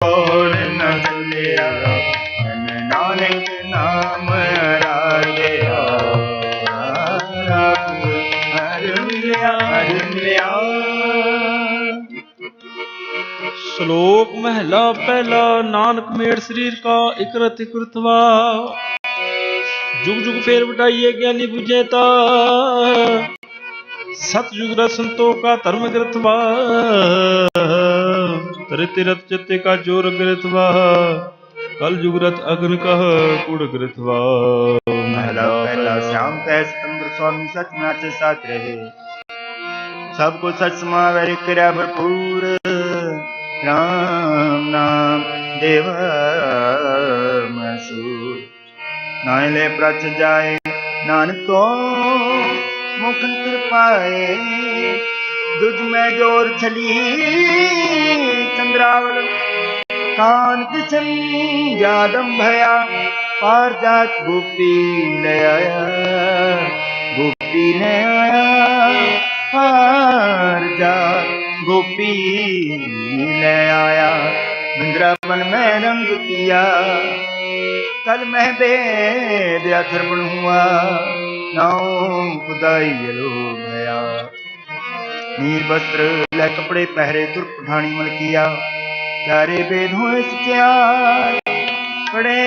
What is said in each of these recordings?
कोड़ न चलिया नानक नाम राजिया हर मिलिया। ਸ਼ਲੋਕ ਮਹਿਲਾ ਪਹਿਲਾ। ਨਾਨਕ ਮੇੜ ਸਰੀਰ ਕਾ ਇਕਰਤ ਇਕਰਤਵਾ, ਜੁਗ ਜੁਗ ਫੇਰ ਵਡਾਈਏ ਗਿਆਨੀ ਬੁਝੇ ਤਾ, ਸਤਜੁਗ ਰਸ ਸੰਤੋਖ ਕਾ ਧਰਮ ਗ੍ਰਥਵਾ, ਤਰਿਤ ਰਤ ਚਿੱਤੇ ਕਾ ਜੋਰ ਗ੍ਰਥਵਾ, ਕਲ ਜੁਗ ਰਤ ਅਗਨ ਕਹ ਕੁੜ ਗ੍ਰਥਵਾ। महला पहला। श्याम कह सिकंदर स्वामी सच नाच साथ रहे, सबको सच समावे करया भरपूर, राम नाम देव मसूर, नाले प्रच जाए नानक तो मुखंतर पाए, दुज में जोर छली चंद्रावल, कान किशन जादम भया, पार जात गोपी ले आया, गोपी ने आया पार जात गोपी ले आया, वृंदावन में रंग किया, कल मैं वेद अथर्वण हुआ, नाउ खुदाई लो गया, नीर वस्त्र ले कपड़े पहरे तुर पठानी मल किया, प्यारे वेद हुए सच्चाई, बड़े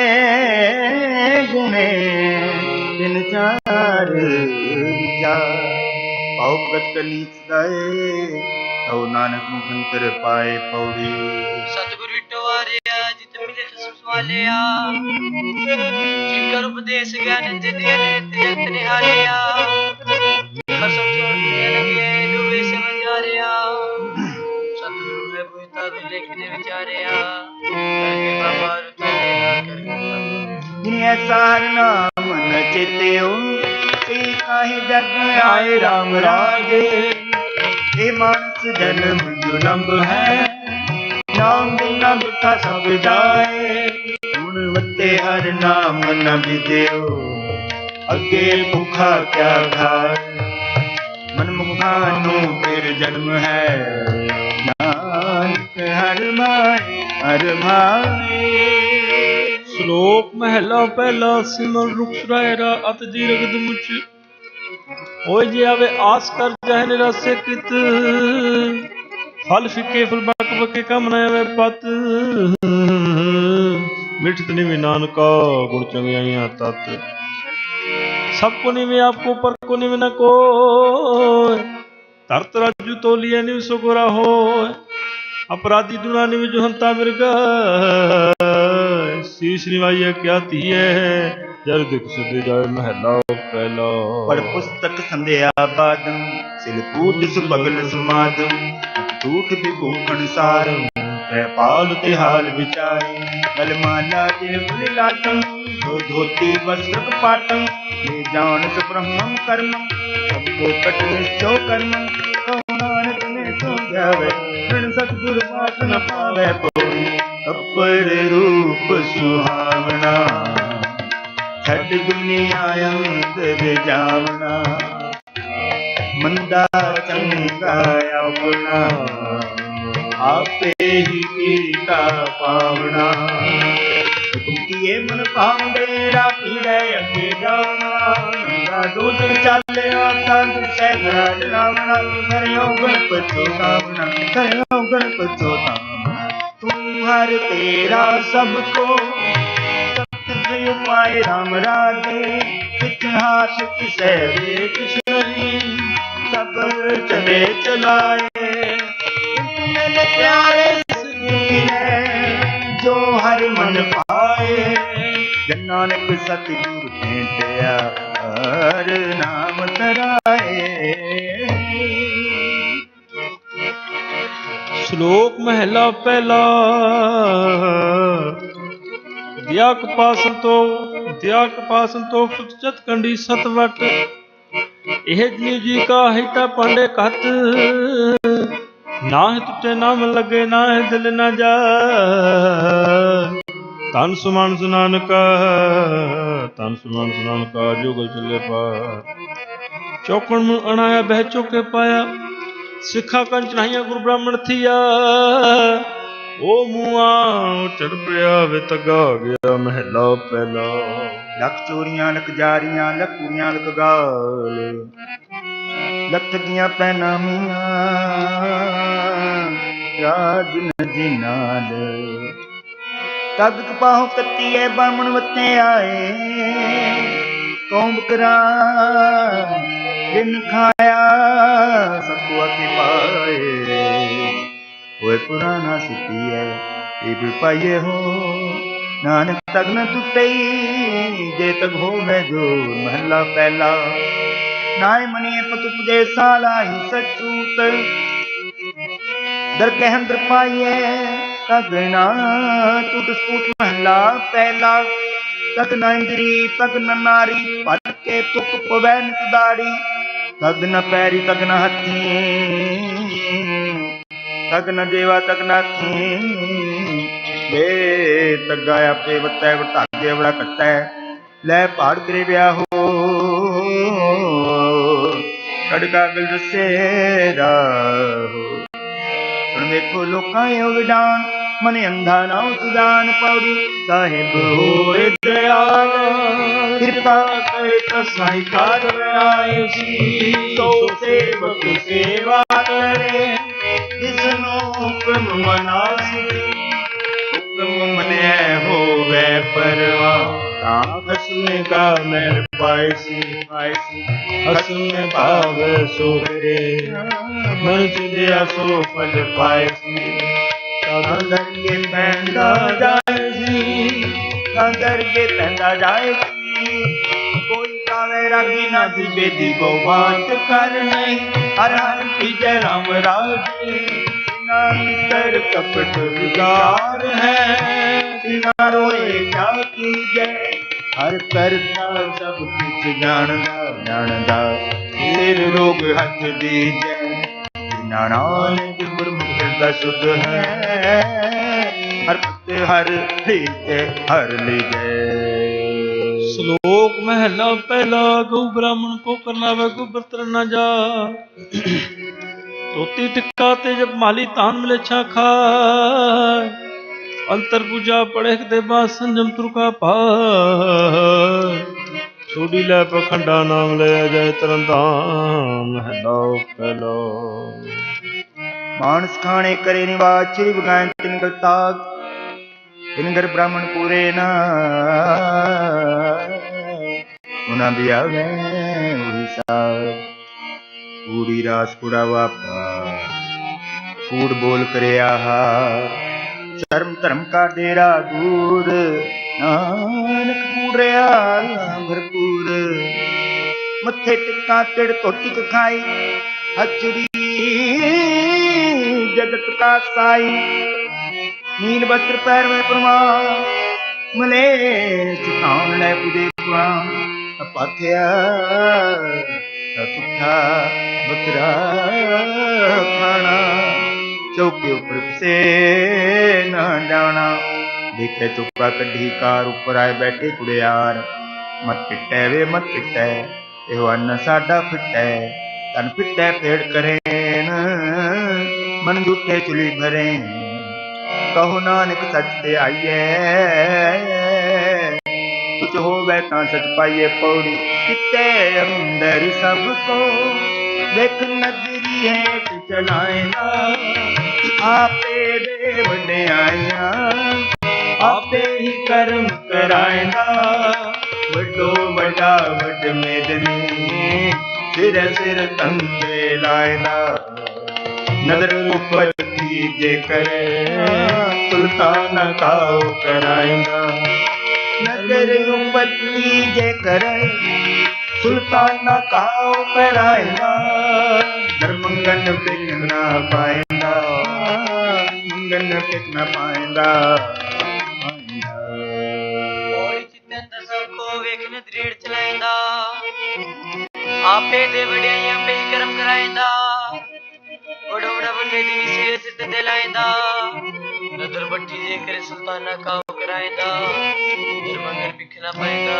गुणे दिन चार विचार, पाओ भगत करनी सदाए, तो नानक मुखंतर पाए पौड़ी। सतगुरु विटवारिया जित मिले सवालिया, जिनका उपदेश ज्ञान दे जगत निहालिया, हर सब जोड़ दिए लगे डूबे समझ जा रिया, सतगुरु है बुझता भी लेकिन विचारिया, करके बाबा रुता जिन्हें सार नाम न चेत्यो, काहे जग आए राम राजे, ये मानस जन्म जुलम्ब है, नाम बिना बिका सब जाए, गुणवत्ते हर नाम न विदेओ, अगे भूखा क्या खाए, मन मुखानु फिर जन्म है, नानक हर माए हर भाए। ਸ਼ਲੋਕ ਮਹਿਲਾ ਪਹਿਲਾ। ਸਿਮਰ ਰੁਖ ਸੁਰਾਇਰਾ ਅਤ ਜੀ ਰਗਦ ਮੁਚ, ਹੋਇ ਜੇ ਆਵੇ ਆਸ ਕਰ ਜਹ ਨਿਰਾਸੇ ਕਿਤ, ਫਲ ਫਿੱਕੇ ਫੁਲ ਬਕ ਬਕੇ ਕਮ ਨ ਆਵੇ ਪਤ, ਮਿਠਤ ਨਿਵੇ ਨਾਨਕਾ ਗੁਣ ਚੰਗਿਆਈਆਂ ਤਤ, ਸਭ ਕੋ ਨਿਵੇ ਆਪਕੋ ਪਰ ਕੋ ਨਿਵੇ ਨ ਕੋਇ, ਧਰਤ ਰਾਜੂ ਤੋਲੀਏ ਨਿਵ ਸੁਗੁਰਾ ਹੋਇ, अपराधी दुना निव जो हंता मिर्गा, शीश निवाइया क्या तीये, जर दुख सुध जाए महला पहला। पढ़ पुस्तक संध्या बादम, सिल कूट सुबगल समादम, टूट विभूषण सारम, पाल तिहाल विचारे, गल माला तिल लाटम, धोती वस्त्र पाटम, ये जान ब्रह्मम कर्मम, सबको कट सो कर्मम, नानक में सो जावे, सतगुरु बात न पावे कोई, अपर रूप सुहावना, छठ दुनिया अंतर जावना, मंदा चंगा अपना, आपे ही कीता पावना, किए मन पांडेरा पीड़े अगे जावना, दूध चले आता दुसे घराट रावना, करियो गणपति सावना, करियो गणपति सावना, तू हर तेरा सबको उपाय राम राजे, इतिहास किसे वे किशोरी, सब चले चलाए, मेरे प्यारे जो हर मन पाए, जन नानक सतगुरु भेंटिया हर नाम तराए। ਸ਼ਲੋਕ ਮਹਿਲਾ ਪਹਿਲਾ। ਦਿਆ ਕਪਾ ਸੰਤੋਖ ਸੁਤ ਚਤ ਕੰਡੀ ਸਤਵਟ, ਇਹ ਜਨੀ ਜੀ ਕਾ ਹਿਤਾ ਪਾਂਡੇ ਕਤ, ਨਾਹਿ ਟੁੱਟੇ ਨਾਮ ਲੱਗੇ ਨਾਹਿ ਦਿਲ ਨਾ ਜਾ, ਤਨ ਸੁਮਾਨਸ ਨਾਨਕਾ ਜੋਗਲ ਚੱਲੇ ਪਾਰ, ਚੌਕਣ ਮੁ ਅਣਾਇਆ ਬਹਿ ਚੁਕੇ ਪਾਇਆ, ਸਿੱਖਾ ਕੰਨ ਚੜਾਈਆਂ ਗੁਰੂ ਬ੍ਰਾਹਮਣ ਥੀਆ, ओ मुआ चढ़ पिया वे तगा गया महला पहला। लख चोरियां लख जारियां लख कुड़ियां लख गाल लख दियां पैना मियां राज नदी नाल तग कपाहों कत्ती है बामण वत्ते आए कौम करा दिन खाया सबको आके पाए ओए पुराना सिटी है ये भी पाइए हो नानक तक न टुटई जे तक हो मैं जो महला पहला नाय मनिए पतुप दे साला ही सचूत दर के अंदर पाइए तक ना टूट फूट महला पहला तक न इंद्री तक न नारी पर के तुक पवै नित दाड़ी तक न पैरी तक न हथी तक न देवा तक न अखी वे तक गाया पे वत्ता वटागे बड़ा कट्टा ले पहाड़ करे ब्याह हो कड़का गल दसेरा हो सुन देखो लोकां यो विडान मने अंधा ना सुजान पौड़ी साहिब होए दयाल कृपा करे तसाई काज आए जी तो सेवक सेवा करे जिसनो हुक्म मनासी हुक्म मने होवे परवा खसमे का मेर पायसी खसमे भाव सो करे मर्ज दिया सो फल पायसी अंदर के पैंदा जाएगी अंदर के पैंदा जाएगी कोई कावे रागी ना दी बेदी को बात कर नहीं हर हर की जय राम राजी अंतर कपट विकार है बिना रोए क्या की जय हर करता सब कुछ जानदा फिर रोग हथ दी जय नानक गुरमुख का शुद्ध है हर भक्त हर लीजे। श्लोक महला पहला गौ ब्राह्मण को करना वह गुब्रत न जा तोती टिक्का ते जब माली तान मिले छा खाए अंतर पूजा पढ़े दे बा संजम तुरका पाए छोड़ी ले पखंडा नाम ले जय तरन धाम महला पहला। मानस खाने करे निवाज श्री बगान तिनकर ताक तिनकर ब्राह्मण पूरे ना उना भी आवे वही साग पूरी रास कुड़ा वापा कूड़ बोल करे आहा शर्म धर्म का डेरा दूर नानक पूड़या भरपूर मथे टिक्का तिड़ तो टिक खाई हचरी जगत का साई नील वस्त्र पैर में प्रमाण मले चितान ले पुजे पुराण पाथ्या तुठा बकरा खाना चौके ऊपर से न जाना देखे चुप्पा कढ़ी कार ऊपर आए बैठे कुड़ियार मत पिटे वे मत पिटे यो अन्न साडा फिटे तन पिटे पेड़ करे मन झूठे चुली भरे कहो नानक सच ते आइए कुछ हो बैठा सच पाइए पौड़ी किते अंदर सबको देख नगरी है चलाएगा आपे दे बने आया आपे ही कर्म कराएगा बड़ो बड़ा बड़ मेदनी सिर सिर तंगे लाएगा नजर ऊपर जे करे सुल्तान काओ कराएगा नजर ऊपर जे करे सुल्तान काओ कराएगा धर्मंगन बिकना पाएगा मंगन बिकना पाएगा सबको वेखने दृढ़ चलाएंदा आपे दे वडियाइयां पे ही कर्म कराएंदा बड़ा बड़ा बंदे दी सिरे सिर दिलाएंदा नदर बट्टी जे करे सुल्ताना का कराएंदा धर्मंगन बिकना पाएगा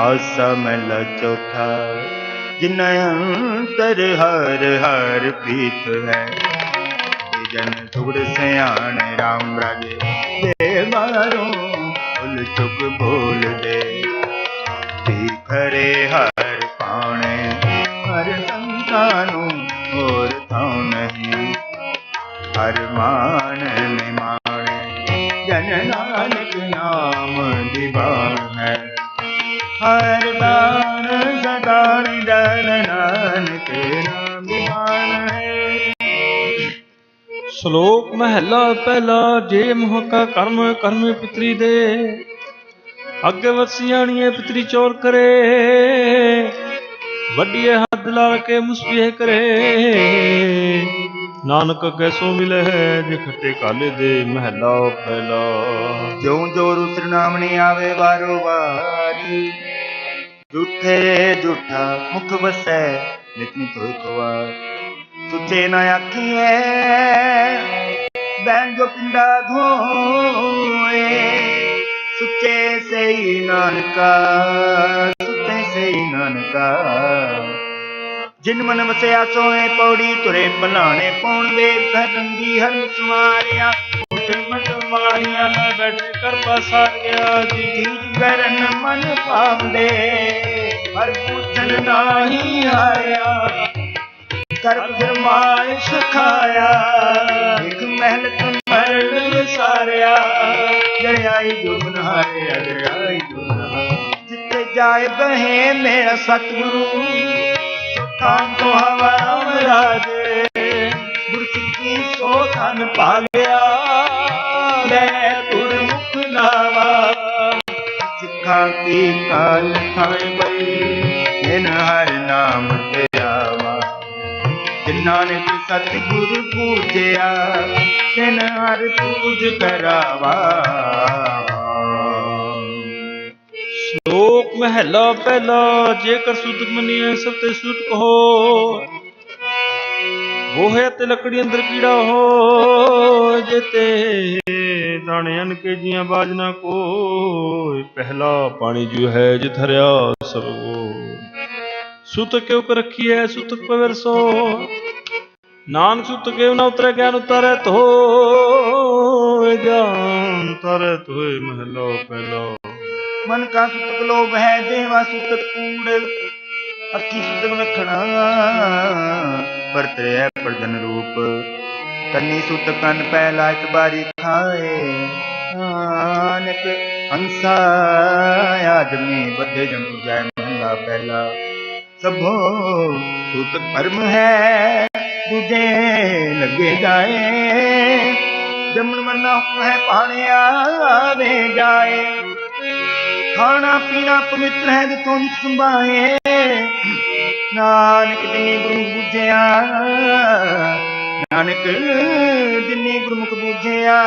आसा महला चौथा जिन अंतर हर हर प्रीत है जन सुगड़ सयाने राम राजे दे मारो फुल चुक बोल दे खरे हर पाने हर संतानों और थां नहीं हर मान में माने जन नानक नाम दीवान है हर दान सदान जन नानक नाम दीवान है। श्लोक महला पहला जे मोह का कर्म कर्म पितरी दे अगे वसियाणीए पितरी चोर करे वड्डिए हद लाल के मुस्बिह करे नानक कैसो मिले है जे खट्टे काले दे महला पहला ज्यों जो रुसर नाम नहीं आवे बारो बारी झूठे झूठा मुख बसै नित नित होए खुआर सुचे न आखिए बैन जो पिंडा धोए सुचे से ही नानका सुचे से ही नानका जिन मन वसया सोए पौड़ी तुरे बनाने कौन वेद रंगी हर सुमारिया मट मारिया बैठ कर पसार गया जी चीज करन मन पावदे हर पूछन नाही आया कर फरमाइश खाया एक महल मरण सारिया दरियाई जो बनाए दरियाई जो जिते जाए बहे मेरा सतगुरु थान तो हवा राजे गुरसिੱਖੀ सो थान पा गया मैं गुरमुख नावा सिखा की काल थाए बई इन हर नाम ते आवा नानक सतगुरु पूजया तिन हर पूज करावा। श्लोक महला पहला जेकर सुत मनिए सब ते सुत कहो वो है ते लकड़ी अंदर कीड़ा हो जेते दाने अन के जिया बाजना को पहला पानी जो है जित हरिया सब वो सुत के ऊपर रखी है सुत पवर सो नानक सुत के न उतरे ज्ञान उतारे तो ज्ञान उतारे तो महलो पहलो मन का सुतक लोभ है देवा सुतक कूड़ अखी सुतक लखना परतरे है प्रजन रूप कन्नी सुतक कन पहला एक बारी खाए नानक हंसा आदमी बद्धे जम जाए महला पहला सबो सुतक परम है दूजे लगे जाए जमन मरना हुक्म है पाने आवे जाए खाना पीना पवित्र है जितों नित संभाए नानक जिन्नी गुरमुख बूझिया नानक जिन्नी गुरमुख बूझिया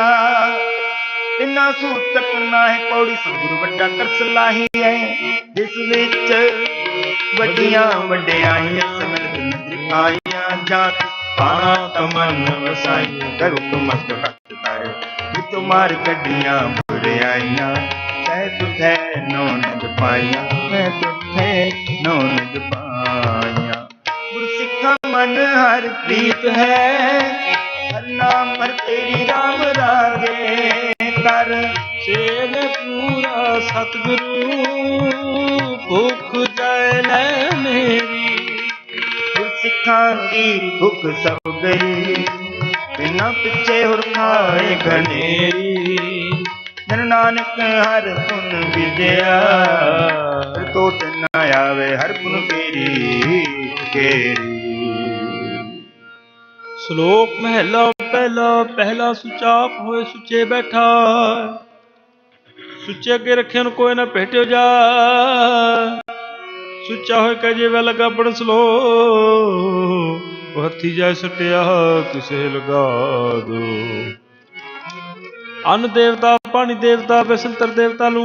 इन्ना सूतक ना है पौड़ी सतगुरु वड्डा कर सलाही है जिस विच वड्डियां वड्डियाइयां समझ नजर आइयां जात पाना तमन वसाई करुक मत हटताए विच मार कड्डियां बुराइयां तै तुथे नौनद पाइयां मैं तुथे नौनद पाइयां गुरसिੱਖਾ मन हर प्रीत है हर नाम पर तेरी राम रागे कर सेल पूरा सतगुरु भूख जाए ले मेरी गुरसिੱਖਾਂ की भूख सब गई बिना पिछे हुर खाए घनेरी जन नानक हर पुन विद्या तो न आवे हर पुन केरी। श्लोक महला पहला पहला सुचाप होए सुचे बैठा सुचे अगे रखे कोई ना भेटो जा सुचा होए कजे वे लगा बड़ सलो हथी जाए सटिया किसे लगा दो अन्न देवता पानी देवता बेसंतर देवता लू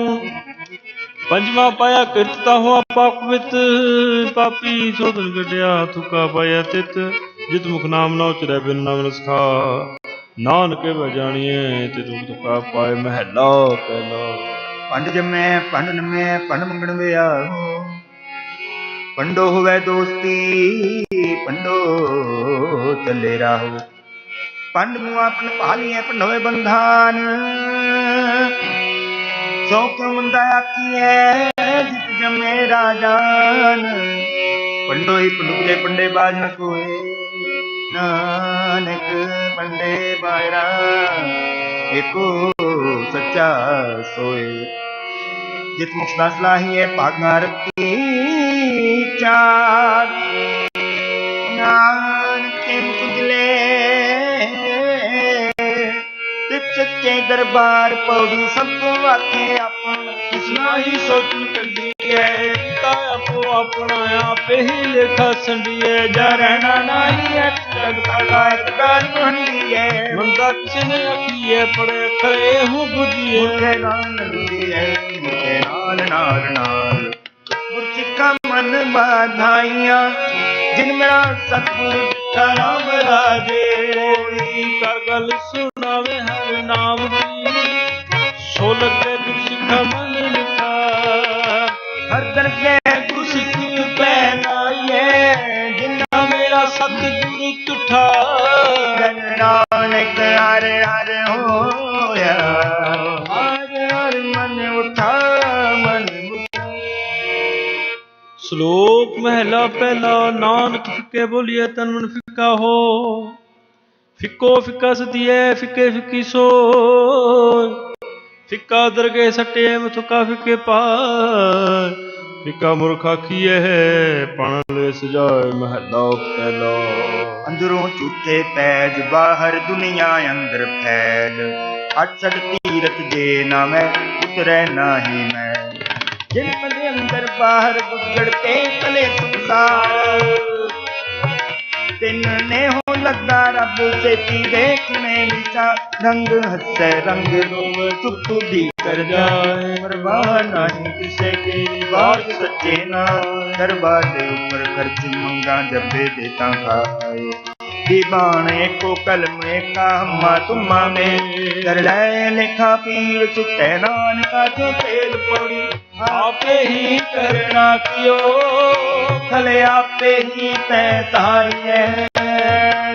पंजवा पाया किरतता हुआ पापवित पापी सोधन गड्या थुका पाया तित जित मुख नाम ना उचरै बिन नाम रस खा नानक बजानिए तित मुख पाए महला पहला ਪੰਡ ਜੰਮੈ ਪੰਡ ਨਮੈ ਪੰਡ ਮੰਗਣ ਵਿਆਹੋ ਪੰਡੋ ਹੋਵੇ ਦੋਸਤੀ ਪੰਡੋ ਚੱਲੇ ਰਾਹੋ ਪੰਡ ਨੂੰ ਆਪਨ ਭਾਲੀਏ ਪੰਡ ਹੋਵੇ ਬੰਧਾਨ ਸੋ ਕਿਉ ਮੰਦਾ ਆਖੀਐ ਜਿਤ ਜੰਮੇ ਰਾਜਾਨ ਪੰਡੋ ਹੀ ਪੰਡੁਜੇ ਪੰਡੇ ਬਾਜ ਨ ਕੋਏ ਨਾਨਕ ਪੰਡੇ ਬਾਜਰਾ ਏਕੋ ਸੱਚਾ ਸੋਏ ਜਿਤ ਮੁਖ ਦਾ ਸਲਾਹੀਏ ਭਾਗਾਂ ਰੱਖੀ ਚਾਰ ਨਾਨਕ ਕੇ ਮੁਕਲੇ ਤਿਤ ਸੱਚੇ ਦਰਬਾਰ ਪੌੜੀ ਸਭ ਕੋ ਆਖੇ ਆਪਣਾ ਕਿਸਨਾ ਹੀ ਸੋਚਣ ਕੰਦੀਏ ਤਾ ਆਪੋ ਆਪਣਾ ਆਪੇ ਹੀ ਲੇਖਾ ਸੰਡੀਏ ਜਾ ਰਹਿਣਾ ਨਹੀਂ ਹੈ ਜਗ ਭਗਾਇਤ ਕਾਰ ਮੰਡੀਏ ਮੰਦਾ ਕਿਸੇ ਨੇ ਆਖੀਏ ਪੜੇ ਖਰੇ ਹੂੰ ਬੁਝੀਏ ਮੁਝੇ ਨਾਲ ਨੰਦੀਏ ਮੁਝੇ ਨਾਲ ਨਾਲ ਗੁਰਸਿੱਖਾਂ ਮਨ ਬਾਧਾਈਆਂ ਜਿਨ ਮੇਰਾ ਸਤਿਗੁਰ ਰਾਮ ਰਾਜੇ ਕੋਈ ਕਰ ਗੱਲ ਸੁਣਾਵੇ ਹਰ ਨਾਮ ਦੀ ਸੋ ਲੱਗੇ ਗੁਰਸਿੱਖਾਂ ਮਨ ਮਿਠਾ ਹਰ ਦਰਗੇ ਗੁਰਸਿੱਖ ਪਹਿਨਾਈਏ ਜਿਨਾ ਮੇਰਾ ਸਤਿਗੁਰੂ ਤੁਠਾ ਜਨ ਨਾਨਕ ਹਰ ਹਰ ਹੋਇਆ ਹਰ ਹਰ ਮਨ ਉਠਾ ਮਨ ਸ਼ਲੋਕ ਮਹਿਲਾ ਪਹਿਲਾ ਨਾਨਕ ਫਿੱਕੇ ਬੋਲੀਏ ਤਨ ਮਨ ਫਿੱਕਾ ਹੋ ਫਿੱਕੋ ਫਿੱਕਾ ਸਦੀਏ ਫਿੱਕੇ ਫਿੱਕੀ ਸੋਇ ਫਿੱਕਾ ਦਰਗੇ ਸੱਟੇ ਮਥੁਕਾ ਫਿੱਕੇ ਪਾਇ ਫਿੱਕਾ ਮੁਰਖ ਆਖੀਏ ਪਣ ਲੈ ਸਜਾਏ ਮਹਿਲਾ ਪਹਿਲਾ ਅੰਦਰੋਂ ਝੂਠੇ ਪੈਜ ਬਾਹਰ ਦੁਨੀਆ ਅੰਦਰ ਫੈਲ ਅਠਸਠ ਤੀਰਥ ਜੇ ਨਾ ਮੈਂ ਉਤਰੈ ਨਾਹੀ ਮੈਂ ਜਿਨ ਪਦੇ ਅੰਦਰ ਬਾਹਰ ਗੁੱਗੜ ਤੇ ਤਲੇ ਸੰਸਾਰ ਤਿੰਨ ਨੇ ਹੋ ਲੱਗਾ ਰੱਬ ਸੇਤੀ ਦੇਖਣੇ ਵਿਚਾ ਰੰਗ ਹੱਸੇ ਰੰਗ ਰੋਵੇ ਚੁੱਪ ਦੀ ਕਰ ਜਾਏ ਪਰਵਾਹ ਨਹੀਂ ਕਿਸੇ ਕੀ ਬਾਤ ਸੱਚੇ ਨਾ ਦਰਬਾਰ ਦੇ ਉੱਪਰ ਖਰਚ ਮੰਗਾ ਜੱਬੇ ਦੇ ਤਾਂ ਖਾਏ दीवान एको कलम एका हम्मा तुम्मा में कर ले लेखा पीर छुटे नानका जो तेल पड़ी आपे ही करना कियो खले आपे ही पैतारिए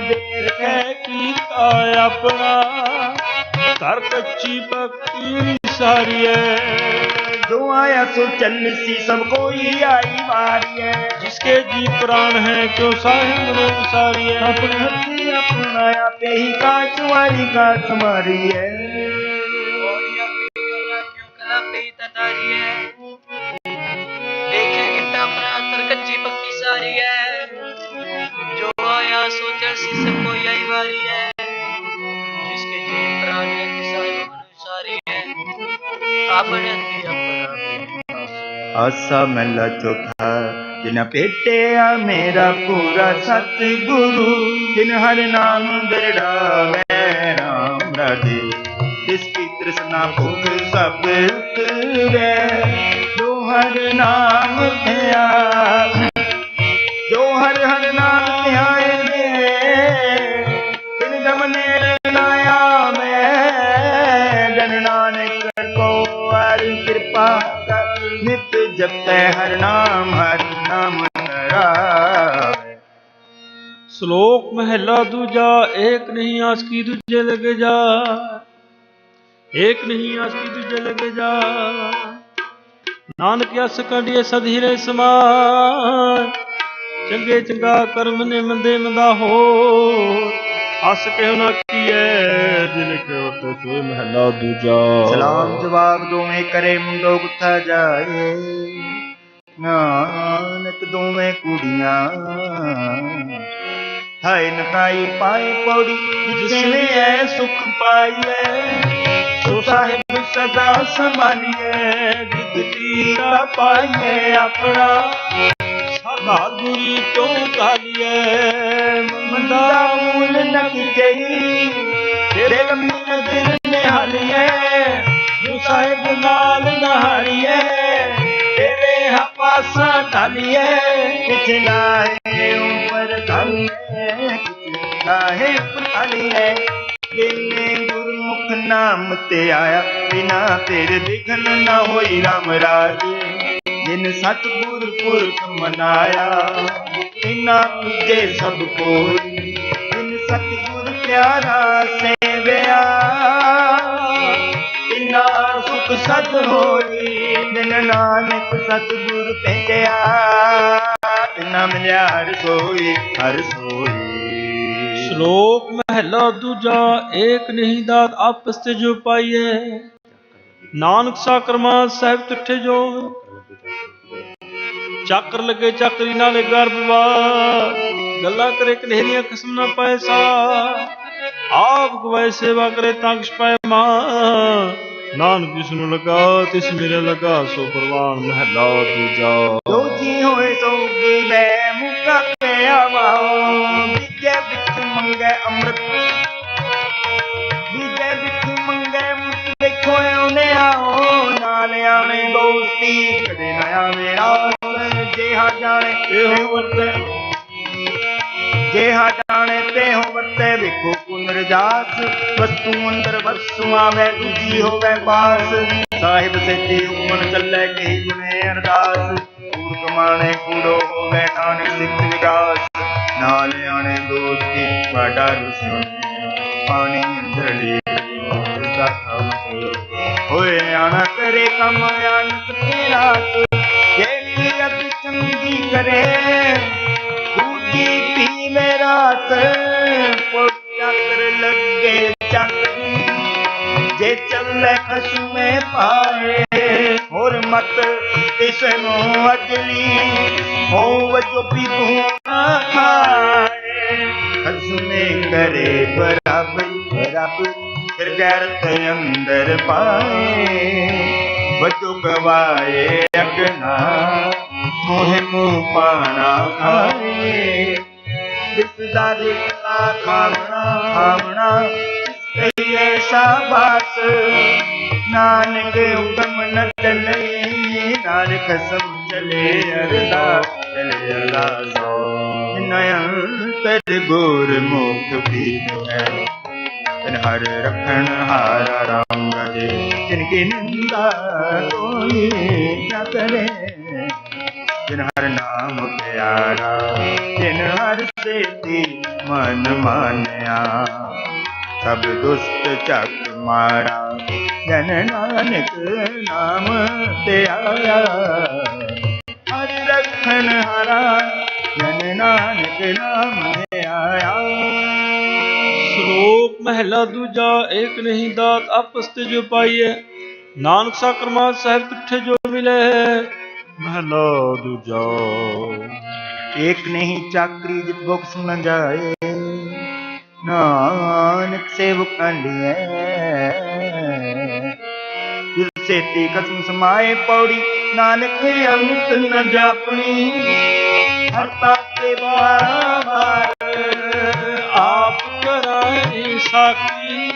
देर के कीता अपना कर कच्ची पक्की सारी है जो आया सो चल सी सब कोई आई वारी है जिसके जी प्राण है क्यों साहिब ने सारी है अपने हथी अपना आपे ही काट वाली काट मारी है क्यों कला पे ततारी है देखे गिट्टा अपना तर कच्ची पक्की सारी है जो आया सो चल सी सब कोई आई वारी है जिसके जी प्राण है कि साहिब ने सारी है अपने हथी अपना आसा महला चौथा जिन भेटिया मेरा पूरा सतगुरु जिन हर नाम दरड़ावे राम राधे जिसकी तृष्णा भूख सब उतरे जो हर नाम ध्या जो हर हर नाम ध्याए तिन दमने लाया मैं जन नानक को हर कृपा नित जपते हर नाम धरावे। श्लोक महला दूजा एक नहीं आस की दूजे लगे जा एक नहीं आस की दूजे लगे जा नानक अस कंडिए सधीरे समान चंगे चंगा कर्म ने मंदे मंदा हो अस कहो ना किए जिन कहो तो सोए महला दूजा सलाम जवाब दोवें करे मुंडो गुत्था जाए नानक दोवें कुड़ियां थाए नकाई पाए पौड़ी जिसने है सुख पाइए सो साहिब सदा संभालिए जितना पाइए अपना साधा गुरी तो कालिए मंदा मूल न किचई दिल में दिल निहालिए जो साहिब नाल नहालिए तेरे हपासा ढालिए पिछला है ऊपर ढालिए पिछला है ऊपर ढालिए जिन्हें गुरमुख नाम ते आया बिना फिर दिखन न होई राम राज जिन सतगुर पुरख मनाया इना पूजे सब कोई जिन सतगुर प्यारा सेवया इना सुख सत होई जिन नानक सतगुर भेजया इना मिलिया हर सोई हर सोई। श्लोक महला दूजा एक नहीं दात आपस ते जो पाइए नानक साकरमा साहिब तुठे जो चाकर लगे चाकरी नाले गर्भवा गल्ला करे कनेरिया खसम ना पाए सा आप गवाए सेवा करे तांक्ष पाए मां नानक जिसनु लगा तिस मेरे लगा सो प्रवान महला दूजा। जो जी होए सोगी बै मुका के आवा विजय बिच मंगे अमृत विजय बिच मंगे अमृत देखो ओने आओ नाल आवे दोस्ती कदे ना आवे रात जेहा जाने एहो वर्ते जेहा जाने तेहो वर्ते विखो पुनर्जास वस्तु अंदर वस्तु आवे दूजी होवे पास साहिब सेती हुकम चले कही गुणे अरदास कूड़ कमाने कूड़ो होवे नानक सिद्ध विकास नाल आने दोस्ती वाडा रुसे पानी अंदरली होए आना करे कम आनक तेरा जेकी अद चंगी करे दूजी पीवे रात चक्र लगे चक्री जे चले खसमे पाए और मत इसनो अजली हो वजो भी तू ना खाए खसमे करे बराबर बराबर फिर गैरत अंदर पाए वजो गवाए अगना मोहे मुँह पाना खाए रिश्तेदारी का खावना खावना ऐसा बात नानक हुक्म न चले नानक कसम चले अरदास चले अरदास नयंतर गुर मुख भी है हर रखन हारा राम राजे जिनकी निंदा कोई न करे जिन हर नाम प्यारा जिन हर सेती मन मानया सब दुष्ट चक मारा जन नानक नाम ते आया हर रखन हारा जन नानक नाम ते आया। श्लोक महला दूजा एक नहीं दात आपस ते जो पाइए नानक साकरमा साहिब तुठे जो मिले महला दूजा। एक नहीं चाकरी जित भुख सुन जाए नानक सेवक लिए सेती कसम समाए पौड़ी नानक अंत न जापनी हर पासे बार आप कराए साकी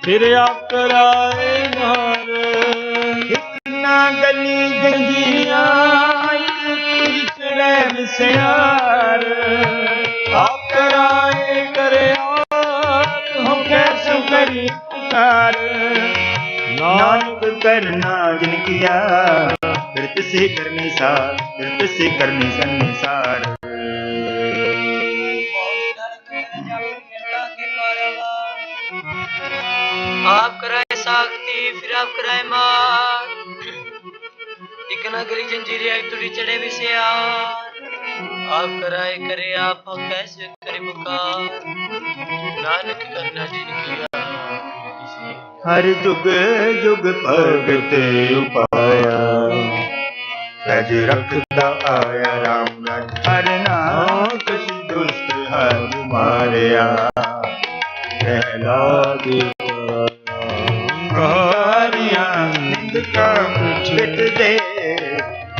फिर आप कराए नार इतना गली जंजिया चढ़े विस्यार आप कराए करे हम कैसे करी पुकार नानक करना जिन किया फिर तुझसे करनी सार फिर तुझसे करनी संसार। आप कराए साख्ती फिर आप कराए मार इकना गली जंजीरिया तुड़ी चढ़े विस्यार आप कराए करे आप हम कैसे करे पुकार नानक करना जिन किया हर जुग जुग भगत उपाया रज रखदा आया राम राज हर नाम कसी दुष्ट हर मारिया प्रहलाद कारिया निंद का मिट दे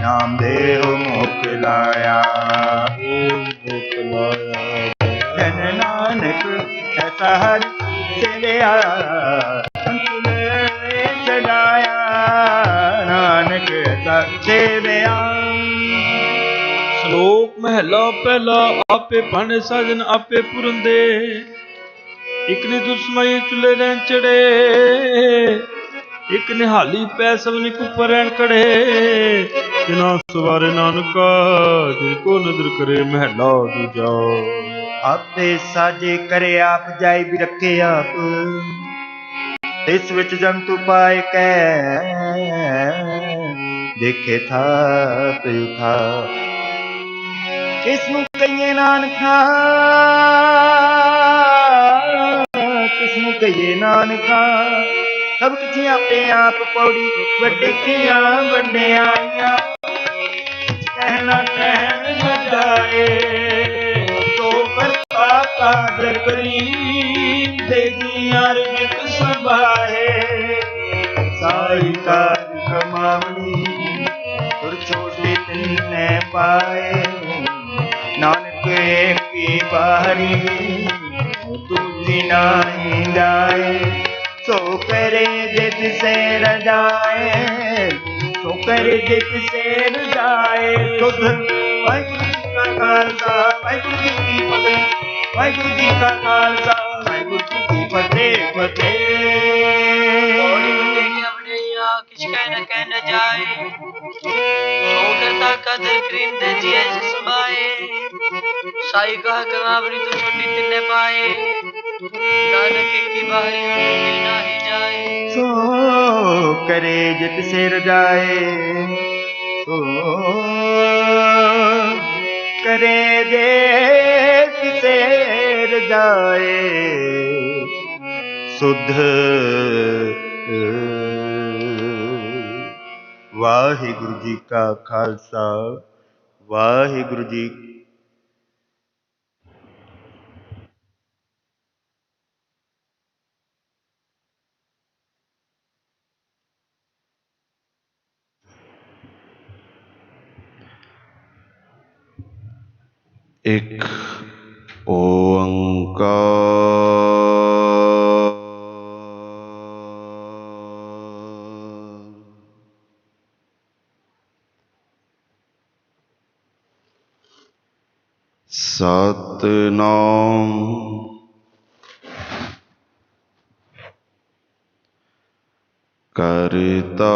नाम देव मुख लाया जन नानक ऐसा हर सेवया चढ़ाया नानक ऐसा सेवया। श्लोक महला पहला आपे भाने साजन आपे पुरंदे इकनी दुश्मई चुले रैन चढ़े ਇੱਕ ਨਿਹਾਲੀ ਪੈ ਸਭਨੀ ਕੁੱਪਰ ਰਹਿਣ ਕੜੇ ਜਿਨਾ ਸਵਾਰੇ ਨਾਨਕਾ ਜਿਨ ਕੋ ਨਦਰ ਕਰੇ ਮਹਿਲਾ ਦੂਜਾ ਆਪੇ ਸਾਜੇ ਕਰੇ ਆਪ ਜਾਈ ਵੀ ਰੱਖੇ ਆਪ ਇਸ ਵਿੱਚ ਜੰਤੂ ਪਾਏ ਕੈ ਦੇਖੇ ਥਾਪ ਉਠਾ ਕਿਸ ਨੂੰ ਕਹੀਏ ਨਾਨਕਾ ਕਿਸ ਨੂੰ ਕਹੀਏ ਨਾਨਕਾ ਸਭ ਕਿਛ ਆਪੇ ਆਪ ਪੌੜੀ ਵੱਡੇ ਕੀਆਂ ਵੰਡਿਆਈਆਂ ਕਹਿਣਾ ਕਹਿਣ ਨਾ ਜਾਏ ਤੋ ਕਰਤਾ ਕਾਦਰ ਕਰੀ ਦੇ ਜੀਆਂ ਰਿਤ ਸੰਭਾਏ ਸਾਈ ਕਾਜ ਕਮਾਵਣੀ ਤੁਰ ਛੋਟੇ ਤਿੰਨੇ ਪਾਏ ਨਾਨਕ ਏਕੀ ਬਾਰੀ ਦੂਜੀ ਨਾਹੀ ਜਾਏ ਸੋ ਕਰੇ ਜਿਤ ਸੇ ਰਜਾਏ ਸੋ ਕਰੇ ਜਿਤ ਸੇ ਰਜਾਏ ਤੁਧ ਵਾਹਿਗੁਰੂ ਜੀ ਕਾ ਖਾਲਸਾ ਵਾਹਿਗੁਰੂ ਜੀ ਕੀ ਫਤਿਹ ਵਾਹਿਗੁਰੂ ਜੀ ਕਾ ਖਾਲਸਾ ਵਾਹਿਗੁਰੂ ਜੀ ਕੀ ਫਤਿਹ किस कह न जाए सो करता कदर करींदे जिए समाए साई कहा कमावरी तो छोटी तिन्ने पाए नानक की बारी ना ही जाए सो करे जित सिर जाए सो करे जित सिर जाए सुध ਵਾਹਿਗੁਰੂ ਜੀ ਕਾ ਖਾਲਸਾ ਵਾਹਿਗੁਰੂ ਜੀ ਇੱਕ ਓੰਕਾਰ ਸਤਿਨਾਮ ਕਰਤਾ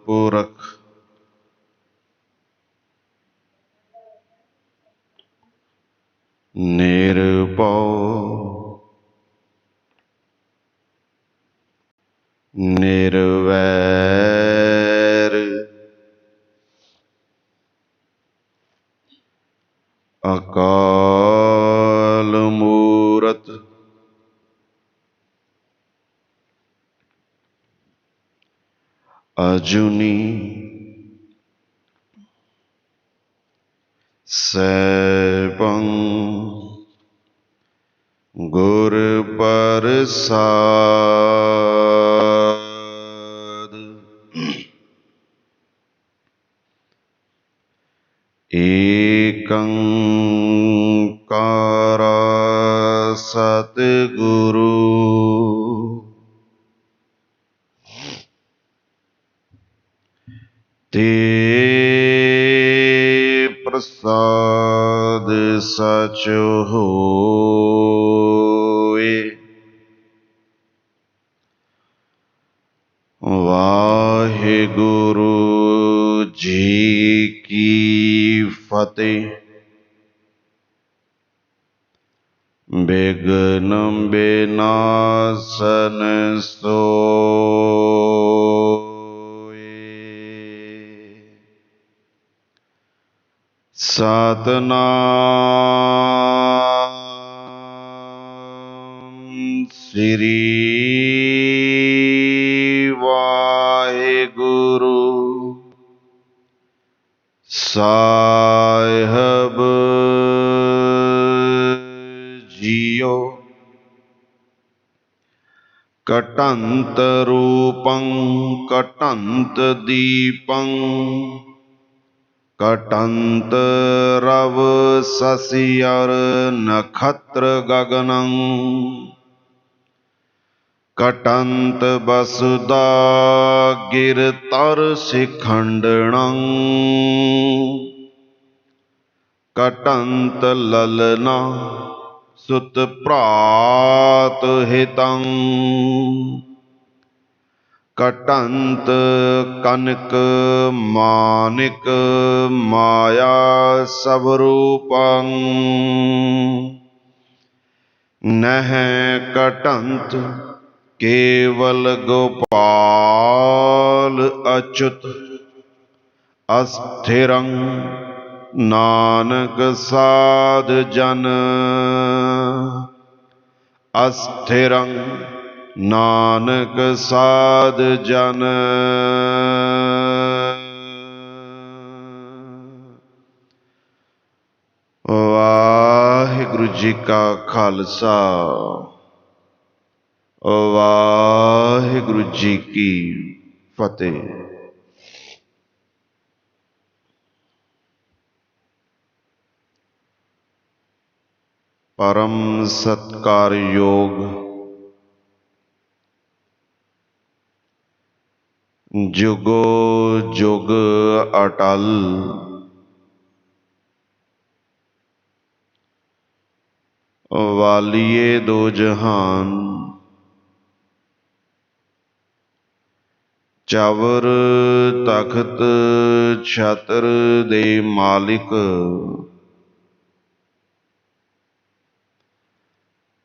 ਪੁਰਖ ਨਿਰਭਉ ਨਿਰਵੈਰ ਅਕਾਲ ਮੂਰਤ ਅਜੂਨੀ ਸੈਭੰ ਗੁਰ ਪ੍ਰਸਾਦ ਏਕੰਕਾਰ ਸਤਿਗੁਰੂ ਤੇ ਪ੍ਰਸਾਦ ਸਚ ਹੋਏ ਵਾਹਿਗੁਰੂ ਜੀ ਕੀ ਫਤਿਹ ਬਿਘਨ ਬਿਨਾਸਨ ਸੋਏ ਸਤਿਨਾਮ ਸ੍ਰੀ ਵਾਹਿਗੁਰੂ ਸਾਹਿਬ ਜੀਓ ਕਟੰਤ ਰੂਪੰ ਕਟੰਤ ਦੀਪੰ ਕਟੰਤ ਰਵ ਸਸੀ ਅਰ ਨਖਤ੍ਰ ਗਗਨੰ ਕਟੰਤ ਬਸੁਦਾ ਗਿਰ ਤਰ ਸਿਖੰਡਣੰ ਕਟੰਤ ਲਲਨਾ ਸੁਤ ਭਰਾਤ ਹਿਤੰ कटंत कनक मानिक माया सब रूपं नह कटंत केवल गोपाल अच्युत अस्थिरं नानक साध जन अस्थिरं नानक साध जन। वाहिगुरु जी का खालसा वाहिगुरु जी की फतेह। परम सत्कार योग जुगो जुग अटल वालिए दो जहान चवर तखत छतर दे मालिक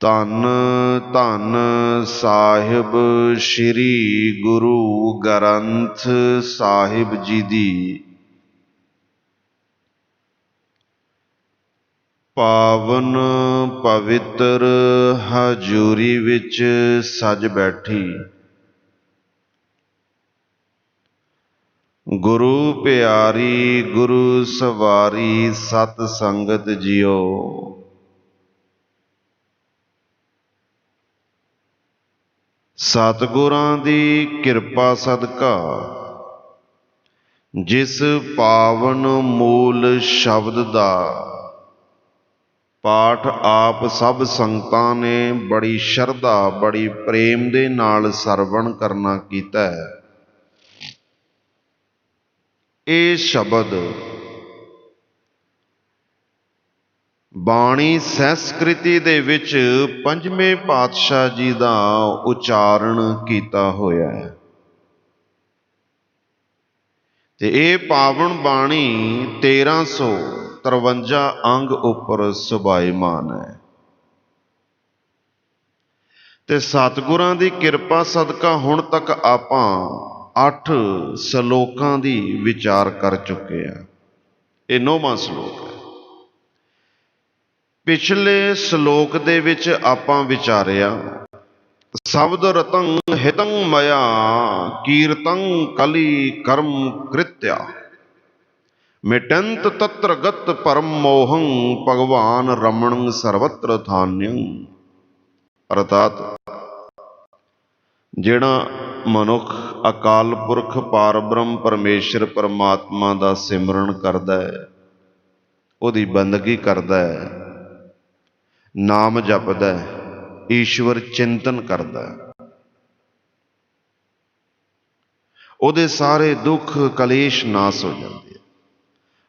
धन धन साहिब श्री गुरु ग्रंथ साहिब जी दी पावन पवित्र हजूरी विच सज बैठी गुरु प्यारी गुरु सवारी सत संगत जियो। सतगुरां दी किरपा सदका जिस पावन मूल शब्द दा पाठ आप सब संगतां ने बड़ी शरधा बड़ी प्रेम दे नाल सरवण करना कीता है। ये शब्द बाणी संस्कृति दे विच पंजवें पातशाह जी दा उचारण कीता होया है ते ये पावन बाणी 1353 अंग उपर सुभाईमान है ते सतगुरां दी किरपा सदका हुण तक आपां 8 सलोकां दी विचार कर चुके हैं। ये 9वां सलोक है। पिछले सलोक दे विच आपां विचारिया शब्द रतं हितं मया कीर्तं कली कर्म कृत्या मिटंत तत्र गत परम मोहं भगवान रमणं सर्वत्र थान्यं। अर्थात जिहड़ा मनुख अकाल पुरख पार ब्रह्म परमेश्वर परमात्मा दा सिमरन करदा है उहदी बंदगी करदा है नाम जपदा है ईश्वर चिंतन करदा है उहदे सारे दुख कलेश नाश हो जाते हैं।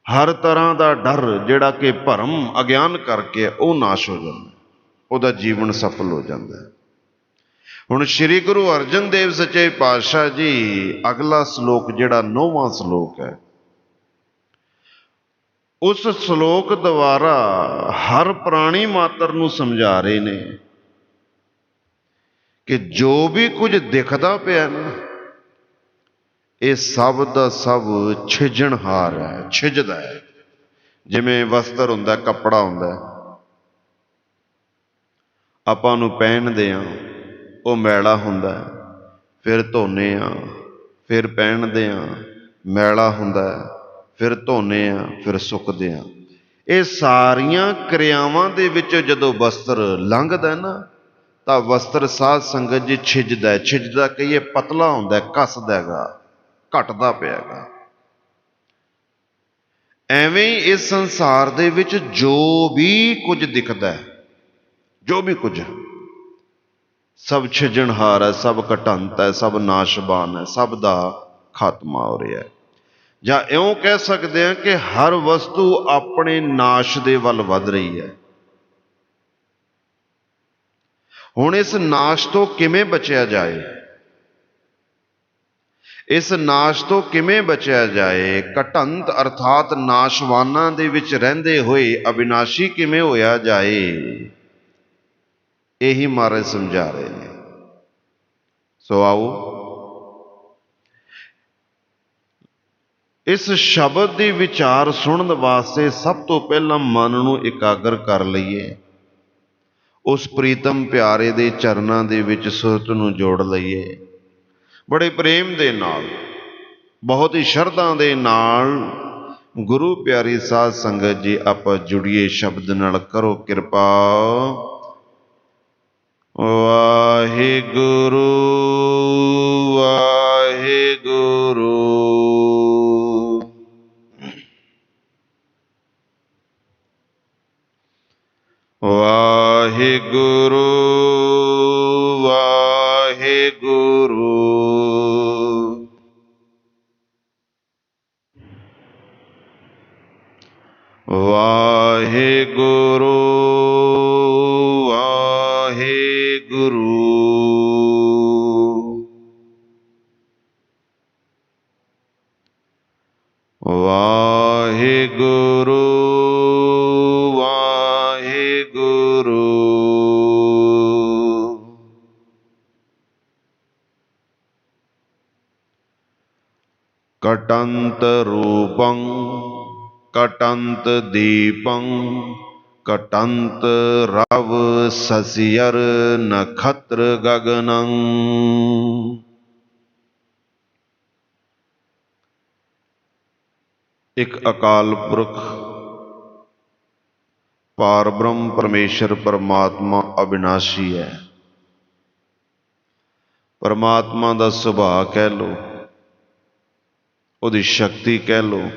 हर तरह का डर जिहड़ा कि भरम अज्ञान करके वह नाश हो जाता है उहदा जीवन सफल हो जाता है। हुण श्री गुरु अर्जन देव सच्चे पातशाह जी अगला श्लोक जिहड़ा 9वां श्लोक है उस श्लोक द्वारा हर प्राणी मात्र नूं समझा रहे ने कि जो भी कुछ दिखदा पिया ना ये सब दा सब छिजणहार है छिजदा है। जिवें वस्त्र हुंदा कपड़ा हुंदा आपां नूं पहनदे आ वो मैला हुंदा फिर धोने आ फिर पहनदे आ मैला हुंदा फिर धोने आ फिर सुकदे आ। ये सारियां क्रियावां दे विच जदों वस्त्र लंघदा ना तां वस्त्र साध संगत जी छिजदा कहिए पतला हुंदा कसदा हैगा घटदा पिया हैगा। एवें ही इस संसार दे विच जो भी कुछ दिखदा है जो भी कुछ सब छिजणहार है सब घटंत है सब नाशवान है सब दा खात्मा हो रहा है। ਜਾਂ ਇਉਂ ਕਹਿ ਸਕਦੇ ਹਾਂ कि हर वस्तु अपने नाश ਦੇ ਵੱਲ ਵੱਧ ਰਹੀ है। ਹੁਣ ਇਸ ਨਾਸ਼ ਤੋਂ ਕਿਵੇਂ ਬਚਿਆ ਜਾਏ ਇਸ ਨਾਸ਼ ਤੋਂ ਕਿਵੇਂ ਬਚਿਆ ਜਾਏ? ਘਟੰਤ ਅਰਥਾਤ ਨਾਸ਼ਵਾਨਾਂ ਦੇ ਵਿੱਚ ਰਹਿੰਦੇ ਹੋਏ ਅਬਿਨਾਸ਼ੀ ਕਿਵੇਂ ਹੋਇਆ ਜਾਏ? ਇਹੀ ਮਹਾਰਾਜ ਸਮਝਾ ਰਹੇ ਨੇ। ਸੋ ਆਓ ਇਸ ਸ਼ਬਦ ਦੀ ਵਿਚਾਰ ਸੁਣਨ ਵਾਸਤੇ ਸਭ ਤੋਂ ਪਹਿਲਾਂ ਮਨ ਨੂੰ ਇਕਾਗਰ ਕਰ ਲਈਏ, ਉਸ ਪ੍ਰੀਤਮ ਪਿਆਰੇ ਦੇ ਚਰਨਾਂ ਦੇ ਵਿੱਚ ਸੁਰਤ ਨੂੰ ਜੋੜ ਲਈਏ, ਬੜੇ ਪ੍ਰੇਮ ਦੇ ਨਾਲ, ਬਹੁਤ ਹੀ ਸ਼ਰਧਾ ਦੇ ਨਾਲ ਗੁਰੂ ਪਿਆਰੀ ਸਾਧ ਸੰਗਤ ਜੀ ਆਪਾਂ ਜੁੜੀਏ ਸ਼ਬਦ ਨਾਲ। ਕਰੋ ਕਿਰਪਾ। ਵਾਹਿਗੁਰੂ ਵਾਹਿਗੁਰੂ ਵਾਹਿਗੁਰੂ ਵਾਹਿਗੁਰੂ ਵਾਹਿਗੁਰੂ ਵਾਹਿਗੁਰੂ ਵਾਹਿਗੁਰੂ ਵਾਹਿਗੁਰੂ ਕਟੰਤ ਰੂਪੰ ਕਟੰਤ ਦੀਪੰ ਕਟੰਤ ਰਵ ਸਸਿਅਰ ਨਖਤ੍ਰ ਗਗਨੰ। ਇੱਕ ਅਕਾਲ ਪੁਰਖ ਪਾਰ ਬ੍ਰਹਮ ਪਰਮੇਸ਼ਰ ਪਰਮਾਤਮਾ ਅਬਿਨਾਸ਼ੀ ਹੈ। ਪਰਮਾਤਮਾ ਦਾ ਸੁਭਾਅ ਕਹਿ ਲਓ, ਉਹਦੀ ਸ਼ਕਤੀ ਕਹਿ ਲਓ,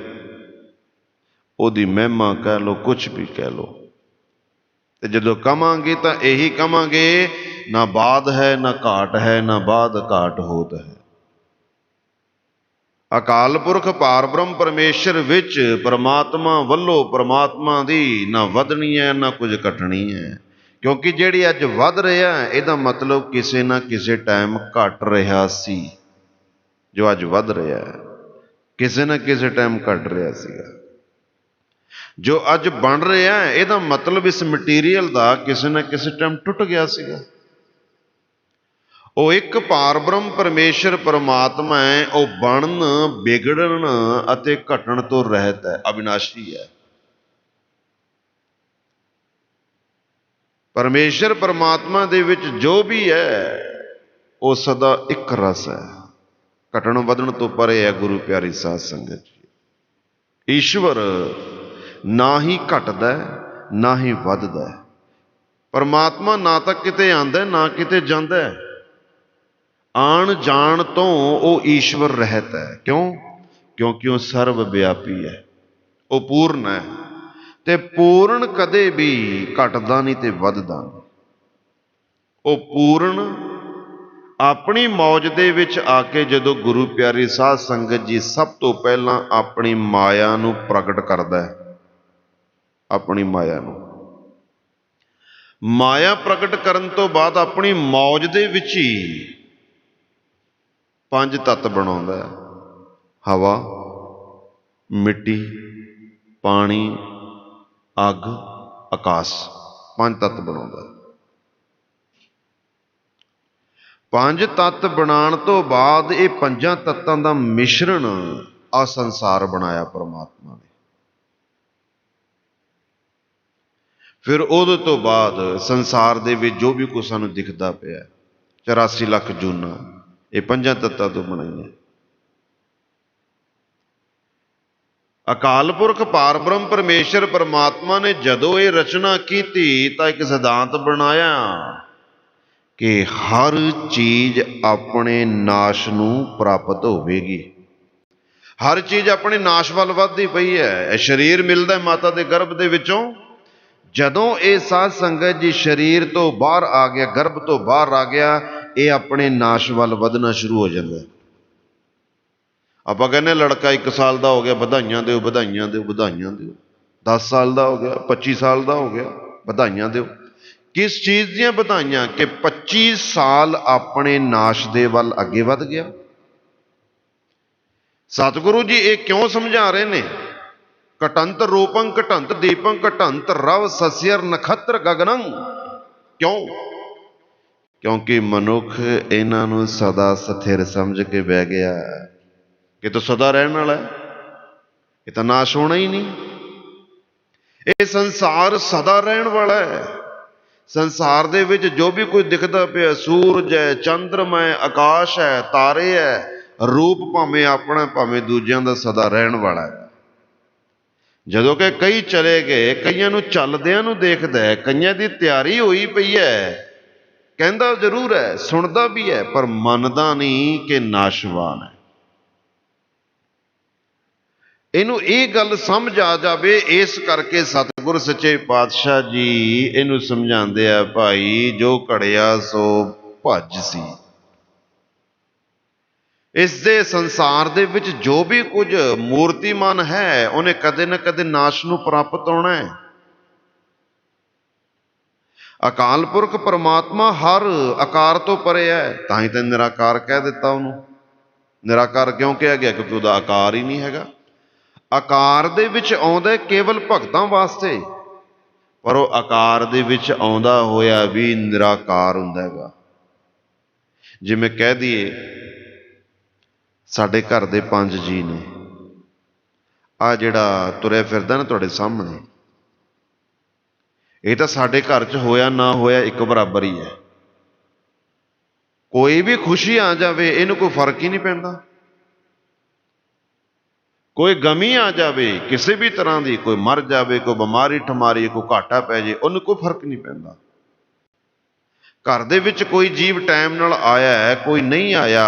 ਉਹਦੀ ਮਹਿਮਾ ਕਹਿ ਲਓ, ਕੁਛ ਵੀ ਕਹਿ ਲਓ। ਤੇ ਜਦੋਂ ਕਵਾਂਗੇ ਤਾਂ ਇਹੀ ਕਵਾਂਗੇ, ਨਾ ਬਾਦ ਹੈ ਨਾ ਘਾਟ ਹੈ, ਨਾ ਬਾਦ ਘਾਟ ਹੋਤ ਹੈ। ਅਕਾਲ ਪੁਰਖ ਪਾਰ ਬ੍ਰਹਮ ਪਰਮੇਸ਼ਰ ਵਿੱਚ ਪਰਮਾਤਮਾ ਵੱਲੋਂ ਪਰਮਾਤਮਾ ਦੀ ਨਾ ਵਧਣੀ ਹੈ ਨਾ ਕੁਝ ਘਟਣੀ ਹੈ। ਕਿਉਂਕਿ ਜਿਹੜੀ ਅੱਜ ਵੱਧ ਰਿਹਾ ਇਹਦਾ ਮਤਲਬ ਕਿਸੇ ਨਾ ਕਿਸੇ ਟਾਈਮ ਘਟ ਰਿਹਾ ਸੀ। ਜੋ ਅੱਜ ਵੱਧ ਰਿਹਾ ਕਿਸੇ ਨਾ ਕਿਸੇ ਟਾਈਮ ਘਟ ਰਿਹਾ ਸੀਗਾ। ਜੋ ਅੱਜ ਬਣ ਰਿਹਾ ਇਹਦਾ ਮਤਲਬ ਇਸ ਮਟੀਰੀਅਲ ਦਾ ਕਿਸੇ ਨਾ ਕਿਸੇ ਟਾਈਮ ਟੁੱਟ ਗਿਆ ਸੀਗਾ। ਉਹ ਇੱਕ ਪਾਰ ਬ੍ਰਹਮ ਪਰਮੇਸ਼ਰ ਪਰਮਾਤਮਾ ਹੈ, ਉਹ ਬਣਨ ਵਿਗੜਨ ਅਤੇ ਘਟਣ ਤੋਂ ਰਹਿਤ ਹੈ, ਅਬਿਨਾਸ਼ੀ ਹੈ। ਪਰਮੇਸ਼ਰ ਪਰਮਾਤਮਾ ਦੇ ਵਿੱਚ ਜੋ ਵੀ ਹੈ ਉਹ ਸਦਾ ਇੱਕ ਰਸ ਹੈ, ਘਟਣ ਵਧਣ ਤੋਂ ਪਰੇ ਹੈ। ਗੁਰੂ ਪਿਆਰੀ ਸਾਧ ਸੰਗਤ ਜੀ, ਈਸ਼ਵਰ ਨਾ ਹੀ ਘਟਦਾ ਨਾ ਹੀ ਵੱਧਦਾ। ਪਰਮਾਤਮਾ ਨਾ ਤਾਂ ਕਿਤੇ ਆਉਂਦਾ ਨਾ ਕਿਤੇ ਜਾਂਦਾ। ਆਣ ਜਾਣ ਤੋਂ ਉਹ ਈਸ਼ਵਰ ਰਹਿਤ ਹੈ। ਕਿਉਂ? ਕਿਉਂਕਿ ਉਹ ਸਰਵ ਵਿਆਪੀ ਹੈ, ਉਹ ਪੂਰਨ ਹੈ। ਤੇ ਪੂਰਨ ਕਦੇ ਵੀ ਘਟਦਾ ਨਹੀਂ ਤੇ ਵੱਧਦਾ ਨਹੀਂ। ਉਹ ਪੂਰਨ ਆਪਣੀ ਮੌਜ ਦੇ ਵਿੱਚ ਆ ਕੇ ਜਦੋਂ ਗੁਰੂ ਪਿਆਰੀ ਸਾਧ ਸੰਗਤ ਜੀ ਸਭ ਤੋਂ ਪਹਿਲਾਂ ਆਪਣੀ ਮਾਇਆ ਨੂੰ ਪ੍ਰਗਟ ਕਰਦਾ ਹੈ। ਆਪਣੀ ਮਾਇਆ ਨੂੰ, ਮਾਇਆ ਪ੍ਰਗਟ ਕਰਨ ਤੋਂ ਬਾਅਦ ਆਪਣੀ ਮੌਜ ਦੇ ਵਿੱਚ ਹੀ ਪੰਜ ਤੱਤ ਬਣਾਉਂਦਾ ਹੈ। ਹਵਾ, ਮਿੱਟੀ, ਪਾਣੀ, ਅੱਗ, ਆਕਾਸ਼, ਪੰਜ ਤੱਤ ਬਣਾਉਂਦਾ। ਪੰਜ ਤੱਤ ਬਣਾਉਣ ਤੋਂ ਬਾਅਦ ਇਹ ਪੰਜਾਂ ਤੱਤਾਂ ਦਾ ਮਿਸ਼ਰਣ ਆ ਸੰਸਾਰ ਬਣਾਇਆ ਪਰਮਾਤਮਾ ਨੇ। ਫਿਰ ਉਹਦੇ ਤੋਂ ਬਾਅਦ ਸੰਸਾਰ ਦੇ ਵਿੱਚ ਜੋ ਵੀ ਕੁਛ ਸਾਨੂੰ ਦਿਖਦਾ ਪਿਆ, 84 ਲੱਖ ਜੂਨਾਂ, ਇਹ ਪੰਜਾਂ ਤੱਤਾਂ ਤੋਂ ਬਣਾਈਆਂ। ਅਕਾਲ ਪੁਰਖ ਪਾਰ ਬ੍ਰਹਮ ਪਰਮੇਸ਼ਰ ਪਰਮਾਤਮਾ ਨੇ ਜਦੋਂ ਇਹ ਰਚਨਾ ਕੀਤੀ ਤਾਂ ਇੱਕ ਸਿਧਾਂਤ ਬਣਾਇਆ ਕਿ ਹਰ ਚੀਜ਼ ਆਪਣੇ ਨਾਸ਼ ਨੂੰ ਪ੍ਰਾਪਤ ਹੋਵੇਗੀ। ਹਰ ਚੀਜ਼ ਆਪਣੇ ਨਾਸ਼ ਵੱਲ ਵੱਧਦੀ ਪਈ ਹੈ। ਇਹ ਸਰੀਰ ਮਿਲਦਾ ਮਾਤਾ ਦੇ ਗਰਭ ਦੇ ਵਿੱਚੋਂ। ਜਦੋਂ ਇਹ ਸਾਧ ਸੰਗਤ ਜੀ ਸਰੀਰ ਤੋਂ ਬਾਹਰ ਆ ਗਿਆ, ਗਰਭ ਤੋਂ ਬਾਹਰ ਆ ਗਿਆ, ਇਹ ਆਪਣੇ ਨਾਸ਼ ਵੱਲ ਵਧਣਾ ਸ਼ੁਰੂ ਹੋ ਜਾਂਦਾ। ਆਪਾਂ ਕਹਿੰਦੇ ਲੜਕਾ 1 ਸਾਲ ਦਾ ਹੋ ਗਿਆ, ਵਧਾਈਆਂ ਦਿਓ, ਵਧਾਈਆਂ ਦਿਓ, ਵਧਾਈਆਂ ਦਿਓ। 10 ਸਾਲ ਦਾ ਹੋ ਗਿਆ, 25 ਸਾਲ ਦਾ ਹੋ ਗਿਆ, ਵਧਾਈਆਂ ਦਿਓ। ਕਿਸ ਚੀਜ਼ ਦੀਆਂ ਵਧਾਈਆਂ? ਕਿ 25 ਸਾਲ ਆਪਣੇ ਨਾਸ਼ ਦੇ ਵੱਲ ਅੱਗੇ ਵੱਧ ਗਿਆ। ਸਤਿਗੁਰੂ ਜੀ ਇਹ ਕਿਉਂ ਸਮਝਾ ਰਹੇ ਨੇ? ਘਟੰਤ ਰੂਪੰ ਘਟੰਤ ਦੀਪੰ ਘਟੰਤ ਰਵ ਸਸਿਅਰ ਨਖੱਤਰ ਗਗਨੰ। ਕਿਉਂ? ਕਿਉਂਕਿ ਮਨੁੱਖ ਇਹਨਾਂ ਨੂੰ ਸਦਾ ਸਥਿਰ ਸਮਝ ਕੇ ਬਹਿ ਗਿਆ ਕਿ ਤੂੰ ਸਦਾ ਰਹਿਣ ਵਾਲਾ ਹੈ, ਇਹ ਤਾਂ ਨਾਸ਼ ਹੋਣਾ ਹੀ ਨਹੀਂ। ਇਹ ਸੰਸਾਰ ਸਦਾ ਰਹਿਣ ਵਾਲਾ ਹੈ। ਸੰਸਾਰ ਦੇ ਵਿੱਚ ਜੋ ਵੀ ਕੁਝ ਦਿਖਦਾ ਪਿਆ, ਸੂਰਜ ਹੈ, ਚੰਦਰਮਾ ਹੈ, ਆਕਾਸ਼ ਹੈ, ਤਾਰੇ ਹੈ, ਰੂਪ ਭਾਵੇਂ ਆਪਣਾ ਭਾਵੇਂ ਦੂਜਿਆਂ ਦਾ ਸਦਾ ਰਹਿਣ ਵਾਲਾ ਹੈ। ਜਦੋਂ ਕਿ ਕਈ ਚਲੇ ਗਏ, ਕਈਆਂ ਨੂੰ ਚੱਲਦਿਆਂ ਨੂੰ ਦੇਖਦਾ ਹੈ, ਕਈਆਂ ਦੀ ਤਿਆਰੀ ਹੋਈ ਪਈ ਹੈ, ਕਹਿੰਦਾ ਜ਼ਰੂਰ ਹੈ, ਸੁਣਦਾ ਵੀ ਹੈ, ਪਰ ਮੰਨਦਾ ਨਹੀਂ ਕਿ ਨਾਸ਼ਵਾਨ ਹੈ। ਇਹਨੂੰ ਇਹ ਗੱਲ ਸਮਝ ਆ ਜਾਵੇ, ਇਸ ਕਰਕੇ ਸਤਿਗੁਰ ਸੱਚੇ ਪਾਤਸ਼ਾਹ ਜੀ ਇਹਨੂੰ ਸਮਝਾਉਂਦੇ ਆ, ਭਾਈ ਜੋ ਘੜਿਆ ਸੋ ਭੱਜ ਸੀ। ਇਸ ਦੇ ਸੰਸਾਰ ਦੇ ਵਿੱਚ ਜੋ ਵੀ ਕੁਝ ਮੂਰਤੀਮਾਨ ਹੈ, ਉਹਨੇ ਕਦੇ ਨਾ ਕਦੇ ਨਾਸ਼ ਨੂੰ ਪ੍ਰਾਪਤ ਹੋਣਾ ਹੈ। ਅਕਾਲ ਪੁਰਖ ਪਰਮਾਤਮਾ ਹਰ ਆਕਾਰ ਤੋਂ ਪਰੇ ਹੈ, ਤਾਂ ਹੀ ਤਾਂ ਨਿਰਾਕਾਰ ਕਹਿ ਦਿੱਤਾ ਉਹਨੂੰ। ਨਿਰਾਕਾਰ ਕਿਉਂ ਕਿਹਾ ਗਿਆ? ਕਿਉਂਕਿ ਉਹਦਾ ਆਕਾਰ ਹੀ ਨਹੀਂ ਹੈਗਾ। ਆਕਾਰ ਦੇ ਵਿੱਚ ਆਉਂਦਾ ਕੇਵਲ ਭਗਤਾਂ ਵਾਸਤੇ, ਪਰ ਉਹ ਆਕਾਰ ਦੇ ਵਿੱਚ ਆਉਂਦਾ ਹੋਇਆ ਵੀ ਨਿਰਾਕਾਰ ਹੁੰਦਾ ਹੈਗਾ। ਜਿਵੇਂ ਕਹਿ ਦਈਏ ਸਾਡੇ ਘਰ ਦੇ 5 ਜੀ ਨੇ, ਆ ਜਿਹੜਾ ਤੁਰਿਆ ਫਿਰਦਾ ਨਾ ਤੁਹਾਡੇ ਸਾਹਮਣੇ, ਇਹ ਤਾਂ ਸਾਡੇ ਘਰ 'ਚ ਹੋਇਆ ਨਾ ਹੋਇਆ ਇੱਕ ਬਰਾਬਰ ਹੀ ਹੈ। ਕੋਈ ਵੀ ਖੁਸ਼ੀ ਆ ਜਾਵੇ ਇਹਨੂੰ ਕੋਈ ਫਰਕ ਹੀ ਨਹੀਂ ਪੈਂਦਾ। ਕੋਈ ਗਮੀ ਆ ਜਾਵੇ ਕਿਸੇ ਵੀ ਤਰ੍ਹਾਂ ਦੀ, ਕੋਈ ਮਰ ਜਾਵੇ, ਕੋਈ ਬਿਮਾਰੀ ਠਮਾਰੀ, ਕੋਈ ਘਾਟਾ ਪੈ ਜੇ, ਉਹਨੂੰ ਕੋਈ ਫਰਕ ਨਹੀਂ ਪੈਂਦਾ। ਘਰ ਦੇ ਵਿੱਚ ਕੋਈ ਜੀਵ ਟਾਈਮ ਨਾਲ ਆਇਆ ਹੈ, ਕੋਈ ਨਹੀਂ ਆਇਆ,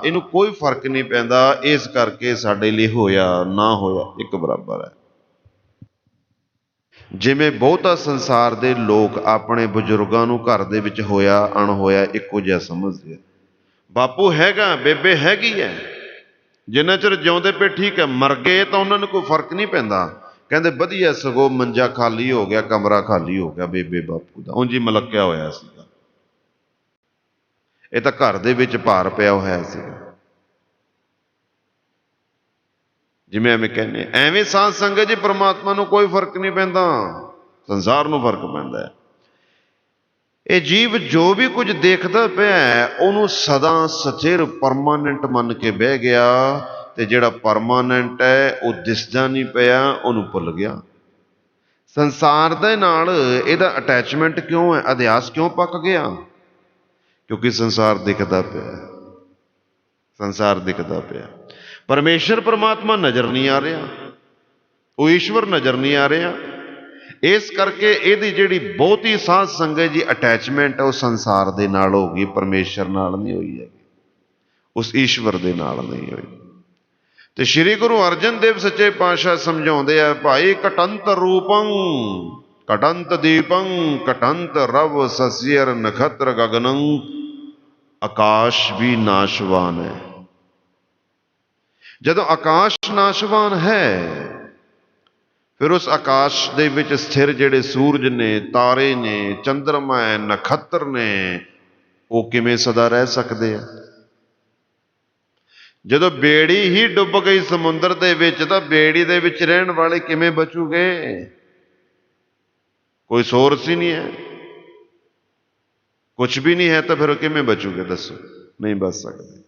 ਇਹਨੂੰ ਕੋਈ ਫਰਕ ਨਹੀਂ ਪੈਂਦਾ। ਇਸ ਕਰਕੇ ਸਾਡੇ ਲਈ ਹੋਇਆ ਨਾ ਹੋਇਆ ਇੱਕ ਬਰਾਬਰ ਹੈ। ਜਿਵੇਂ ਬਹੁਤਾ ਸੰਸਾਰ ਦੇ ਲੋਕ ਆਪਣੇ ਬਜ਼ੁਰਗਾਂ ਨੂੰ ਘਰ ਦੇ ਵਿੱਚ ਹੋਇਆ ਅਣਹੋਇਆ ਇੱਕੋ ਜਿਹਾ ਸਮਝਦੇ ਆ। ਬਾਪੂ ਹੈਗਾ, ਬੇਬੇ ਹੈਗੀ ਹੈ, ਜਿੰਨਾ ਚਿਰ ਜਿਉਂਦੇ ਪਏ ਠੀਕ ਹੈ, ਮਰ ਗਏ ਤਾਂ ਉਹਨਾਂ ਨੂੰ ਕੋਈ ਫਰਕ ਨਹੀਂ ਪੈਂਦਾ। ਕਹਿੰਦੇ ਵਧੀਆ, ਸਗੋਂ ਮੰਜਾ ਖਾਲੀ ਹੋ ਗਿਆ, ਕਮਰਾ ਖਾਲੀ ਹੋ ਗਿਆ ਬੇਬੇ ਬਾਪੂ ਦਾ, ਉਂਝ ਹੀ ਮਲਕਿਆ ਹੋਇਆ ਸੀਗਾ, ਇਹ ਤਾਂ ਘਰ ਦੇ ਵਿੱਚ ਭਾਰ ਪਿਆ ਹੋਇਆ ਸੀਗਾ। ਜਿਵੇਂ ਐਵੇਂ ਕਹਿੰਦੇ, ਐਵੇਂ ਸਾਧ ਸੰਗਤ ਜੀ ਪਰਮਾਤਮਾ ਨੂੰ ਕੋਈ ਫਰਕ ਨਹੀਂ ਪੈਂਦਾ, ਸੰਸਾਰ ਨੂੰ ਫਰਕ ਪੈਂਦਾ ਹੈ। ਇਹ ਜੀਵ ਜੋ ਵੀ ਕੁਝ ਦੇਖਦਾ ਪਿਆ ਉਹਨੂੰ ਸਦਾ ਸਥਿਰ ਪਰਮਾਨੈਂਟ ਮੰਨ ਕੇ ਬਹਿ ਗਿਆ, ਤੇ ਜਿਹੜਾ ਪਰਮਾਨੈਂਟ ਹੈ ਉਹ ਦਿਸਦਾ ਨਹੀਂ ਪਿਆ, ਉਹਨੂੰ ਭੁੱਲ ਗਿਆ। ਸੰਸਾਰ ਦੇ ਨਾਲ ਇਹਦਾ ਅਟੈਚਮੈਂਟ ਕਿਉਂ ਹੈ? ਅਧਿਆਸ ਕਿਉਂ ਪੱਕ ਗਿਆ? ਕਿਉਂਕਿ ਸੰਸਾਰ ਦਿਖਦਾ ਪਿਆ, ਸੰਸਾਰ ਦਿਖਦਾ ਪਿਆ। ਪਰਮੇਸ਼ਰ ਪਰਮਾਤਮਾ ਨਜ਼ਰ ਨਹੀਂ ਆ ਰਿਹਾ, ਉਹ ਈਸ਼ਵਰ ਨਜ਼ਰ ਨਹੀਂ ਆ ਰਿਹਾ। ਇਸ ਕਰਕੇ ਇਹਦੀ ਜਿਹੜੀ ਬਹੁਤੀ ਸਾਧ ਸੰਗਤ ਜੀ ਅਟੈਚਮੈਂਟ ਹੈ ਉਹ ਸੰਸਾਰ ਦੇ ਨਾਲ ਹੋ ਗਈ, ਪਰਮੇਸ਼ਰ ਨਾਲ ਨਹੀਂ ਹੋਈ ਹੈਗੀ, ਉਸ ਈਸ਼ਵਰ ਦੇ ਨਾਲ ਨਹੀਂ ਹੋਈ। ਤੇ ਸ੍ਰੀ ਗੁਰੂ ਅਰਜਨ ਦੇਵ ਸੱਚੇ ਪਾਤਸ਼ਾਹ ਸਮਝਾਉਂਦੇ ਆ, ਭਾਈ ਘਟੰਤ ਰੂਪੰ ਘਟੰਤ ਦੀਪੰ ਘਟੰਤ ਰਵ ਸਸਿਅਰ ਨਖੱਤਰ ਗਗਨੰ। ਆਕਾਸ਼ ਵੀ ਨਾਸ਼ਵਾਨ ਹੈ। ਜਦੋਂ ਆਕਾਸ਼ ਨਾਸ਼ਵਾਨ ਹੈ, ਫਿਰ ਉਸ ਆਕਾਸ਼ ਦੇ ਵਿੱਚ ਸਥਿਰ ਜਿਹੜੇ ਸੂਰਜ ਨੇ, ਤਾਰੇ ਨੇ, ਚੰਦਰਮਾ ਹੈ, ਨਖੱਤਰ ਨੇ, ਉਹ ਕਿਵੇਂ ਸਦਾ ਰਹਿ ਸਕਦੇ ਆ? ਜਦੋਂ ਬੇੜੀ ਹੀ ਡੁੱਬ ਗਈ ਸਮੁੰਦਰ ਦੇ ਵਿੱਚ, ਤਾਂ ਬੇੜੀ ਦੇ ਵਿੱਚ ਰਹਿਣ ਵਾਲੇ ਕਿਵੇਂ ਬਚੂਗੇ? ਕੋਈ ਸੋਰਸ ਹੀ ਨਹੀਂ ਹੈ, ਕੁਝ ਵੀ ਨਹੀਂ ਹੈ, ਤਾਂ ਫਿਰ ਉਹ ਕਿਵੇਂ ਬਚੂਗੇ? ਦੱਸੋ, ਨਹੀਂ ਬਚ ਸਕਦੇ।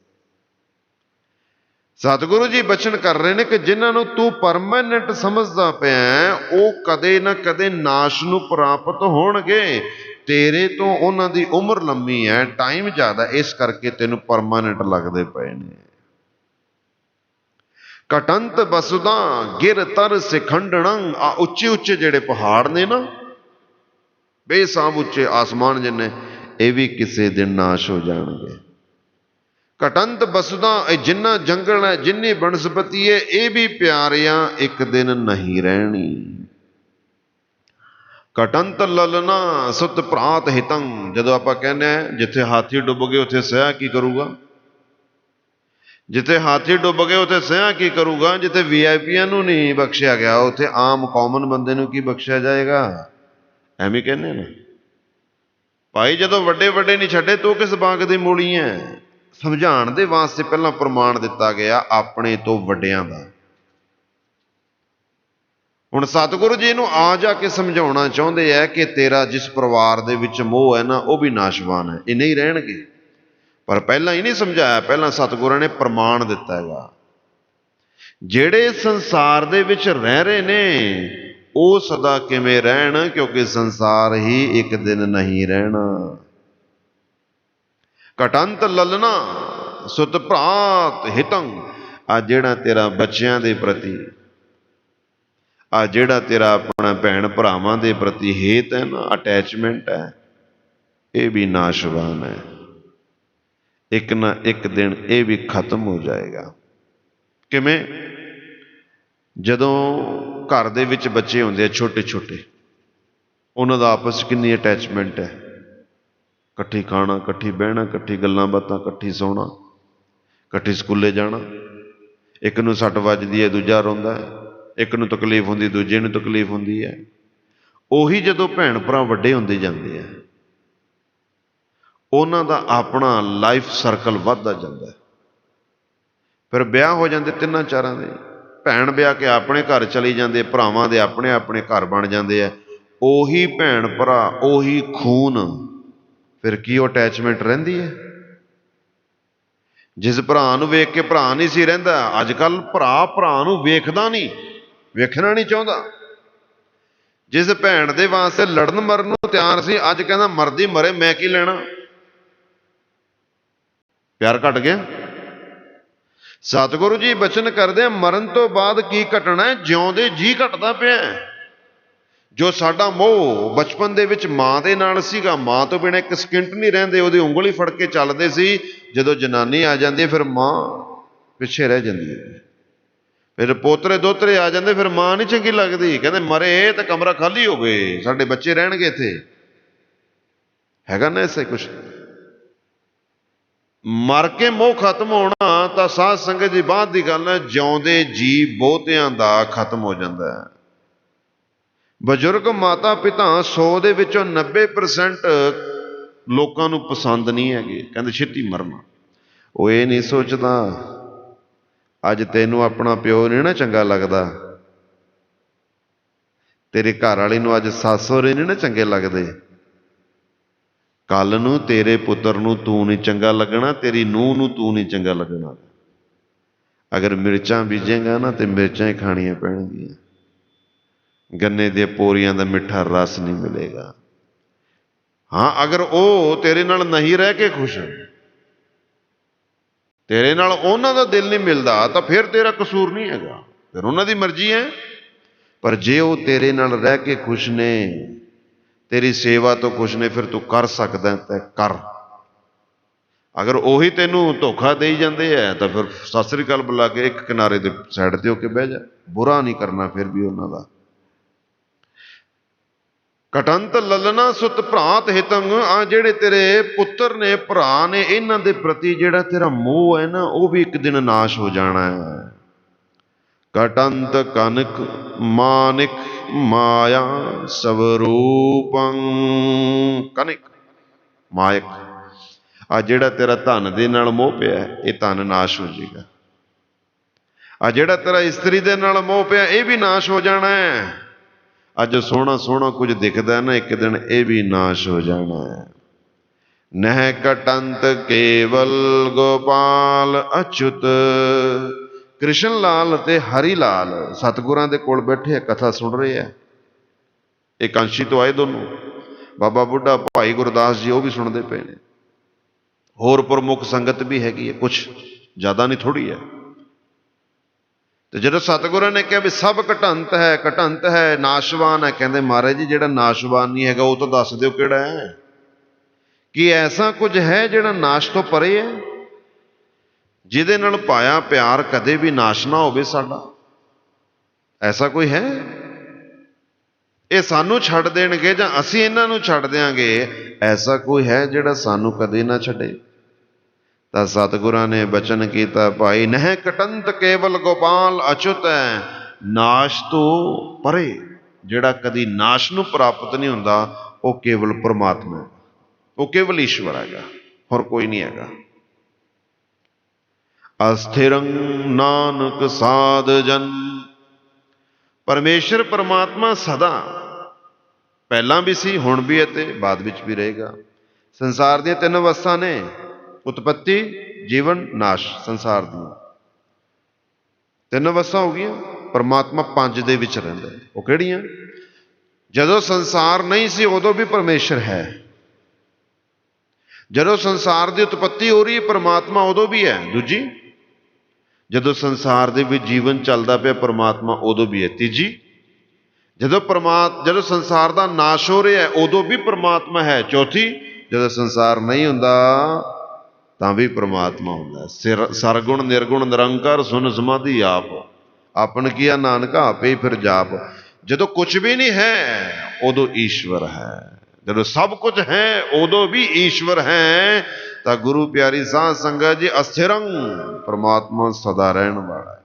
ਸਤਿਗੁਰੂ ਜੀ ਬਚਨ ਕਰ ਰਹੇ ਨੇ ਕਿ ਜਿਨ੍ਹਾਂ ਨੂੰ ਤੂੰ ਪਰਮਾਨੈਂਟ ਸਮਝਦਾ ਪਿਆ, ਉਹ ਕਦੇ ਨਾ ਕਦੇ ਨਾਸ਼ ਨੂੰ ਪ੍ਰਾਪਤ ਹੋਣਗੇ। ਤੇਰੇ ਤੋਂ ਉਹਨਾਂ ਦੀ ਉਮਰ ਲੰਮੀ ਹੈ, ਟਾਈਮ ਜ਼ਿਆਦਾ, ਇਸ ਕਰਕੇ ਤੈਨੂੰ ਪਰਮਾਨੈਂਟ ਲੱਗਦੇ ਪਏ ਨੇ। ਘਟੰਤ ਬਸੁਦਾ ਗਿਰ ਤਰ ਸਿਖੰਡਣੰ। ਆ ਉੱਚੇ ਉੱਚੇ ਜਿਹੜੇ ਪਹਾੜ ਨੇ ਨਾ, ਬੇਸਾਬ ਉੱਚੇ ਆਸਮਾਨ ਜਿੰਨੇ, ਇਹ ਵੀ ਕਿਸੇ ਦਿਨ ਨਾਸ਼ ਹੋ ਜਾਣਗੇ। ਘਟੰਤ ਬਸੁਦਾ, ਇਹ ਜਿੰਨਾ ਜੰਗਲ ਹੈ, ਜਿੰਨੀ ਬਨਸਪਤੀ ਹੈ, ਇਹ ਵੀ ਪਿਆਰਿਆਂ ਇੱਕ ਦਿਨ ਨਹੀਂ ਰਹਿਣੀ। ਘਟੰਤ ਲਲਨਾ ਸੁਤ ਪ੍ਰਾਤ ਹਿਤੰ। ਜਦੋਂ ਆਪਾਂ ਕਹਿੰਦੇ ਆ ਜਿੱਥੇ ਹਾਥੀ ਡੁੱਬ ਗਏ ਉੱਥੇ ਸਿਆਹ ਕੀ ਕਰੂਗਾ? ਜਿੱਥੇ ਹਾਥੀ ਡੁੱਬ ਗਏ ਉੱਥੇ ਸਿਆਹ ਕੀ ਕਰੂਗਾ? ਜਿੱਥੇ ਵੀਆਈਪੀਆਂ ਨੂੰ ਨਹੀਂ ਬਖਸ਼ਿਆ ਗਿਆ, ਉੱਥੇ ਆਮ ਕਾਮਨ ਬੰਦੇ ਨੂੰ ਕੀ ਬਖਸ਼ਿਆ ਜਾਏਗਾ? ਐਵੇਂ ਕਹਿੰਦੇ ਨੇ ਭਾਈ, ਜਦੋਂ ਵੱਡੇ ਵੱਡੇ ਨਹੀਂ ਛੱਡੇ, ਤੂੰ ਕਿਸ ਬਾਗ ਦੀ ਮੂਲੀ ਹੈ? ਸਮਝਾਉਣ ਦੇ ਵਾਸਤੇ ਪਹਿਲਾਂ ਪ੍ਰਮਾਣ ਦਿੱਤਾ ਗਿਆ ਆਪਣੇ ਤੋਂ ਵੱਡਿਆਂ ਦਾ। ਹੁਣ ਸਤਿਗੁਰੂ ਜੀ ਨੂੰ ਆ ਜਾ ਕੇ ਸਮਝਾਉਣਾ ਚਾਹੁੰਦੇ ਹੈ ਕਿ ਤੇਰਾ ਜਿਸ ਪਰਿਵਾਰ ਦੇ ਵਿੱਚ ਮੋਹ ਹੈ ਨਾ, ਉਹ ਵੀ ਨਾਸ਼ਵਾਨ ਹੈ, ਇਹ ਨਹੀਂ ਰਹਿਣਗੇ। ਪਰ ਪਹਿਲਾਂ ਹੀ ਨਹੀਂ ਸਮਝਾਇਆ, ਪਹਿਲਾਂ ਸਤਿਗੁਰਾਂ ਨੇ ਪ੍ਰਮਾਣ ਦਿੱਤਾ ਹੈਗਾ। ਜਿਹੜੇ ਸੰਸਾਰ ਦੇ ਵਿੱਚ ਰਹਿ ਰਹੇ ਨੇ ਉਹ ਸਦਾ ਕਿਵੇਂ ਰਹਿਣ, ਕਿਉਂਕਿ ਸੰਸਾਰ ਹੀ ਇੱਕ ਦਿਨ ਨਹੀਂ ਰਹਿਣਾ। ਘਟੰਤ ਲਲਨਾ ਸੁਤ ਭਰਾਤ ਹਿਤੰ, ਆ ਜਿਹੜਾ ਤੇਰਾ ਬੱਚਿਆਂ ਦੇ ਪ੍ਰਤੀ, ਆ ਜਿਹੜਾ ਤੇਰਾ ਆਪਣਾ ਭੈਣ ਭਰਾਵਾਂ ਦੇ ਪ੍ਰਤੀ ਹੇਤ ਹੈ ਨਾ, ਅਟੈਚਮੈਂਟ ਹੈ, ਇਹ ਵੀ ਨਾਸ਼ਵਾਨ ਹੈ। ਇੱਕ ਨਾ ਇੱਕ ਦਿਨ ਇਹ ਵੀ ਖਤਮ ਹੋ ਜਾਏਗਾ। ਕਿਵੇਂ? ਜਦੋਂ ਘਰ ਦੇ ਵਿੱਚ ਬੱਚੇ ਹੁੰਦੇ ਆ ਛੋਟੇ ਛੋਟੇ, ਉਹਨਾਂ ਦਾ ਆਪਸ 'ਚ ਕਿੰਨੀ ਅਟੈਚਮੈਂਟ ਹੈ। ਇਕੱਠੀ ਖਾਣਾ, ਇਕੱਠੀ ਬਹਿਣਾ, ਇਕੱਠੀ ਗੱਲਾਂ ਬਾਤਾਂ, ਇਕੱਠੀ ਸੌਣਾ, ਇਕੱਠੀ ਸਕੂਲੇ ਜਾਣਾ। ਇੱਕ ਨੂੰ ਸੱਟ ਵੱਜਦੀ ਹੈ, ਦੂਜਾ ਰੋਂਦਾ ਹੈ। ਇੱਕ ਨੂੰ ਤਕਲੀਫ ਹੁੰਦੀ, ਦੂਜੇ ਨੂੰ ਤਕਲੀਫ ਹੁੰਦੀ ਹੈ। ਉਹੀ ਜਦੋਂ ਭੈਣ ਭਰਾ ਵੱਡੇ ਹੁੰਦੇ ਜਾਂਦੇ ਆ, ਉਹਨਾਂ ਦਾ ਆਪਣਾ ਲਾਈਫ ਸਰਕਲ ਵੱਧਦਾ ਜਾਂਦਾ ਹੈ। ਫਿਰ ਵਿਆਹ ਹੋ ਜਾਂਦੇ ਤਿੰਨਾਂ ਚਾਰਾਂ ਦੇ, ਭੈਣ ਵਿਆਹ ਕੇ ਆਪਣੇ ਘਰ ਚਲੀ ਜਾਂਦੇ, ਭਰਾਵਾਂ ਦੇ ਆਪਣੇ ਆਪਣੇ ਘਰ ਬਣ ਜਾਂਦੇ ਆ। ਉਹੀ ਭੈਣ ਭਰਾ, ਉਹੀ ਖੂਨ, ਫਿਰ ਕੀ ਉਹ ਅਟੈਚਮੈਂਟ ਰਹਿੰਦੀ ਹੈ? ਜਿਸ ਭਰਾ ਨੂੰ ਵੇਖ ਕੇ ਭਰਾ ਨਹੀਂ ਸੀ ਰਹਿੰਦਾ, ਅੱਜ ਕੱਲ੍ਹ ਭਰਾ ਭਰਾ ਨੂੰ ਵੇਖਦਾ ਨਹੀਂ, ਵੇਖਣਾ ਨਹੀਂ ਚਾਹੁੰਦਾ। ਜਿਸ ਭੈਣ ਦੇ ਵਾਸਤੇ ਲੜਨ ਮਰਨ ਨੂੰ ਤਿਆਰ ਸੀ, ਅੱਜ ਕਹਿੰਦਾ ਮਰਦੀ ਮਰੇ, ਮੈਂ ਕੀ ਲੈਣਾ। ਪਿਆਰ ਘਟ ਗਿਆ। ਸਤਿਗੁਰੂ ਜੀ ਬਚਨ ਕਰਦੇ, ਮਰਨ ਤੋਂ ਬਾਅਦ ਕੀ ਘਟਣਾ? ਜਿਉਂਦੇ ਜੀ ਘਟਦਾ ਪਿਆ। ਜੋ ਸਾਡਾ ਮੋਹ ਬਚਪਨ ਦੇ ਵਿੱਚ ਮਾਂ ਦੇ ਨਾਲ ਸੀਗਾ, ਮਾਂ ਤੋਂ ਬਿਨਾਂ ਇੱਕ ਸਕਿੰਟ ਨਹੀਂ ਰਹਿੰਦੇ, ਉਹਦੀ ਉਂਗਲੀ ਫੜ ਕੇ ਚੱਲਦੇ ਸੀ। ਜਦੋਂ ਜਨਾਨੀ ਆ ਜਾਂਦੀ ਹੈ, ਫਿਰ ਮਾਂ ਪਿੱਛੇ ਰਹਿ ਜਾਂਦੀ ਹੈ। ਫਿਰ ਪੋਤਰੇ ਦੋਤਰੇ ਆ ਜਾਂਦੇ, ਫਿਰ ਮਾਂ ਨਹੀਂ ਚੰਗੀ ਲੱਗਦੀ। ਕਹਿੰਦੇ ਮਰੇ ਤਾਂ ਕਮਰਾ ਖਾਲੀ ਹੋਵੇ, ਸਾਡੇ ਬੱਚੇ ਰਹਿਣਗੇ ਇੱਥੇ। ਹੈਗਾ ਨਾ ਐਸਾ ਕੁਛ? ਮਰ ਕੇ ਮੋਹ ਖਤਮ ਹੋਣਾ ਤਾਂ ਸਾਧ ਸੰਗਤ ਦੀ ਬਾਤ ਦੀ ਗੱਲ ਹੈ, ਜਿਉਂਦੇ ਜੀ ਬਹੁਤਿਆਂ ਦਾ ਖਤਮ ਹੋ ਜਾਂਦਾ ਹੈ। ਬਜ਼ੁਰਗ ਮਾਤਾ ਪਿਤਾ 100 ਦੇ ਵਿੱਚੋਂ 90% ਲੋਕਾਂ ਨੂੰ ਪਸੰਦ ਨਹੀਂ ਹੈਗੇ, ਕਹਿੰਦੇ ਛੇਤੀ ਮਰਨਾ। ਉਹ ਇਹ ਨਹੀਂ ਸੋਚਦਾ ਅੱਜ ਤੈਨੂੰ ਆਪਣਾ ਪਿਓ ਨਹੀਂ ਨਾ ਚੰਗਾ ਲੱਗਦਾ, ਤੇਰੇ ਘਰ ਵਾਲੀ ਨੂੰ ਅੱਜ ਸੱਸ ਸਹੁਰੇ ਨਹੀਂ ਨਾ ਚੰਗੇ ਲੱਗਦੇ, ਕੱਲ ਨੂੰ ਤੇਰੇ ਪੁੱਤਰ ਨੂੰ ਤੂੰ ਨਹੀਂ ਚੰਗਾ ਲੱਗਣਾ, ਤੇਰੀ ਨੂੰਹ ਨੂੰ ਤੂੰ ਨਹੀਂ ਚੰਗਾ ਲੱਗਣਾ। ਅਗਰ ਮਿਰਚਾਂ ਬੀਜੇਗਾ ਨਾ ਤੇ ਮਿਰਚਾਂ ਹੀ ਖਾਣੀਆਂ ਪੈਣਗੀਆਂ, ਗੰਨੇ ਦੀਆਂ ਪੋਰੀਆਂ ਦਾ ਮਿੱਠਾ ਰਸ ਨਹੀਂ ਮਿਲੇਗਾ। ਹਾਂ, ਅਗਰ ਉਹ ਤੇਰੇ ਨਾਲ ਨਹੀਂ ਰਹਿ ਕੇ ਖੁਸ਼, ਤੇਰੇ ਨਾਲ ਉਹਨਾਂ ਦਾ ਦਿਲ ਨਹੀਂ ਮਿਲਦਾ, ਤਾਂ ਫਿਰ ਤੇਰਾ ਕਸੂਰ ਨਹੀਂ ਹੈਗਾ, ਫਿਰ ਉਹਨਾਂ ਦੀ ਮਰਜ਼ੀ ਹੈ। ਪਰ ਜੇ ਉਹ ਤੇਰੇ ਨਾਲ ਰਹਿ ਕੇ ਖੁਸ਼ ਨੇ, ਤੇਰੀ ਸੇਵਾ ਤੋਂ ਖੁਸ਼ ਨੇ, ਫਿਰ ਤੂੰ ਕਰ ਸਕਦਾ ਤਾਂ ਕਰ। ਅਗਰ ਉਹੀ ਤੈਨੂੰ ਧੋਖਾ ਦੇਈ ਜਾਂਦੇ ਆ, ਤਾਂ ਫਿਰ ਸਤਿ ਸ੍ਰੀ ਅਕਾਲ ਬੁਲਾ ਕੇ ਇੱਕ ਕਿਨਾਰੇ ਦੇ ਸਾਈਡ ਤੇ ਹੋ ਕੇ ਬਹਿ ਜਾ। ਬੁਰਾ ਨਹੀਂ ਕਰਨਾ ਫਿਰ ਵੀ ਉਹਨਾਂ ਦਾ। ਘਟੰਤ ਲਲਨਾ ਸੁਤ ਭਰਾਤ ਹਿਤੰ, ਆ ਜਿਹੜੇ ਤੇਰੇ ਪੁੱਤਰ ਨੇ, ਭਰਾ ਨੇ, ਇਹਨਾਂ ਦੇ ਪ੍ਰਤੀ ਜਿਹੜਾ ਤੇਰਾ ਮੋਹ ਹੈ ਨਾ, ਉਹ ਵੀ ਇੱਕ ਦਿਨ ਨਾਸ਼ ਹੋ ਜਾਣਾ ਹੈ। ਘਟੰਤ ਕਨਕ ਮਾਨਿਕ ਮਾਇਆ ਸਵਰੂਪੰ, ਕਨਿਕ ਮਾਇਕ, ਆ ਜਿਹੜਾ ਤੇਰਾ ਧਨ ਦੇ ਨਾਲ ਮੋਹ ਪਿਆ, ਇਹ ਧਨ ਨਾਸ਼ ਹੋ ਜਾਏਗਾ। ਆ ਜਿਹੜਾ ਤੇਰਾ ਇਸਤਰੀ ਦੇ ਨਾਲ ਮੋਹ ਪਿਆ, ਇਹ ਵੀ ਨਾਸ਼ ਹੋ ਜਾਣਾ ਹੈ। ਅੱਜ ਸੋਹਣਾ ਸੋਹਣਾ ਕੁਝ ਦਿਖਦਾ ਨਾ, ਇੱਕ ਦਿਨ ਇਹ ਵੀ ਨਾਸ਼ ਹੋ ਜਾਣਾ ਹੈ। ਨਹਿ ਘਟੰਤ ਕੇਵਲ ਗੋਪਾਲ ਅਚੁਤ, ਕ੍ਰਿਸ਼ਨ ਲਾਲ ਅਤੇ ਹਰੀ ਲਾਲ ਸਤਿਗੁਰਾਂ ਦੇ ਕੋਲ ਬੈਠੇ ਕਥਾ ਸੁਣ ਰਹੇ ਆ। ਇਹ ਕਾਂਸ਼ੀ ਤੋਂ ਆਏ ਦੋਨੋਂ, ਬਾਬਾ ਬੁੱਢਾ, ਭਾਈ ਗੁਰਦਾਸ ਜੀ, ਉਹ ਵੀ ਸੁਣਦੇ ਪਏ ਨੇ। ਹੋਰ ਪ੍ਰਮੁੱਖ ਸੰਗਤ ਵੀ ਹੈਗੀ ਹੈ, ਕੁਛ ਜ਼ਿਆਦਾ ਨਹੀਂ, ਥੋੜ੍ਹੀ ਹੈ। ਤੇ ਜਦੋਂ ਸਤਿਗੁਰਾਂ ਨੇ ਕਿਹਾ ਵੀ ਸਭ ਘਟੰਤ ਹੈ, ਘਟੰਤ ਹੈ, ਨਾਸ਼ਵਾਨ ਹੈ, ਕਹਿੰਦੇ ਮਹਾਰਾਜ ਜੀ ਜਿਹੜਾ ਨਾਸ਼ਵਾਨ ਨਹੀਂ ਹੈਗਾ ਉਹ ਤਾਂ ਦੱਸ ਦਿਓ ਕਿਹੜਾ ਹੈ। ਕੀ ਐਸਾ ਕੁਝ ਹੈ ਜਿਹੜਾ ਨਾਸ਼ ਤੋਂ ਪਰੇ ਹੈ, ਜਿਹਦੇ ਨਾਲ ਪਾਇਆ ਪਿਆਰ ਕਦੇ ਵੀ ਨਾਸ਼ ਨਾ ਹੋਵੇ ਸਾਡਾ? ਐਸਾ ਕੋਈ ਹੈ? ਇਹ ਸਾਨੂੰ ਛੱਡ ਦੇਣਗੇ ਜਾਂ ਅਸੀਂ ਇਹਨਾਂ ਨੂੰ ਛੱਡ ਦਿਆਂਗੇ? ਐਸਾ ਕੋਈ ਹੈ ਜਿਹੜਾ ਸਾਨੂੰ ਕਦੇ ਨਾ ਛੱਡੇ? ਤਾਂ ਸਤਿਗੁਰਾਂ ਨੇ ਬਚਨ ਕੀਤਾ, ਭਾਈ ਨਹਿ ਘਟੰਤ ਕੇਵਲ ਗੋਪਾਲ ਅਚੁਤ ਹੈ, ਨਾਸ਼ ਤੋਂ ਪਰੇ ਜਿਹੜਾ ਕਦੀ ਨਾਸ਼ ਨੂੰ ਪ੍ਰਾਪਤ ਨਹੀਂ ਹੁੰਦਾ, ਉਹ ਕੇਵਲ ਪਰਮਾਤਮਾ, ਉਹ ਕੇਵਲ ਈਸ਼ਵਰ ਹੈਗਾ, ਹੋਰ ਕੋਈ ਨਹੀਂ ਹੈਗਾ। ਅਸਥਿਰੰ ਨਾਨਕ ਸਾਧ ਜਨ। ਪਰਮੇਸ਼ਰ ਪਰਮਾਤਮਾ ਸਦਾ ਪਹਿਲਾਂ ਵੀ ਸੀ, ਹੁਣ ਵੀ ਹੈ ਤੇ ਬਾਅਦ ਵਿੱਚ ਵੀ ਰਹੇਗਾ। ਸੰਸਾਰ ਦੀਆਂ ਤਿੰਨ ਅਵਸਥਾ ਨੇ, ਉਤਪੱਤੀ, ਜੀਵਨ, ਨਾਸ਼। ਸੰਸਾਰ ਦੀਆਂ ਤਿੰਨ ਅਵਸਥਾ ਹੋ ਗਈਆਂ, ਪਰਮਾਤਮਾ ਪੰਜ ਦੇ ਵਿੱਚ ਰਹਿੰਦਾ। ਉਹ ਕਿਹੜੀਆਂ? ਜਦੋਂ ਸੰਸਾਰ ਨਹੀਂ ਸੀ ਉਦੋਂ ਵੀ ਪਰਮੇਸ਼ਰ ਹੈ, ਜਦੋਂ ਸੰਸਾਰ ਦੀ ਉਤਪੱਤੀ ਹੋ ਰਹੀ ਹੈ ਪਰਮਾਤਮਾ ਉਦੋਂ ਵੀ ਹੈ। ਦੂਜੀ, ਜਦੋਂ ਸੰਸਾਰ ਦੇ ਵਿੱਚ ਜੀਵਨ ਚੱਲਦਾ ਪਿਆ ਪਰਮਾਤਮਾ ਉਦੋਂ ਵੀ ਹੈ। ਤੀਜੀ, ਜਦੋਂ ਸੰਸਾਰ ਦਾ ਨਾਸ਼ ਹੋ ਰਿਹਾ ਉਦੋਂ ਵੀ ਪਰਮਾਤਮਾ ਹੈ। ਚੌਥੀ, ਜਦੋਂ ਸੰਸਾਰ ਨਹੀਂ ਹੁੰਦਾ ਤਾਂ ਵੀ ਪਰਮਾਤਮਾ ਹੁੰਦਾ। ਸਰਗੁਣ ਨਿਰਗੁਣ ਨਿਰੰਕਾਰ ਸੁਨ ਸਮਾਧੀ ਆਪ, ਆਪਨ ਕੀਆ ਨਾਨਕ ਆਪੇ ਫਿਰ ਜਾਪ। ਜਦੋਂ ਕੁਝ ਵੀ ਨਹੀਂ ਹੈ ਉਦੋਂ ਈਸ਼ਵਰ ਹੈ, ਜਦੋਂ ਸਭ ਕੁਝ ਹੈ ਉਦੋਂ ਵੀ ਈਸ਼ਵਰ ਹੈ। ਤਾਂ ਗੁਰੂ ਪਿਆਰੀ ਸਾਧ ਸੰਗਤ ਜੀ, ਅਸਥਿਰੰ, ਪਰਮਾਤਮਾ ਸਦਾ ਰਹਿਣ ਵਾਲਾ ਹੈ।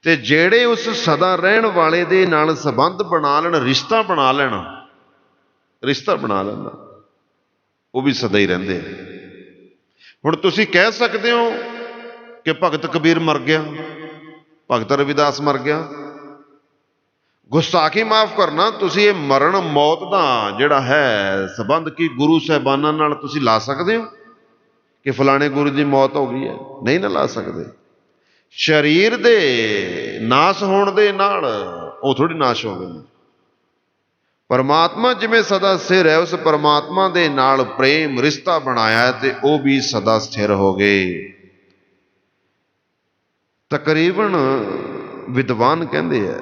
ਤੇ ਜਿਹੜੇ ਉਸ ਸਦਾ ਰਹਿਣ ਵਾਲੇ ਦੇ ਨਾਲ ਸੰਬੰਧ ਬਣਾ ਲੈਣ, ਰਿਸ਼ਤਾ ਬਣਾ ਲੈਣ, ਉਹ ਵੀ ਸਦਾ ਹੀ ਰਹਿੰਦੇ। ਹੁਣ ਤੁਸੀਂ ਕਹਿ ਸਕਦੇ ਹੋ ਕਿ ਭਗਤ ਕਬੀਰ ਮਰ ਗਿਆ, ਭਗਤ ਰਵਿਦਾਸ ਮਰ ਗਿਆ। ਗੁਸਤਾਖੀ ਮਾਫ ਕਰਨਾ, ਤੁਸੀਂ ਇਹ ਮਰਨ ਮੌਤ ਦਾ ਜਿਹੜਾ ਹੈ ਸੰਬੰਧ ਕੀ ਗੁਰੂ ਸਾਹਿਬਾਨਾਂ ਨਾਲ ਤੁਸੀਂ ਲਾ ਸਕਦੇ ਹੋ ਕਿ ਫਲਾਣੇ ਗੁਰੂ ਦੀ ਮੌਤ ਹੋ ਗਈ ਹੈ? ਨਹੀਂ ਨਾ ਲਾ ਸਕਦੇ। ਸਰੀਰ ਦੇ ਨਾਸ ਹੋਣ ਦੇ ਨਾਲ ਉਹ ਥੋੜੀ ਨਾਸ਼ ਹੋ ਗਏ। ਪਰਮਾਤਮਾ ਜਿਵੇਂ ਸਦਾ ਸਥਿਰ ਹੈ, ਉਸ ਪਰਮਾਤਮਾ ਦੇ ਨਾਲ ਪ੍ਰੇਮ ਰਿਸ਼ਤਾ ਬਣਾਇਆ ਤੇ ਉਹ ਵੀ ਸਦਾ ਸਥਿਰ ਹੋ ਗਏ। ਤਕਰੀਬਨ ਵਿਦਵਾਨ ਕਹਿੰਦੇ ਆ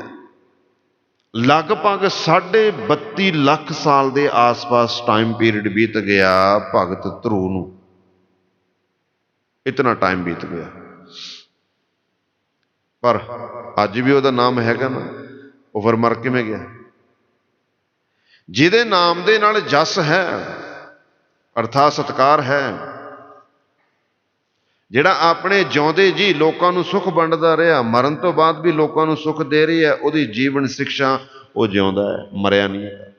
ਲਗਭਗ 32.5 ਲੱਖ ਸਾਲ ਦੇ ਆਸ-ਪਾਸ ਟਾਈਮ ਪੀਰੀਅਡ ਬੀਤ ਗਿਆ ਭਗਤ ਧਰੂ ਨੂੰ। ਇਤਨਾ ਟਾਈਮ ਬੀਤ ਗਿਆ, ਪਰ ਅੱਜ ਵੀ ਉਹਦਾ ਨਾਮ ਹੈਗਾ ਨਾ। ਉਹ ਫਿਰ ਮਰ ਕਿਵੇਂ ਗਿਆ? ਜਿਹਦੇ ਨਾਮ ਦੇ ਨਾਲ ਜਸ ਹੈ ਅਰਥਾਤ ਸਤਿਕਾਰ ਹੈ, ਜਿਹੜਾ ਆਪਣੇ ਜਿਉਂਦੇ ਜੀ ਲੋਕਾਂ ਨੂੰ ਸੁੱਖ ਵੰਡਦਾ ਰਿਹਾ, ਮਰਨ ਤੋਂ ਬਾਅਦ ਵੀ ਲੋਕਾਂ ਨੂੰ ਸੁੱਖ ਦੇ ਰਹੀ ਹੈ, ਉਹਦੀ ਜੀਵਨ ਸਿੱਖਿਆ ਉਹ ਜਿਉਂਦਾ ਹੈ, ਮਰਿਆ ਨਹੀਂ ਹੈ।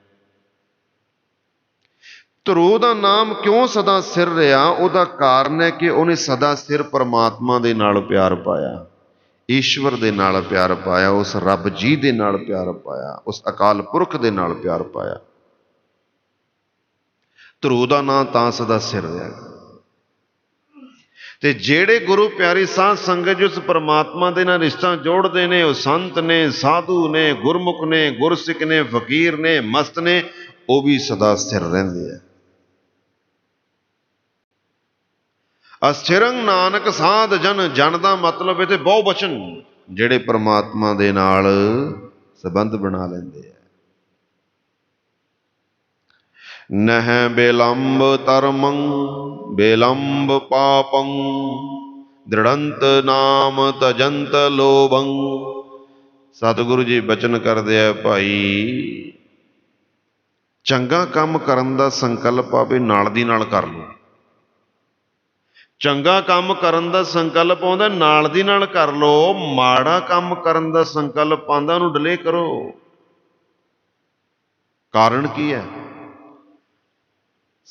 ਧਰੂ ਦਾ ਨਾਮ ਕਿਉਂ ਸਦਾ ਸਥਿਰ ਰਿਹਾ? ਉਹਦਾ ਕਾਰਨ ਹੈ ਕਿ ਉਹਨੇ ਸਦਾ ਸਥਿਰ ਪਰਮਾਤਮਾ ਦੇ ਨਾਲ ਪਿਆਰ ਪਾਇਆ, ਈਸ਼ਵਰ ਦੇ ਨਾਲ ਪਿਆਰ ਪਾਇਆ, ਉਸ ਰੱਬ ਜੀ ਦੇ ਨਾਲ ਪਿਆਰ ਪਾਇਆ, ਉਸ ਅਕਾਲ ਪੁਰਖ ਦੇ ਨਾਲ ਪਿਆਰ ਪਾਇਆ। ਧਰੂ ਦਾ ਨਾਂ ਤਾਂ ਸਦਾ ਸਥਿਰ ਰਿਹਾ। ਤੇ ਜਿਹੜੇ ਗੁਰੂ ਪਿਆਰੀ ਸਾਧ ਸੰਗਤ ਜੀ ਉਸ ਪਰਮਾਤਮਾ ਦੇ ਨਾਲ ਰਿਸ਼ਤਾ ਜੋੜਦੇ ਨੇ, ਉਹ ਸੰਤ ਨੇ, ਸਾਧੂ ਨੇ, ਗੁਰਮੁਖ ਨੇ, ਗੁਰਸਿੱਖ ਨੇ, ਫਕੀਰ ਨੇ, ਮਸਤ ਨੇ, ਉਹ ਵੀ ਸਦਾ ਸਥਿਰ ਰਹਿੰਦੇ ਆ। ਅਸਥਿਰੰ ਨਾਨਕ ਸਾਧ ਜਨ। ਜਨ ਦਾ ਮਤਲਬ ਇੱਥੇ ਬਹੁ ਬਚਨ, ਜਿਹੜੇ ਪਰਮਾਤਮਾ ਦੇ ਨਾਲ ਸੰਬੰਧ ਬਣਾ ਲੈਂਦੇ ਆ। ਨਹਿ ਬੇਲੰਬ ਧਰਮੰ ਬੇਲੰਬ ਪਾਪੰ ਦ੍ਰਿੜੰਤ ਨਾਮ ਤਜੰਤ ਲੋਭੰ। ਸਤਿਗੁਰੂ ਜੀ ਬਚਨ ਕਰਦੇ ਆ, ਭਾਈ ਚੰਗਾ ਕੰਮ ਕਰਨ ਦਾ ਸੰਕਲਪ ਆਵੇ ਨਾਲ ਦੀ ਨਾਲ ਕਰ ਲਓ। ਚੰਗਾ ਕੰਮ ਕਰਨ ਦਾ ਸੰਕਲਪ ਆਉਂਦਾ ਨਾਲ ਦੀ ਨਾਲ ਕਰ ਲਓ, ਮਾੜਾ ਕੰਮ ਕਰਨ ਦਾ ਸੰਕਲਪ ਆਉਂਦਾ ਉਹਨੂੰ ਡਿਲੇ ਕਰੋ। ਕਾਰਨ ਕੀ ਹੈ?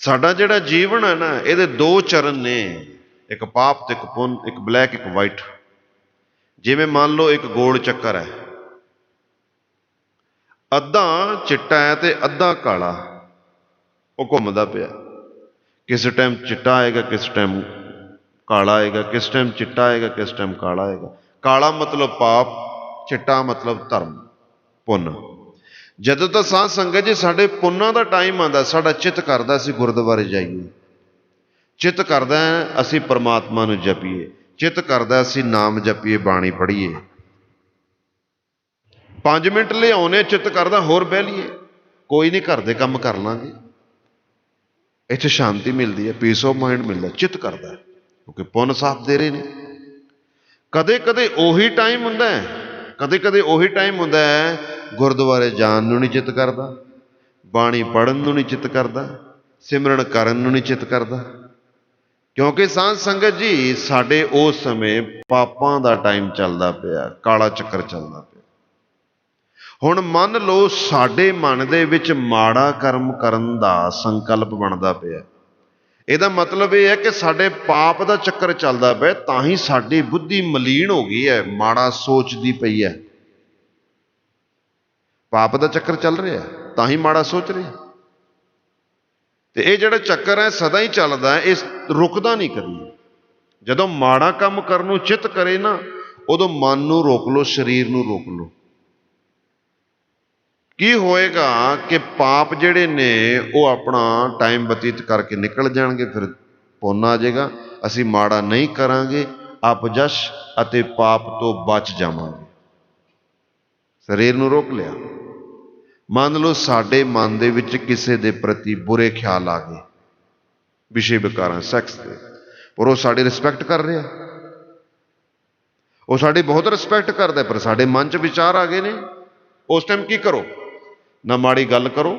ਸਾਡਾ ਜਿਹੜਾ ਜੀਵਨ ਹੈ ਨਾ, ਇਹਦੇ ਦੋ ਚਰਨ ਨੇ, ਇੱਕ ਪਾਪ ਤੇ ਇੱਕ ਪੁੰਨ, ਇੱਕ ਬਲੈਕ ਇੱਕ ਵਾਈਟ। ਜਿਵੇਂ ਮੰਨ ਲਓ ਇੱਕ ਗੋਲ ਚੱਕਰ ਹੈ, ਅੱਧਾ ਚਿੱਟਾ ਹੈ ਤੇ ਅੱਧਾ ਕਾਲਾ, ਉਹ ਘੁੰਮਦਾ ਪਿਆ। ਕਿਸੇ ਟਾਈਮ ਚਿੱਟਾ ਆਏਗਾ, ਕਿਸੇ ਟਾਈਮ ਕਾਲਾ ਆਏਗਾ, ਕਿਸ ਟਾਈਮ ਚਿੱਟਾ ਆਏਗਾ, ਕਿਸ ਟਾਈਮ ਕਾਲਾ ਆਏਗਾ। ਕਾਲਾ ਮਤਲਬ ਪਾਪ, ਚਿੱਟਾ ਮਤਲਬ ਧਰਮ, ਪੁੰਨ। ਜਦੋਂ ਤਾਂ ਸਾਧ ਸੰਗਤ ਜੀ ਸਾਡੇ ਪੁੰਨਾਂ ਦਾ ਟਾਈਮ ਆਉਂਦਾ, ਸਾਡਾ ਚਿੱਤ ਕਰਦਾ ਅਸੀਂ ਗੁਰਦੁਆਰੇ ਜਾਈਏ, ਚਿੱਤ ਕਰਦਾ ਅਸੀਂ ਪਰਮਾਤਮਾ ਨੂੰ ਜਪੀਏ, ਚਿੱਤ ਕਰਦਾ ਅਸੀਂ ਨਾਮ ਜਪੀਏ, ਬਾਣੀ ਪੜ੍ਹੀਏ। 5 ਮਿੰਟ ਲਿਆਉਣੇ, ਚਿੱਤ ਕਰਦਾ ਹੋਰ ਬਹਿ ਲਈਏ, ਕੋਈ ਨਹੀਂ ਘਰ ਦੇ ਕੰਮ ਕਰ ਲਾਂਗੇ। ਇੱਥੇ ਸ਼ਾਂਤੀ ਮਿਲਦੀ ਹੈ, ਪੀਸ ਆਫ ਮਾਈਂਡ ਮਿਲਦਾ, ਚਿੱਤ ਕਰਦਾ ਕਿਉਂਕਿ ਪੁੰਨ ਸਾਥ ਦੇ ਰਹੇ ਨੇ। ਕਦੇ ਕਦੇ ਉਹੀ ਟਾਈਮ ਹੁੰਦਾ ਹੈ, ਕਦੇ ਕਦੇ ਉਹੀ ਟਾਈਮ ਹੁੰਦਾ ਹੈ ਗੁਰਦੁਆਰੇ ਜਾਣ ਨੂੰ ਨਹੀਂ ਚਿੱਤ ਕਰਦਾ, ਬਾਣੀ ਪੜ੍ਹਨ ਨੂੰ ਨਹੀਂ ਚਿੱਤ ਕਰਦਾ, ਸਿਮਰਨ ਕਰਨ ਨੂੰ ਨਹੀਂ ਚਿੱਤ ਕਰਦਾ। ਕਿਉਂਕਿ ਸਾਧ ਸੰਗਤ ਜੀ ਸਾਡੇ ਉਸ ਸਮੇਂ ਪਾਪਾਂ ਦਾ ਟਾਈਮ ਚੱਲਦਾ ਪਿਆ, ਕਾਲਾ ਚੱਕਰ ਚੱਲਦਾ ਪਿਆ। ਹੁਣ ਮੰਨ ਲਓ ਸਾਡੇ ਮਨ ਦੇ ਵਿੱਚ ਮਾੜਾ ਕਰਮ ਕਰਨ ਦਾ ਸੰਕਲਪ ਬਣਦਾ ਪਿਆ, ਇਹਦਾ ਮਤਲਬ ਇਹ ਹੈ ਕਿ ਸਾਡੇ ਪਾਪ ਦਾ ਚੱਕਰ ਚੱਲਦਾ ਪਿਆ, ਤਾਂ ਹੀ ਸਾਡੀ ਬੁੱਧੀ ਮਲੀਨ ਹੋ ਗਈ ਹੈ, ਮਾੜਾ ਸੋਚਦੀ ਪਈ ਹੈ। ਪਾਪ ਦਾ ਚੱਕਰ ਚੱਲ ਰਿਹਾ, ਤਾਂ ਹੀ ਮਾੜਾ ਸੋਚ ਰਿਹਾ। ਤੇ ਇਹ ਜਿਹੜਾ ਚੱਕਰ ਹੈ ਸਦਾ ਹੀ ਚੱਲਦਾ ਹੈ, ਇਹ ਰੁਕਦਾ ਨਹੀਂ ਕਦੀ। ਜਦੋਂ ਮਾੜਾ ਕੰਮ ਕਰਨ ਨੂੰ ਚਿੱਤ ਕਰੇ ਨਾ, ਉਦੋਂ ਮਨ ਨੂੰ ਰੋਕ ਲਓ, ਸਰੀਰ ਨੂੰ ਰੋਕ ਲਓ। ਕੀ ਹੋਏਗਾ ਕਿ ਪਾਪ ਜਿਹੜੇ ਨੇ ਉਹ ਆਪਣਾ ਟਾਈਮ ਬਤੀਤ ਕਰਕੇ ਨਿਕਲ ਜਾਣਗੇ, ਫਿਰ ਪੁੰਨ ਆ ਜਾਏਗਾ। ਅਸੀਂ ਮਾੜਾ ਨਹੀਂ ਕਰਾਂਗੇ, ਅਪਜਸ਼ ਅਤੇ ਪਾਪ ਤੋਂ ਬਚ ਜਾਵਾਂਗੇ। ਸਰੀਰ ਨੂੰ ਰੋਕ ਲਿਆ। ਮੰਨ ਲਓ ਸਾਡੇ ਮਨ ਦੇ ਵਿੱਚ ਕਿਸੇ ਦੇ ਪ੍ਰਤੀ ਬੁਰੇ ਖਿਆਲ ਆ ਗਏ, ਵਿਸ਼ੇ ਵਿਕਾਰਾਂ, ਸੈਕਸ ਦੇ, ਪਰ ਉਹ ਸਾਡੀ ਰਿਸਪੈਕਟ ਕਰ ਰਿਹਾ, ਉਹ ਸਾਡੀ ਬਹੁਤ ਰਿਸਪੈਕਟ ਕਰਦਾ, ਪਰ ਸਾਡੇ ਮਨ 'ਚ ਵਿਚਾਰ ਆ ਗਏ ਨੇ। ਉਸ ਟਾਈਮ ਕੀ ਕਰੋ? ਨਾ ਮਾੜੀ ਗੱਲ ਕਰੋ,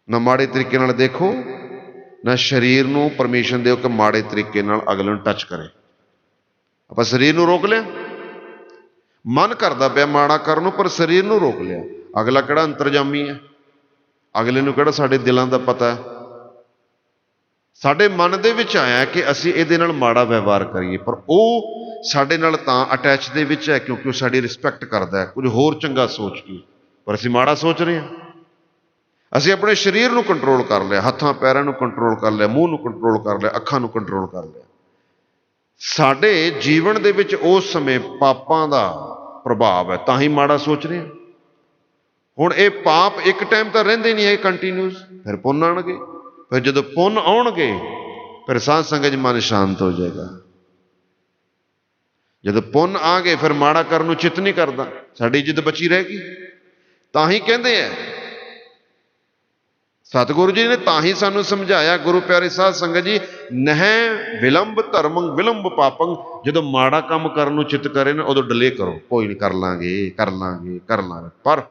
ਨਾ ਮਾੜੇ ਤਰੀਕੇ ਨਾਲ ਦੇਖੋ, ਨਾ ਸਰੀਰ ਨੂੰ ਪਰਮਿਸ਼ਨ ਦਿਓ ਕਿ ਮਾੜੇ ਤਰੀਕੇ ਨਾਲ ਅਗਲੇ ਨੂੰ ਟੱਚ ਕਰੇ। ਆਪਾਂ ਸਰੀਰ ਨੂੰ ਰੋਕ ਲਿਆ। ਮਨ ਕਰਦਾ ਪਿਆ ਮਾੜਾ ਕਰਨ ਨੂੰ, ਪਰ ਸਰੀਰ ਨੂੰ ਰੋਕ ਲਿਆ। ਅਗਲਾ ਕਿਹੜਾ ਅੰਤਰਜਾਮੀ ਹੈ? ਅਗਲੇ ਨੂੰ ਕਿਹੜਾ ਸਾਡੇ ਦਿਲਾਂ ਦਾ ਪਤਾ ਹੈ? ਸਾਡੇ ਮਨ ਦੇ ਵਿੱਚ ਆਇਆ ਕਿ ਅਸੀਂ ਇਹਦੇ ਨਾਲ ਮਾੜਾ ਵਿਵਹਾਰ ਕਰੀਏ, ਪਰ ਉਹ ਸਾਡੇ ਨਾਲ ਤਾਂ ਅਟੈਚ ਦੇ ਵਿੱਚ ਹੈ ਕਿਉਂਕਿ ਉਹ ਸਾਡੀ ਰਿਸਪੈਕਟ ਕਰਦਾ ਹੈ, ਕੁਝ ਹੋਰ ਚੰਗਾ ਸੋਚ ਕੇ, ਪਰ ਅਸੀਂ ਮਾੜਾ ਸੋਚ ਰਹੇ ਹਾਂ। ਅਸੀਂ ਆਪਣੇ ਸਰੀਰ ਨੂੰ ਕੰਟਰੋਲ ਕਰ ਲਿਆ, ਹੱਥਾਂ ਪੈਰਾਂ ਨੂੰ ਕੰਟਰੋਲ ਕਰ ਲਿਆ, ਮੂੰਹ ਨੂੰ ਕੰਟਰੋਲ ਕਰ ਲਿਆ, ਅੱਖਾਂ ਨੂੰ ਕੰਟਰੋਲ ਕਰ ਲਿਆ। ਸਾਡੇ ਜੀਵਨ ਦੇ ਵਿੱਚ ਉਸ ਸਮੇਂ ਪਾਪਾਂ ਦਾ ਪ੍ਰਭਾਵ ਹੈ, ਤਾਂ ਹੀ ਮਾੜਾ ਸੋਚ ਰਹੇ ਹਾਂ। ਹੁਣ ਇਹ ਪਾਪ ਇੱਕ ਟਾਈਮ ਤਾਂ ਰਹਿੰਦੇ ਨਹੀਂ ਹੈ ਕੰਟੀਨਿਊਸ, ਫਿਰ ਪੁੰਨ ਆਉਣਗੇ। ਫਿਰ ਜਦੋਂ ਪੁੰਨ ਆਉਣਗੇ ਫਿਰ ਸਾਧ ਸੰਗਤ 'ਚ ਮਨ ਸ਼ਾਂਤ ਹੋ ਜਾਏਗਾ। ਜਦੋਂ ਪੁੰਨ ਆ ਗਏ ਫਿਰ ਮਾੜਾ ਕਰਨ ਨੂੰ ਚਿੱਤ ਨਹੀਂ ਕਰਦਾ, ਸਾਡੀ ਇੱਜ਼ਤ ਬਚੀ ਰਹੇਗੀ। ਤਾਂ ਹੀ ਕਹਿੰਦੇ ਹੈ ਸਤਿਗੁਰੂ ਜੀ ਨੇ, ਤਾਂ ਹੀ ਸਾਨੂੰ ਸਮਝਾਇਆ ਗੁਰੂ ਪਿਆਰੇ ਸਾਧ ਸੰਗਤ ਜੀ, ਨਹਿ ਵਿਲੰਬ ਧਰਮੰ ਵਿਲੰਬ ਪਾਪੰ। ਜਦੋਂ ਮਾੜਾ ਕੰਮ ਕਰਨ ਨੂੰ ਚਿੱਤ ਕਰੇ ਨਾ, ਉਦੋਂ ਡਿਲੇ ਕਰੋ, ਕੋਈ ਨਹੀਂ, ਕਰ ਲਾਂਗੇ ਕਰ ਲਾਂਗੇ ਕਰ ਲਾਂਗੇ। ਪਰ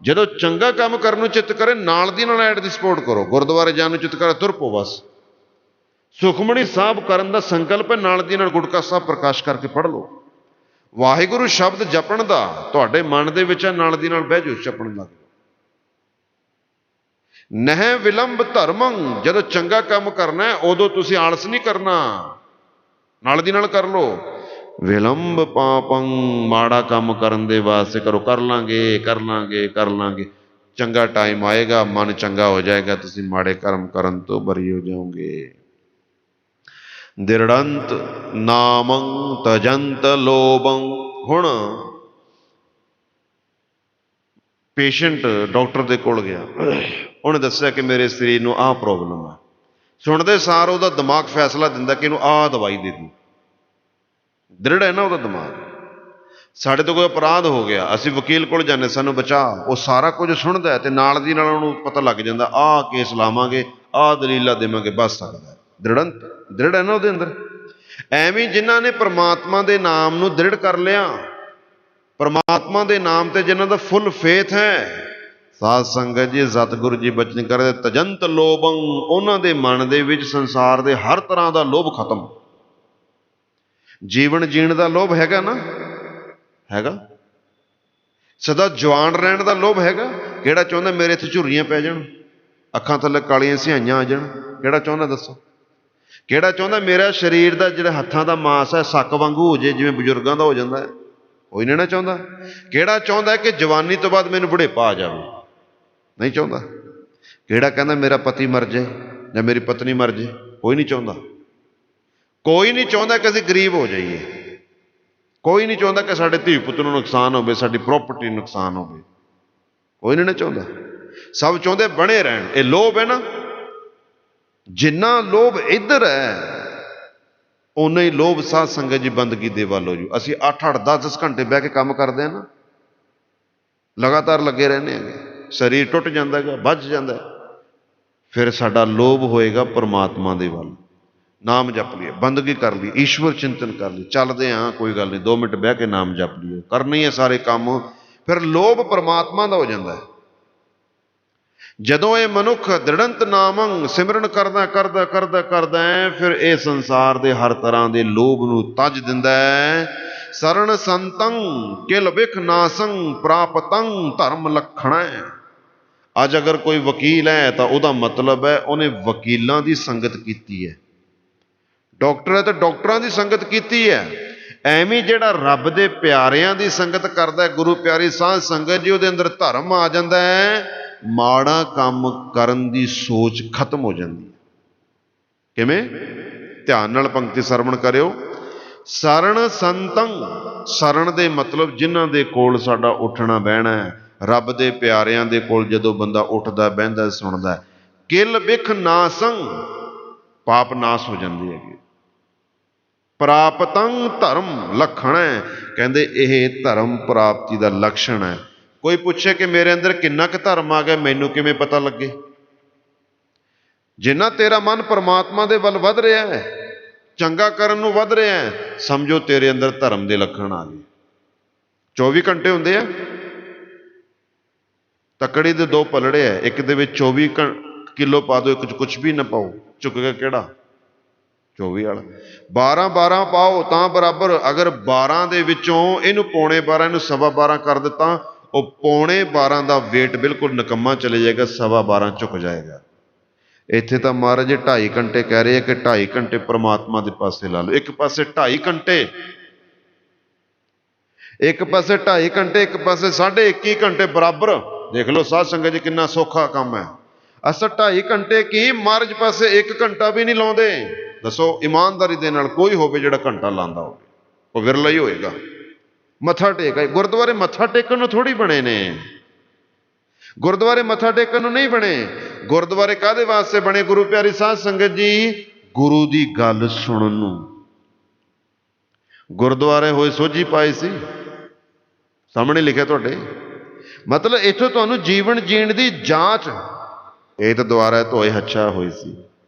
ਜਦੋਂ ਚੰਗਾ ਕੰਮ ਕਰਨ ਨੂੰ ਚਿੱਤ ਕਰੇ, ਨਾਲ ਦੀ ਨਾਲ ਐਡ ਦੀ ਸਪੋਰਟ ਕਰੋ। ਗੁਰਦੁਆਰੇ ਜਾਣ ਨੂੰ ਚਿੱਤ ਕਰੇ, ਤੁਰ ਪਓ ਬਸ। ਸੁਖਮਣੀ ਸਾਹਿਬ ਕਰਨ ਦਾ ਸੰਕਲਪ ਹੈ, ਨਾਲ ਦੀ ਨਾਲ ਗੁਟਕਾ ਸਾਹਿਬ ਪ੍ਰਕਾਸ਼ ਕਰਕੇ ਪੜ੍ਹ ਲਓ। ਵਾਹਿਗੁਰੂ ਸ਼ਬਦ ਜਪਣ ਦਾ ਤੁਹਾਡੇ ਮਨ ਦੇ ਵਿੱਚ ਹੈ, ਨਾਲ ਦੀ ਨਾਲ ਬਹਿ ਜਾਓ, ਜਪਣ ਲੱਗ ਜਾਓ। ਨਹਿ ਵਿਲੰਬ ਧਰਮੰ, ਜਦੋਂ ਚੰਗਾ ਕੰਮ ਕਰਨਾ ਹੈ ਉਦੋਂ ਤੁਸੀਂ ਆਲਸ ਨਹੀਂ ਕਰਨਾ, ਨਾਲ ਦੀ ਨਾਲ ਕਰ ਲਓ। ਵਿਲੰਬ ਪਾਪੰ, ਮਾੜਾ ਕੰਮ ਕਰਨ ਦੇ ਵਾਸਤੇ ਕਰੋ, ਕਰ ਲਾਂਗੇ ਕਰ ਲਾਂਗੇ ਕਰ ਲਾਂਗੇ। ਚੰਗਾ ਟਾਈਮ ਆਏਗਾ, ਮਨ ਚੰਗਾ ਹੋ ਜਾਏਗਾ, ਤੁਸੀਂ ਮਾੜੇ ਕਰਮ ਕਰਨ ਤੋਂ ਬਰੀ ਹੋ ਜਾਓਗੇ। ਦਿਰੜੰਤ ਨਾਮੰ ਤਜੰਤ ਲੋਭੰ। ਹੁਣ ਪੇਸ਼ੈਂਟ ਡਾਕਟਰ ਦੇ ਕੋਲ ਗਿਆ, ਉਹਨੇ ਦੱਸਿਆ ਕਿ ਮੇਰੇ ਸਰੀਰ ਨੂੰ ਆਹ ਪ੍ਰੋਬਲਮ ਹੈ। ਸੁਣਦੇ ਸਾਰ ਉਹਦਾ ਦਿਮਾਗ ਫੈਸਲਾ ਦਿੰਦਾ ਕਿ ਇਹਨੂੰ ਆਹ ਦਵਾਈ ਦੇ ਦਿਓ। ਦ੍ਰਿੜ ਹੈ ਨਾ ਉਹਦਾ ਦਿਮਾਗ। ਸਾਡੇ ਤੋਂ ਕੋਈ ਅਪਰਾਧ ਹੋ ਗਿਆ, ਅਸੀਂ ਵਕੀਲ ਕੋਲ ਜਾਂਦੇ, ਸਾਨੂੰ ਬਚਾ, ਉਹ ਸਾਰਾ ਕੁਝ ਸੁਣਦਾ ਤੇ ਨਾਲ ਦੀ ਨਾਲ ਉਹਨੂੰ ਪਤਾ ਲੱਗ ਜਾਂਦਾ, ਆਹ ਕੇਸ ਲਾਵਾਂਗੇ, ਆਹ ਦਲੀਲਾਂ ਦੇਵਾਂਗੇ, ਬਚ ਸਕਦਾ। ਦ੍ਰਿੜੰਤ, ਦ੍ਰਿੜ ਹੈ ਨਾ ਉਹਦੇ ਅੰਦਰ। ਐਵੇਂ ਜਿਨ੍ਹਾਂ ਨੇ ਪ੍ਰਮਾਤਮਾ ਦੇ ਨਾਮ ਨੂੰ ਦ੍ਰਿੜ ਕਰ ਲਿਆ, ਪ੍ਰਮਾਤਮਾ ਦੇ ਨਾਮ ਤੇ ਜਿਨ੍ਹਾਂ ਦਾ ਫੁੱਲ ਫੇਥ ਹੈ, ਸਾਧ ਸੰਗਤ ਜੀ ਸਤਿਗੁਰੂ ਜੀ ਬਚਨ ਕਰਦੇ, ਤਜੰਤ ਲੋਭੰ, ਉਹਨਾਂ ਦੇ ਮਨ ਦੇ ਵਿੱਚ ਸੰਸਾਰ ਦੇ ਹਰ ਤਰ੍ਹਾਂ ਦਾ ਲੋਭ ਖਤਮ। ਜੀਵਨ ਜੀਣ ਦਾ ਲੋਭ ਹੈਗਾ ਨਾ, ਹੈਗਾ। ਸਦਾ ਜਵਾਨ ਰਹਿਣ ਦਾ ਲੋਭ ਹੈਗਾ। ਕਿਹੜਾ ਚਾਹੁੰਦਾ ਮੇਰੇ ਇੱਥੇ ਝੁਰਰੀਆਂ ਪੈ ਜਾਣ, ਅੱਖਾਂ ਥੱਲੇ ਕਾਲੀਆਂ ਸਿਹਾਈਆਂ ਆ ਜਾਣ? ਕਿਹੜਾ ਚਾਹੁੰਦਾ ਦੱਸੋ? ਕਿਹੜਾ ਚਾਹੁੰਦਾ ਮੇਰਾ ਸਰੀਰ ਦਾ ਜਿਹੜਾ ਹੱਥਾਂ ਦਾ ਮਾਸ ਹੈ ਸੱਕ ਵਾਂਗੂ ਹੋ ਜੇ, ਜਿਵੇਂ ਬਜ਼ੁਰਗਾਂ ਦਾ ਹੋ ਜਾਂਦਾ ਹੈ? ਕੋਈ ਨਹੀਂ ਨਾ ਚਾਹੁੰਦਾ। ਕਿਹੜਾ ਚਾਹੁੰਦਾ ਕਿ ਜਵਾਨੀ ਤੋਂ ਬਾਅਦ ਮੈਨੂੰ ਬੁਢੇਪਾ ਆ ਜਾਵੇ? ਨਹੀਂ ਚਾਹੁੰਦਾ। ਕਿਹੜਾ ਕਹਿੰਦਾ ਮੇਰਾ ਪਤੀ ਮਰ ਜਾਏ ਜਾਂ ਮੇਰੀ ਪਤਨੀ ਮਰ ਜਾਏ? ਕੋਈ ਨਹੀਂ ਚਾਹੁੰਦਾ। ਕੋਈ ਨਹੀਂ ਚਾਹੁੰਦਾ ਕਿ ਅਸੀਂ ਗਰੀਬ ਹੋ ਜਾਈਏ। ਕੋਈ ਨਹੀਂ ਚਾਹੁੰਦਾ ਕਿ ਸਾਡੇ ਧੀ ਪੁੱਤ ਨੂੰ ਨੁਕਸਾਨ ਹੋਵੇ, ਸਾਡੀ ਪ੍ਰਾਪਰਟੀ ਨੂੰ ਨੁਕਸਾਨ ਹੋਵੇ। ਕੋਈ ਨਹੀਂ ਨਾ ਚਾਹੁੰਦਾ। ਸਭ ਚਾਹੁੰਦੇ ਬਣੇ ਰਹਿਣ। ਇਹ ਲੋਭ ਹੈ ਨਾ, ਜਿੰਨਾ ਲੋਭ ਇੱਧਰ ਹੈ ਉਨਾ ਹੀ ਲੋਭ ਸਾਧ ਸੰਗਤ ਜੀ ਬੰਦਗੀ ਦੇ ਵੱਲ ਹੋ ਜੂ। ਅਸੀਂ 8-8 10-10 ਘੰਟੇ ਬਹਿ ਕੇ ਕੰਮ ਕਰਦੇ ਹਾਂ ਨਾ, ਲਗਾਤਾਰ ਲੱਗੇ ਰਹਿੰਦੇ ਹੈਗੇ, ਸਰੀਰ ਟੁੱਟ ਜਾਂਦਾ ਹੈਗਾ, ਵੱਜ ਜਾਂਦਾ, ਫਿਰ ਸਾਡਾ ਲੋਭ ਹੋਏਗਾ ਪਰਮਾਤਮਾ ਦੇ ਵੱਲ। ਨਾਮ ਜਪ ਲਈਏ, ਬੰਦਗੀ ਕਰ ਲਈ, ਈਸ਼ਵਰ ਚਿੰਤਨ ਕਰ ਲਈ, ਚੱਲਦੇ ਹਾਂ ਕੋਈ ਗੱਲ ਨਹੀਂ, 2 ਮਿੰਟ ਬਹਿ ਕੇ ਨਾਮ ਜਪ ਲਈਏ, ਕਰਨੇ ਹੈ ਸਾਰੇ ਕੰਮ, ਫਿਰ ਲੋਭ ਪਰਮਾਤਮਾ ਦਾ ਹੋ ਜਾਂਦਾ ਹੈ। ਜਦੋਂ ਇਹ ਮਨੁੱਖ ਦ੍ਰਿੜੰਤ ਨਾਮੰ ਸਿਮਰਨ ਕਰਦਾ ਕਰਦਾ ਕਰਦਾ ਕਰਦਾ ਹੈ, ਫਿਰ ਇਹ ਸੰਸਾਰ ਦੇ ਹਰ ਤਰ੍ਹਾਂ ਦੇ ਲੋਭ ਨੂੰ ਤਜ ਦਿੰਦਾ ਹੈ। ਸਰਣ ਸੰਤੰ ਕਿਲ ਵਿਖ ਨਾਸੰ ਪ੍ਰਾਪਤੰ ਧਰਮ ਲਖਣਾ। ਅੱਜ ਅਗਰ ਕੋਈ ਵਕੀਲ ਹੈ ਤਾਂ ਉਹਦਾ ਮਤਲਬ ਹੈ ਉਹਨੇ ਵਕੀਲਾਂ ਦੀ ਸੰਗਤ ਕੀਤੀ ਹੈ। ਡਾਕਟਰ ਹੈ ਤਾਂ ਡਾਕਟਰਾਂ ਦੀ ਸੰਗਤ ਕੀਤੀ ਹੈ। ਐਵੇਂ ਜਿਹੜਾ ਰੱਬ ਦੇ ਪਿਆਰਿਆਂ ਦੀ ਸੰਗਤ ਕਰਦਾ, ਗੁਰੂ ਪਿਆਰੀ ਸਾਧ ਸੰਗਤ ਜੀ, ਉਹਦੇ ਅੰਦਰ ਧਰਮ ਆ ਜਾਂਦਾ ਹੈ। ਮਾੜਾ ਕੰਮ ਕਰਨ ਦੀ ਸੋਚ ਖਤਮ ਹੋ ਜਾਂਦੀ ਹੈ। ਕਿਵੇਂ? ਧਿਆਨ ਨਾਲ ਪੰਕਤੀ ਸਰਵਣ ਕਰਿਓ। ਸਰਣ ਸੰਤੰ, ਸਰਣ ਦੇ ਮਤਲਬ ਜਿਨ੍ਹਾਂ ਦੇ ਕੋਲ ਸਾਡਾ ਉੱਠਣਾ ਬਹਿਣਾ ਹੈ। ਰੱਬ ਦੇ ਪਿਆਰਿਆਂ ਦੇ ਕੋਲ ਜਦੋਂ ਬੰਦਾ ਉੱਠਦਾ ਬਹਿੰਦਾ ਸੁਣਦਾ, ਕਿਲ ਬਿਖ ਨਾਸੰ, ਪਾਪ ਨਾਸ ਹੋ ਜਾਂਦੀ ਹੈਗੀ। ਪ੍ਰਾਪਤੰ ਧਰਮ ਲਖਣ ਹੈ, ਕਹਿੰਦੇ ਇਹ ਧਰਮ ਪ੍ਰਾਪਤੀ ਦਾ ਲਕਸ਼ਣ ਹੈ। ਕੋਈ ਪੁੱਛੇ ਕਿ ਮੇਰੇ ਅੰਦਰ ਕਿੰਨਾ ਕੁ ਧਰਮ ਆ ਗਿਆ, ਮੈਨੂੰ ਕਿਵੇਂ ਪਤਾ ਲੱਗੇ? ਜਿੰਨਾ ਤੇਰਾ ਮਨ ਪਰਮਾਤਮਾ ਦੇ ਵੱਲ ਵੱਧ ਰਿਹਾ ਹੈ, ਚੰਗਾ ਕਰਨ ਨੂੰ ਵੱਧ ਰਿਹਾ ਹੈ, ਸਮਝੋ ਤੇਰੇ ਅੰਦਰ ਧਰਮ ਦੇ ਲੱਖਣ ਆ ਗਏ। 24 ਘੰਟੇ ਹੁੰਦੇ ਆ, ਤੱਕੜੀ ਦੇ 2 ਪਲੜੇ ਆ, ਇੱਕ ਦੇ ਵਿੱਚ 24 ਕਿਲੋ ਪਾ ਦਿਓ, ਇੱਕ 'ਚ ਕੁਛ ਵੀ ਨਾ ਪਾਓ, ਚੁੱਕ ਗਿਆ ਕਿਹੜਾ? 24 ਵਾਲਾ। 12 ਪਾਓ ਤਾਂ ਬਰਾਬਰ। ਅਗਰ 12 ਦੇ ਵਿੱਚੋਂ ਇਹਨੂੰ 12.25 ਇਹਨੂੰ 12.25 ਕਰ ਦਿੱਤਾ, ਉਹ 12.25 ਦਾ ਵੇਟ ਬਿਲਕੁਲ ਨਿਕੰਮਾ ਚਲੇ ਜਾਏਗਾ, 12.25 ਝੁਕ ਜਾਏਗਾ। ਇੱਥੇ ਤਾਂ ਮਹਾਰਾਜ ਜੀ 2.5 ਘੰਟੇ ਕਹਿ ਰਹੇ ਆ ਕਿ 2.5 ਘੰਟੇ ਪ੍ਰਮਾਤਮਾ ਦੇ ਪਾਸੇ ਲਾ ਲਓ। ਇੱਕ ਪਾਸੇ 2.5 ਘੰਟੇ, ਇੱਕ ਪਾਸੇ 2.5 ਘੰਟੇ, ਇੱਕ ਪਾਸੇ 21.5 ਘੰਟੇ ਬਰਾਬਰ। ਦੇਖ ਲਓ ਸਾਧ ਸੰਗਤ ਜੀ ਕਿੰਨਾ ਸੌਖਾ ਕੰਮ ਹੈ। ਅਸਾਂ 2.5 ਘੰਟੇ ਕੀ, ਮਹਾਰਾਜ ਪਾਸੇ 1 ਘੰਟਾ ਵੀ ਨਹੀਂ ਲਾਉਂਦੇ। ਦੱਸੋ ਇਮਾਨਦਾਰੀ ਦੇ ਨਾਲ ਕੋਈ ਹੋਵੇ ਜਿਹੜਾ ਘੰਟਾ ਲਾਉਂਦਾ ਹੋਵੇ, ਉਹ ਵਿਰਲਾ ਹੀ ਹੋਏਗਾ। ਮੱਥਾ ਟੇਕ, ਗੁਰਦੁਆਰੇ ਮੱਥਾ ਟੇਕਣ ਨੂੰ ਥੋੜੀ ਬਣੇ ਨੇ, ਗੁਰਦੁਆਰੇ ਮੱਥਾ ਟੇਕਣ ਨੂੰ ਨਹੀਂ ਬਣੇ। ਗੁਰਦੁਆਰੇ ਕਾਹਦੇ ਵਾਸਤੇ ਬਣੇ ਗੁਰੂ ਪਿਆਰੀ ਸਾਧ ਸੰਗਤ ਜੀ? ਗੁਰੂ ਦੀ ਗੱਲ ਸੁਣਨ ਨੂੰ। ਗੁਰਦੁਆਰੇ ਹੋਏ ਸੋਝੀ ਪਾਈ ਸੀ, ਸਾਹਮਣੇ ਲਿਖਿਆ ਤੁਹਾਡੇ। ਮਤਲਬ ਇੱਥੋਂ ਤੁਹਾਨੂੰ ਜੀਵਨ ਜੀਣ ਦੀ ਜਾਂਚ। ਇਹ ਤਾਂ ਦੁਆਰਾ ਧੋਏ ਹੱਛਾ ਹੋਈ ਸੀ,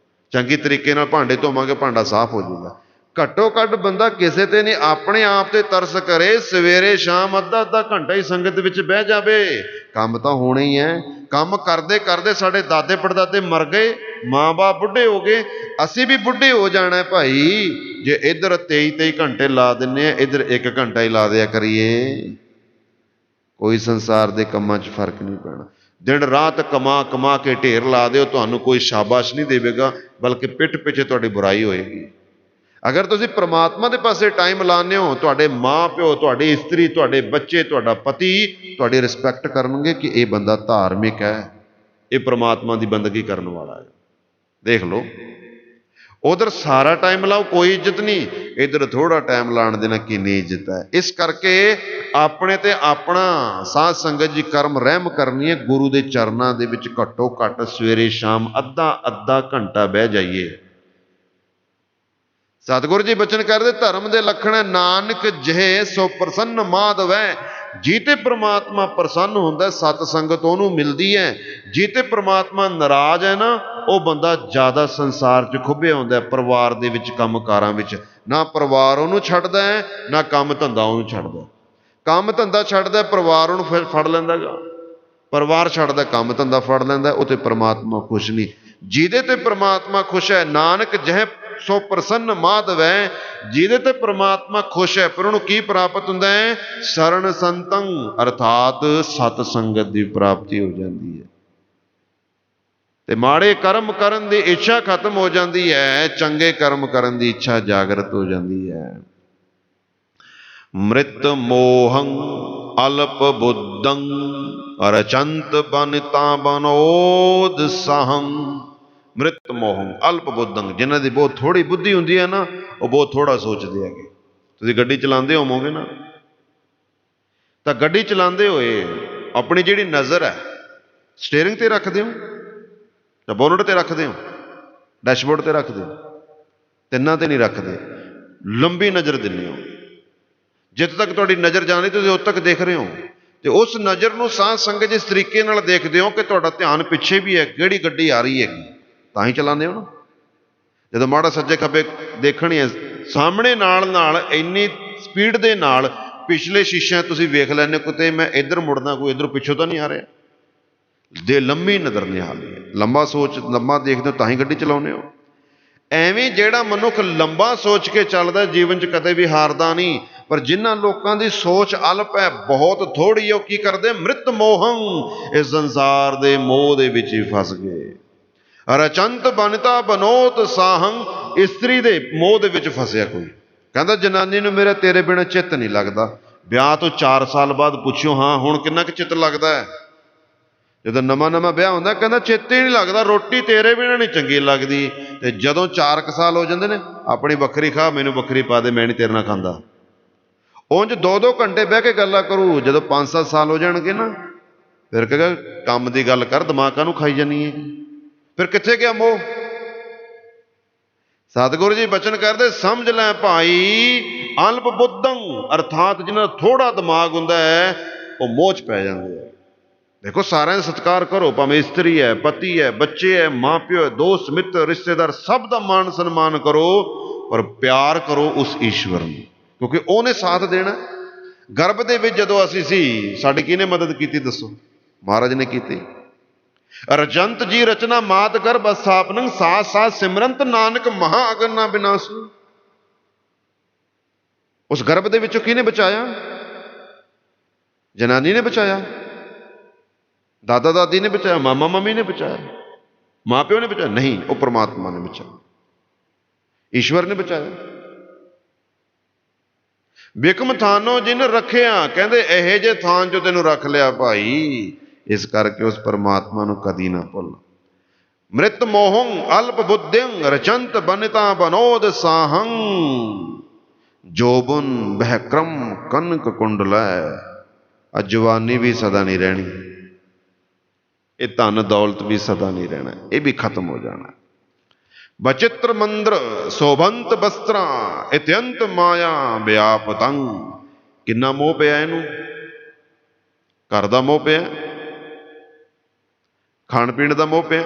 ਚੰਗੀ ਤਰੀਕੇ ਨਾਲ ਭਾਂਡੇ ਧੋਵਾਂਗੇ, ਭਾਂਡਾ ਸਾਫ਼ ਹੋ ਜਾਊਗਾ। ਘੱਟੋ ਘੱਟ ਬੰਦਾ ਕਿਸੇ ਤੇ ਨਹੀਂ, ਆਪਣੇ ਆਪ ਤੇ ਤਰਸ ਕਰੇ। ਸਵੇਰੇ ਸ਼ਾਮ ਅੱਧਾ ਘੰਟਾ ਹੀ ਸੰਗਤ ਵਿੱਚ ਬਹਿ ਜਾਵੇ। ਕੰਮ ਤਾਂ ਹੋਣਾ ਹੀ ਹੈ। ਕੰਮ ਕਰਦੇ ਕਰਦੇ ਸਾਡੇ ਦਾਦੇ ਪੜਦਾਦੇ ਮਰ ਗਏ, ਮਾਂ-ਬਾਪ ਬੁੱਢੇ ਹੋ ਗਏ, ਅਸੀਂ ਵੀ ਬੁੱਢੇ ਹੋ ਜਾਣਾ ਭਾਈ। ਜੇ ਇੱਧਰ 23 ਘੰਟੇ ਲਾ ਦਿੰਦੇ ਆ, ਇੱਧਰ 1 ਘੰਟਾ ਹੀ ਲਾ ਦਿਆ ਕਰੀਏ, ਕੋਈ ਸੰਸਾਰ ਦੇ ਕੰਮਾਂ 'ਚ ਫਰਕ ਨਹੀਂ ਪੈਣਾ। ਦਿਨ ਰਾਤ ਕਮਾ ਕੇ ਢੇਰ ਲਾ ਦਿਓ, ਤੁਹਾਨੂੰ ਕੋਈ ਸ਼ਾਬਾਸ਼ ਨਹੀਂ ਦੇਵੇਗਾ, ਬਲਕਿ ਪਿੱਠ ਪਿੱਛੇ ਤੁਹਾਡੀ ਬੁਰਾਈ ਹੋਏਗੀ। ਅਗਰ ਤੁਸੀਂ ਪ੍ਰਮਾਤਮਾ ਦੇ ਪਾਸੇ ਟਾਈਮ ਲਾਉਂਦੇ ਹੋ, ਤੁਹਾਡੇ ਮਾਂ ਪਿਓ, ਤੁਹਾਡੀ ਇਸਤਰੀ, ਤੁਹਾਡੇ ਬੱਚੇ, ਤੁਹਾਡਾ ਪਤੀ ਤੁਹਾਡੀ ਰਿਸਪੈਕਟ ਕਰਨਗੇ ਕਿ ਇਹ ਬੰਦਾ ਧਾਰਮਿਕ ਹੈ, ਇਹ ਪ੍ਰਮਾਤਮਾ ਦੀ ਬੰਦਗੀ ਕਰਨ ਵਾਲਾ ਹੈ। ਦੇਖ ਲਓ, ਉਧਰ ਸਾਰਾ ਟਾਈਮ ਲਾਓ ਕੋਈ ਇੱਜ਼ਤ ਨਹੀਂ, ਇੱਧਰ ਥੋੜਾ ਟਾਈਮ ਲਾਉਣ ਦੇ ਨਾਲ ਕਿੰਨੀ ਇੱਜ਼ਤ ਹੈ। ਇਸ ਕਰਕੇ ਆਪਣੇ ਤੇ ਆਪਣਾ ਸਾਧ ਸੰਗਤ ਜੀ ਕਰਮ ਰਹਿਮ ਕਰਨੀ ਹੈ। ਗੁਰੂ ਦੇ ਚਰਨਾਂ ਦੇ ਵਿੱਚ ਘੱਟੋ ਘੱਟ ਸਵੇਰੇ ਸ਼ਾਮ ਅੱਧਾ ਘੰਟਾ ਬਹਿ ਜਾਈਏ। ਸਤਿਗੁਰੂ ਜੀ ਬਚਨ ਕਰਦੇ, ਧਰਮ ਦੇ ਲੱਖਣ ਨਾਨਕ ਜਿਹੇ ਸੋ ਪ੍ਰਸੰਨ ਮਾਧਵੈ। ਜੀਤੇ ਪ੍ਰਮਾਤਮਾ ਪ੍ਰਸੰਨ ਹੁੰਦਾ, ਸਤ ਸੰਗਤ ਉਹਨੂੰ ਮਿਲਦੀ ਹੈ। ਜੀਤੇ ਪ੍ਰਮਾਤਮਾ ਨਾਰਾਜ਼ ਹੈ ਨਾ, ਉਹ ਬੰਦਾ ਜ਼ਿਆਦਾ ਸੰਸਾਰ 'ਚ ਖੁੱਭਿਆ ਹੁੰਦਾ। ਪਰਿਵਾਰ ਦੇ ਵਿੱਚ ਕੰਮਕਾਰਾਂ ਵਿੱਚ ਨਾ ਪਰਿਵਾਰ ਉਹਨੂੰ ਛੱਡਦਾ ਹੈ, ਨਾ ਕੰਮ ਧੰਦਾ ਉਹਨੂੰ ਛੱਡਦਾ। ਕੰਮ ਧੰਦਾ ਛੱਡਦਾ, ਪਰਿਵਾਰ ਉਹਨੂੰ ਫਿਰ ਫੜ ਲੈਂਦਾ ਗਾ। ਪਰਿਵਾਰ ਛੱਡਦਾ, ਕੰਮ ਧੰਦਾ ਫੜ ਲੈਂਦਾ। ਉਹ ਤੇ ਪ੍ਰਮਾਤਮਾ ਖੁਸ਼ ਨਹੀਂ। ਜਿਹਦੇ ਤੇ ਪ੍ਰਮਾਤਮਾ ਖੁਸ਼ ਹੈ, ਨਾਨਕ ਜਿਹੇ ਸੋ ਪ੍ਰਸੰਨ ਮਾਧਵੈ। ਜਿਹਦੇ ਤੇ ਪ੍ਰਮਾਤਮਾ ਖੁਸ਼ ਹੈ, ਪਰ ਉਹਨੂੰ ਕੀ ਪ੍ਰਾਪਤ ਹੁੰਦਾ ਹੈ? ਸਰਣ ਸੰਤੰ, ਅਰਥਾਤ ਸਤ ਸੰਗਤ ਦੀ ਪ੍ਰਾਪਤੀ ਹੋ ਜਾਂਦੀ ਹੈ ਤੇ ਮਾੜੇ ਕਰਮ ਕਰਨ ਦੀ ਇੱਛਾ ਖਤਮ ਹੋ ਜਾਂਦੀ ਹੈ, ਚੰਗੇ ਕਰਮ ਕਰਨ ਦੀ ਇੱਛਾ ਜਾਗਰਤ ਹੋ ਜਾਂਦੀ ਹੈ। ਮ੍ਰਿਤ ਮੋਹੰ ਅਲਪ ਬੁੱਧੰ ਅਰਚੰਤ ਬਨਤਾ ਬਨੋਦ ਸਹੰ। ਮ੍ਰਿਤ ਮੋਹੰ ਅਲਪ ਬੁੱਧੰ, ਜਿਨ੍ਹਾਂ ਦੀ ਬਹੁਤ ਥੋੜੀ ਬੁੱਧੀ ਹੁੰਦੀ ਹੈ ਨਾ, ਉਹ ਬਹੁਤ ਥੋੜਾ ਸੋਚਦੇ ਹੈਗੇ। ਤੁਸੀਂ ਗੱਡੀ ਚਲਾਉਂਦੇ ਹੋਵੋਗੇ ਨਾ, ਤਾਂ ਗੱਡੀ ਚਲਾਉਂਦੇ ਹੋਏ ਆਪਣੀ ਜਿਹੜੀ ਨਜ਼ਰ ਹੈ ਸਟੀਅਰਿੰਗ ਤੇ ਰੱਖਦੇ ਹੋ ਜਾਂ ਬੋਨਟ ਤੇ ਰੱਖਦੇ ਹੋ, ਡੈਸ਼ਬੋਰਡ ਤੇ ਰੱਖਦੇ ਹੋ? ਤਿੰਨਾਂ ਤੇ ਨਹੀਂ ਰੱਖਦੇ। ਲੰਬੀ ਨਜ਼ਰ ਦਿੰਦੇ ਹੋ, ਜਿੱਥੇ ਤੱਕ ਤੁਹਾਡੀ ਨਜ਼ਰ ਜਾਣੀ ਤੁਸੀਂ ਉਦੋਂ ਤੱਕ ਦੇਖ ਰਹੇ ਹੋ। ਤੇ ਉਸ ਨਜ਼ਰ ਨੂੰ ਸਾਧ ਸੰਗਤ ਜਿਸ ਤਰੀਕੇ ਨਾਲ ਦੇਖਦੇ ਹੋ ਕਿ ਤੁਹਾਡਾ ਧਿਆਨ ਪਿੱਛੇ ਵੀ ਹੈ, ਕਿਹੜੀ ਗੱਡੀ ਆ ਰਹੀ ਹੈਗੀ, ਤਾਂ ਹੀ ਚਲਾਉਂਦੇ ਹੋ ਨਾ। ਜਦੋਂ ਮਾੜਾ ਸੱਜੇ ਖੱਬੇ ਦੇਖਣੀ ਹੈ, ਸਾਹਮਣੇ ਨਾਲ ਇੰਨੀ ਸਪੀਡ ਦੇ ਨਾਲ ਪਿਛਲੇ ਸ਼ੀਸ਼ਿਆਂ ਤੁਸੀਂ ਵੇਖ ਲੈਂਦੇ ਹੋ, ਕਿਤੇ ਮੈਂ ਇੱਧਰ ਮੁੜਨਾ, ਕੋਈ ਇੱਧਰੋਂ ਪਿੱਛੋਂ ਤਾਂ ਨਹੀਂ ਆ ਰਿਹਾ। ਦੇ ਲੰਮੀ ਨਜ਼ਰ ਨਿਹਾਲੀ ਹੈ, ਲੰਬਾ ਸੋਚ, ਲੰਬਾ ਦੇਖਦੇ ਹੋ ਤਾਂ ਹੀ ਗੱਡੀ ਚਲਾਉਂਦੇ ਹੋ। ਐਵੇਂ ਜਿਹੜਾ ਮਨੁੱਖ ਲੰਬਾ ਸੋਚ ਕੇ ਚੱਲਦਾ, ਜੀਵਨ 'ਚ ਕਦੇ ਵੀ ਹਾਰਦਾ ਨਹੀਂ। ਪਰ ਜਿਨ੍ਹਾਂ ਲੋਕਾਂ ਦੀ ਸੋਚ ਅਲਪ ਹੈ, ਬਹੁਤ ਥੋੜੀ, ਉਹ ਕੀ ਕਰਦੇ? ਮ੍ਰਿਤ ਮੋਹੰ, ਇਸ ਸੰਸਾਰ ਦੇ ਮੋਹ ਦੇ ਵਿੱਚ ਹੀ ਫਸ ਗਏ। ਰਚੰਤ ਬਨਤਾ ਬਨੋਤ ਸਾਹੰ, ਇਸਤਰੀ ਦੇ ਮੋਹ ਦੇ ਵਿੱਚ ਫਸਿਆ ਕੋਈ। ਕਹਿੰਦਾ ਜਨਾਨੀ ਨੂੰ ਮੇਰਾ ਤੇਰੇ ਬਿਨਾਂ ਚਿੱਤ ਨਹੀਂ ਲੱਗਦਾ। ਵਿਆਹ ਤੋਂ 4 ਸਾਲ ਬਾਅਦ ਪੁੱਛਿਓ, ਹਾਂ ਹੁਣ ਕਿੰਨਾ ਕੁ ਚਿੱਤ ਲੱਗਦਾ ਹੈ? ਜਦੋਂ ਨਵਾਂ ਵਿਆਹ ਹੁੰਦਾ ਕਹਿੰਦਾ ਚਿੱਤ ਹੀ ਨਹੀਂ ਲੱਗਦਾ, ਰੋਟੀ ਤੇਰੇ ਬਿਨਾਂ ਨਹੀਂ ਚੰਗੀ ਲੱਗਦੀ। ਤੇ ਜਦੋਂ 4 ਸਾਲ ਹੋ ਜਾਂਦੇ ਨੇ, ਆਪਣੀ ਵੱਖਰੀ ਖਾ, ਮੈਨੂੰ ਵੱਖਰੀ ਪਾ ਦੇ, ਮੈਂ ਨਹੀਂ ਤੇਰੇ ਨਾਲ ਖਾਂਦਾ। ਉਂਝ 2-2 ਘੰਟੇ ਬਹਿ ਕੇ ਗੱਲਾਂ ਕਰੂ। ਜਦੋਂ 5-7 ਸਾਲ ਹੋ ਜਾਣਗੇ ਨਾ, ਫਿਰ ਕਹੇਗਾ ਕੰਮ ਦੀ ਗੱਲ ਕਰ, ਦਿਮਾਗ ਕਾਹਨੂੰ ਖਾਈ ਜਾਨੀ ਹੈ? ਫਿਰ ਕਿੱਥੇ ਗਿਆ ਮੋਹ? ਸਤਿਗੁਰੂ ਜੀ ਬਚਨ ਕਰਦੇ, ਸਮਝ ਲੈ ਭਾਈ ਅਲਪ ਬੁੱਧੰ, ਅਰਥਾਤ ਜਿਹਨਾਂ ਦਾ ਥੋੜਾ ਦਿਮਾਗ ਹੁੰਦਾ ਹੈ ਉਹ ਮੋਹ 'ਚ ਪੈ ਜਾਂਦੇ ਆ। ਦੇਖੋ ਸਾਰਿਆਂ ਦਾ ਸਤਿਕਾਰ ਕਰੋ, ਭਾਵੇਂ ਇਸਤਰੀ ਹੈ, ਪਤੀ ਹੈ, ਬੱਚੇ ਹੈ, ਮਾਂ ਪਿਓ ਹੈ, ਦੋਸਤ ਮਿੱਤਰ ਰਿਸ਼ਤੇਦਾਰ, ਸਭ ਦਾ ਮਾਣ ਸਨਮਾਨ ਕਰੋ, ਪਰ ਪਿਆਰ ਕਰੋ ਉਸ ਈਸ਼ਵਰ ਨੂੰ, ਕਿਉਂਕਿ ਉਹਨੇ ਸਾਥ ਦੇਣਾ। ਗਰਭ ਦੇ ਵਿੱਚ ਜਦੋਂ ਅਸੀਂ ਸੀ, ਸਾਡੀ ਕਿਹਨੇ ਮਦਦ ਕੀਤੀ ਦੱਸੋ? ਮਹਾਰਾਜ ਨੇ ਕੀਤੀ। ਰਜੰਤ ਜੀ ਰਚਨਾ ਮਾਤ ਗਰਭ ਸਥਾਪਨੰ, ਸਾਥ ਸਾਥ ਸਿਮਰੰਤ ਨਾਨਕ ਮਹਾ ਅਗਨ ਨਾ ਬਿਨਾਸੁ। ਉਸ ਗਰਭ ਦੇ ਵਿੱਚੋਂ ਕਿਹਨੇ ਬਚਾਇਆ? ਜਨਾਨੀ ਨੇ ਬਚਾਇਆ, ਦਾਦਾ ਦਾਦੀ ਨੇ ਬਚਾਇਆ, ਮਾਮਾ ਮਾਮੀ ਨੇ ਬਚਾਇਆ, ਮਾਂ ਪਿਓ ਨੇ ਬਚਾਇਆ? ਨਹੀਂ, ਉਹ ਪ੍ਰਮਾਤਮਾ ਨੇ ਬਚਾਇਆ, ਈਸ਼ਵਰ ਨੇ ਬਚਾਇਆ। ਬਿਕਮ ਥਾਨੋ ਜਿਨ ਰੱਖਿਆ, ਕਹਿੰਦੇ ਇਹੋ ਜਿਹੇ ਥਾਨ 'ਚੋਂ ਤੈਨੂੰ ਰੱਖ ਲਿਆ ਭਾਈ, ਇਸ ਕਰਕੇ ਉਸ ਪਰਮਾਤਮਾ ਨੂੰ ਕਦੀ ਨਾ ਭੁੱਲ। ਮ੍ਰਿਤ ਮੋਹੰ ਅਲਪ ਬੁੱਧਿੰ, ਰਚੰਤ ਬਨਤਾ ਬਨੋਦ ਸਾਹੰ, ਜੋਬਨ ਬਹਿਕ੍ਰਮ ਕਨਕ ਕੁੰਡਲੈ। ਜਵਾਨੀ ਵੀ ਸਦਾ ਨਹੀਂ ਰਹਿਣੀ, ਇਹ ਧਨ ਦੌਲਤ ਵੀ ਸਦਾ ਨਹੀਂ ਰਹਿਣਾ, ਇਹ ਵੀ ਖਤਮ ਹੋ ਜਾਣਾ। ਬਚਿੱਤਰ ਮੰਦਰ ਸੋਭੰਤ ਬਸਤਰਾਂ, ਇਤਿਅੰਤ ਮਾਇਆ ਵਿਆਪਤੰ। ਕਿੰਨਾ ਮੋਹ ਪਿਆ ਇਹਨੂੰ? ਘਰ ਦਾ ਮੋਹ ਪਿਆ, ਖਾਣ ਪੀਣ ਦਾ ਮੋਹ ਪਿਆ,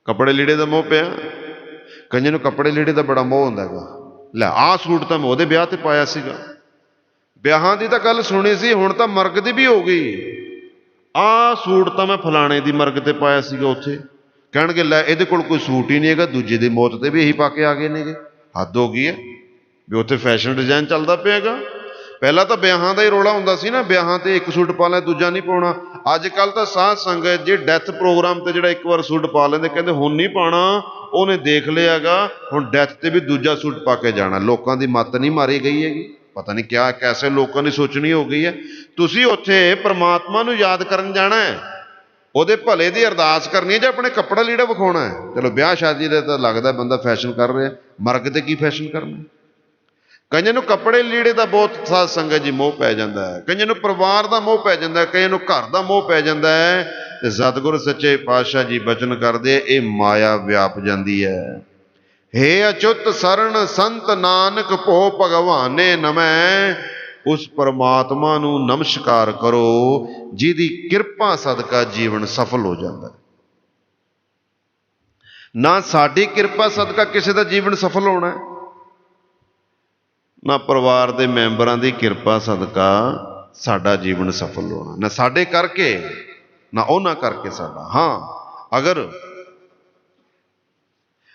ਕੱਪੜੇ ਲੀੜੇ ਦਾ ਮੋਹ ਪਿਆ। ਕਈਆਂ ਨੂੰ ਕੱਪੜੇ ਲੀੜੇ ਦਾ ਬੜਾ ਮੋਹ ਹੁੰਦਾ ਹੈਗਾ। ਲੈ ਆਹ ਸੂਟ ਤਾਂ ਮੈਂ ਉਹਦੇ ਵਿਆਹ ਤੇ ਪਾਇਆ ਸੀਗਾ। ਵਿਆਹਾਂ ਦੀ ਤਾਂ ਗੱਲ ਸੁਣੀ ਸੀ, ਹੁਣ ਤਾਂ ਮਰਗ ਦੀ ਵੀ ਹੋ ਗਈ। ਆਹ ਸੂਟ ਤਾਂ ਮੈਂ ਫਲਾਣੇ ਦੀ ਮਰਗ ਤੇ ਪਾਇਆ ਸੀਗਾ ਉੱਥੇ। ਕਹਿਣਗੇ ਲੈ ਇਹਦੇ ਕੋਲ ਕੋਈ ਸੂਟ ਹੀ ਨਹੀਂ ਹੈਗਾ, ਦੂਜੇ ਦੀ ਮੌਤ ਤੇ ਵੀ ਇਹੀ ਪਾ ਕੇ ਆ ਗਏ ਨੇਗੇ। ਹੱਦ ਹੋ ਗਈ ਹੈ ਵੀ ਉੱਥੇ ਫੈਸ਼ਨ ਡਿਜ਼ਾਈਨ ਚੱਲਦਾ ਪਿਆਗਾ। ਪਹਿਲਾਂ ਤਾਂ ਵਿਆਹਾਂ ਦਾ ਹੀ ਰੌਲਾ ਹੁੰਦਾ ਸੀ ਨਾ, ਵਿਆਹਾਂ ਤੇ ਇੱਕ ਸੂਟ ਪਾ ਲੈ ਦੂਜਾ ਨਹੀਂ ਪਾਉਣਾ। ਅੱਜ ਕੱਲ੍ਹ ਤਾਂ ਸਾਧ ਸੰਗਤ ਜੀ ਡੈਥ ਪ੍ਰੋਗਰਾਮ ਤੇ ਜਿਹੜਾ ਇੱਕ ਵਾਰ ਸੂਟ ਪਾ ਲੈਂਦੇ, ਕਹਿੰਦੇ ਹੁਣ ਨਹੀਂ ਪਾਉਣਾ, ਉਹਨੇ ਦੇਖ ਲਿਆਗਾ, ਹੁਣ ਡੈਥ ਤੇ ਵੀ ਦੂਜਾ ਸੂਟ ਪਾ ਕੇ ਜਾਣਾ। ਲੋਕਾਂ ਦੀ ਮੱਤ ਨਹੀਂ ਮਾਰੀ ਗਈ ਹੈਗੀ, ਪਤਾ ਨਹੀਂ ਕਿਆ ਕੈਸੇ ਲੋਕਾਂ ਦੀ ਸੋਚਣੀ ਹੋ ਗਈ ਹੈ। ਤੁਸੀਂ ਉੱਥੇ ਪ੍ਰਮਾਤਮਾ ਨੂੰ ਯਾਦ ਕਰਨ ਜਾਣਾ ਹੈ, ਉਹਦੇ ਭਲੇ ਦੀ ਅਰਦਾਸ ਕਰਨੀ ਹੈ ਜਾਂ ਆਪਣੇ ਕੱਪੜਾ ਲੀੜਾ ਵਿਖਾਉਣਾ ਹੈ? ਚਲੋ ਵਿਆਹ ਸ਼ਾਦੀ ਦੇ ਤਾਂ ਲੱਗਦਾ ਬੰਦਾ ਫੈਸ਼ਨ ਕਰ ਰਿਹਾ, ਮਰਗ ਤੇ ਕੀ ਫੈਸ਼ਨ ਕਰਨਾ। ਕਈਆਂ ਨੂੰ ਕੱਪੜੇ ਲੀੜੇ ਦਾ ਬਹੁਤ ਸਾਧ ਸੰਗਤ ਜੀ ਮੋਹ ਪੈ ਜਾਂਦਾ ਹੈ, ਕਈਆਂ ਨੂੰ ਪਰਿਵਾਰ ਦਾ ਮੋਹ ਪੈ ਜਾਂਦਾ ਹੈ, ਕਈਆਂ ਨੂੰ ਘਰ ਦਾ ਮੋਹ ਪੈ ਜਾਂਦਾ ਹੈ। ਤੇ ਸਤਿਗੁਰੂ ਸੱਚੇ ਪਾਤਸ਼ਾਹ ਜੀ ਬਚਨ ਕਰਦੇ, ਇਹ ਮਾਇਆ ਵਿਆਪ ਜਾਂਦੀ ਹੈ। ਹੇ ਅਚੁੱਤ ਸਰਣ ਸੰਤ ਨਾਨਕ ਭੋ ਭਗਵਾਨੇ ਨਮੈ। ਉਸ ਪਰਮਾਤਮਾ ਨੂੰ ਨਮਸਕਾਰ ਕਰੋ ਜਿਹਦੀ ਕਿਰਪਾ ਸਦਕਾ ਜੀਵਨ ਸਫਲ ਹੋ ਜਾਂਦਾ ਹੈ। ਨਾ ਸਾਡੀ ਕਿਰਪਾ ਸਦਕਾ ਕਿਸੇ ਦਾ ਜੀਵਨ ਸਫਲ ਹੋਣਾ ਹੈ, ਨਾ ਪਰਿਵਾਰ ਦੇ ਮੈਂਬਰਾਂ ਦੀ ਕਿਰਪਾ ਸਦਕਾ ਸਾਡਾ ਜੀਵਨ ਸਫਲ ਹੋਣਾ, ਨਾ ਸਾਡੇ ਕਰਕੇ ਨਾ ਉਹਨਾਂ ਕਰਕੇ ਸਾਡਾ। ਹਾਂ, ਅਗਰ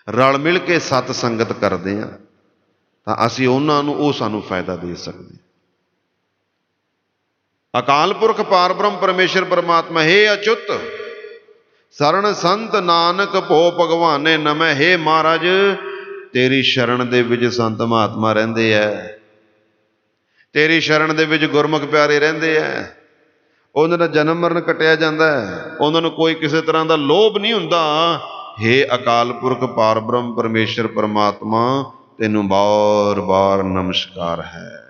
ਰਲ ਮਿਲ ਕੇ ਸਤ ਸੰਗਤ ਕਰਦੇ ਹਾਂ ਤਾਂ ਅਸੀਂ ਉਹਨਾਂ ਨੂੰ, ਉਹ ਸਾਨੂੰ ਫਾਇਦਾ ਦੇ ਸਕਦੇ। ਅਕਾਲ ਪੁਰਖ ਪਾਰ ਬ੍ਰਹਮ ਪਰਮੇਸ਼ਰ ਪਰਮਾਤਮਾ, ਹੇ ਅਚੁੱਤ ਸਰਣ ਸੰਤ ਨਾਨਕ ਭੋ ਭਗਵਾਨੇ ਨਮੈ। ਹੇ ਮਹਾਰਾਜ, ਤੇਰੀ ਸ਼ਰਨ ਦੇ ਵਿੱਚ ਸੰਤ ਮਹਾਤਮਾ ਰਹਿੰਦੇ ਐ, ਤੇਰੀ ਸ਼ਰਨ ਦੇ ਵਿੱਚ ਗੁਰਮੁਖ ਪਿਆਰੇ ਰਹਿੰਦੇ ਐ। ਉਹਨਾਂ ਦਾ ਜਨਮ ਮਰਨ ਕੱਟਿਆ ਜਾਂਦਾ ਹੈ, ਉਹਨਾਂ ਨੂੰ ਕੋਈ ਕਿਸੇ ਤਰ੍ਹਾਂ ਦਾ ਲੋਭ ਨਹੀਂ ਹੁੰਦਾ। ਹੇ ਅਕਾਲ ਪੁਰਖ ਪਾਰ ਬ੍ਰਹਮ ਪਰਮੇਸ਼ਰ ਪਰਮਾਤਮਾ, ਤੈਨੂੰ ਬਾਰ-ਬਾਰ ਨਮਸਕਾਰ ਹੈ।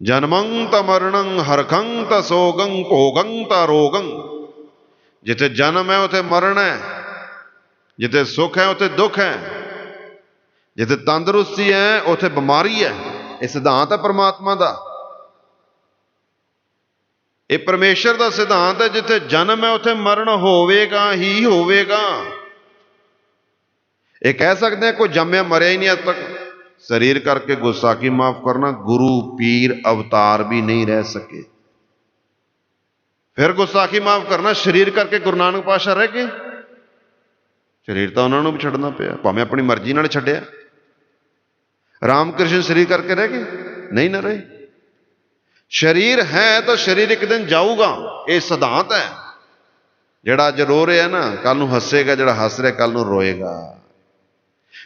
ਜਨਮੰ ਤ ਮਰਣੰ ਹਰਖੰ ਤ ਸੋਗੰ ਭੋਗੰ ਤ ਰੋਗੰ। ਜਿੱਥੇ ਜਨਮ ਹੈ ਉੱਥੇ ਮਰਨ ਹੈ, ਜਿੱਥੇ ਸੁੱਖ ਹੈ ਉੱਥੇ ਦੁੱਖ ਹੈ, ਜਿੱਥੇ ਤੰਦਰੁਸਤੀ ਹੈ ਉੱਥੇ ਬਿਮਾਰੀ ਹੈ। ਇਹ ਸਿਧਾਂਤ ਹੈ ਪਰਮਾਤਮਾ ਦਾ, ਇਹ ਪਰਮੇਸ਼ਰ ਦਾ ਸਿਧਾਂਤ ਹੈ। ਜਿੱਥੇ ਜਨਮ ਹੈ ਉੱਥੇ ਮਰਨ ਹੋਵੇਗਾ ਹੀ ਹੋਵੇਗਾ। ਇਹ ਕਹਿ ਸਕਦੇ ਹਾਂ ਕੋਈ ਜੰਮਿਆ ਮਰਿਆ ਹੀ ਨਹੀਂ ਅੱਜ ਤੱਕ। ਸਰੀਰ ਕਰਕੇ ਗੁਸਤਾਖੀ ਮਾਫ ਕਰਨਾ, ਗੁਰੂ ਪੀਰ ਅਵਤਾਰ ਵੀ ਨਹੀਂ ਰਹਿ ਸਕੇ। ਫਿਰ ਗੁਸਤਾਖੀ ਮਾਫ ਕਰਨਾ, ਸਰੀਰ ਕਰਕੇ ਗੁਰੂ ਨਾਨਕ ਪਾਤਸ਼ਾਹ ਰਹਿ ਗਏ। ਸਰੀਰ ਤਾਂ ਉਹਨਾਂ ਨੂੰ ਵੀ ਛੱਡਣਾ ਪਿਆ, ਭਾਵੇਂ ਆਪਣੀ ਮਰਜ਼ੀ ਨਾਲ ਛੱਡਿਆ। ਰਾਮ ਕ੍ਰਿਸ਼ਨ ਸਰੀਰ ਕਰਕੇ ਰਹਿ ਗਏ। ਨਹੀਂ ਨਾ ਰਹੇ। ਸਰੀਰ ਹੈ ਤਾਂ ਸਰੀਰ ਇੱਕ ਦਿਨ ਜਾਊਗਾ, ਇਹ ਸਿਧਾਂਤ ਹੈ। ਜਿਹੜਾ ਅੱਜ ਰੋ ਰਿਹਾ ਨਾ ਕੱਲ ਨੂੰ ਹੱਸੇਗਾ, ਜਿਹੜਾ ਹੱਸ ਰਿਹਾ ਕੱਲ ਨੂੰ ਰੋਏਗਾ।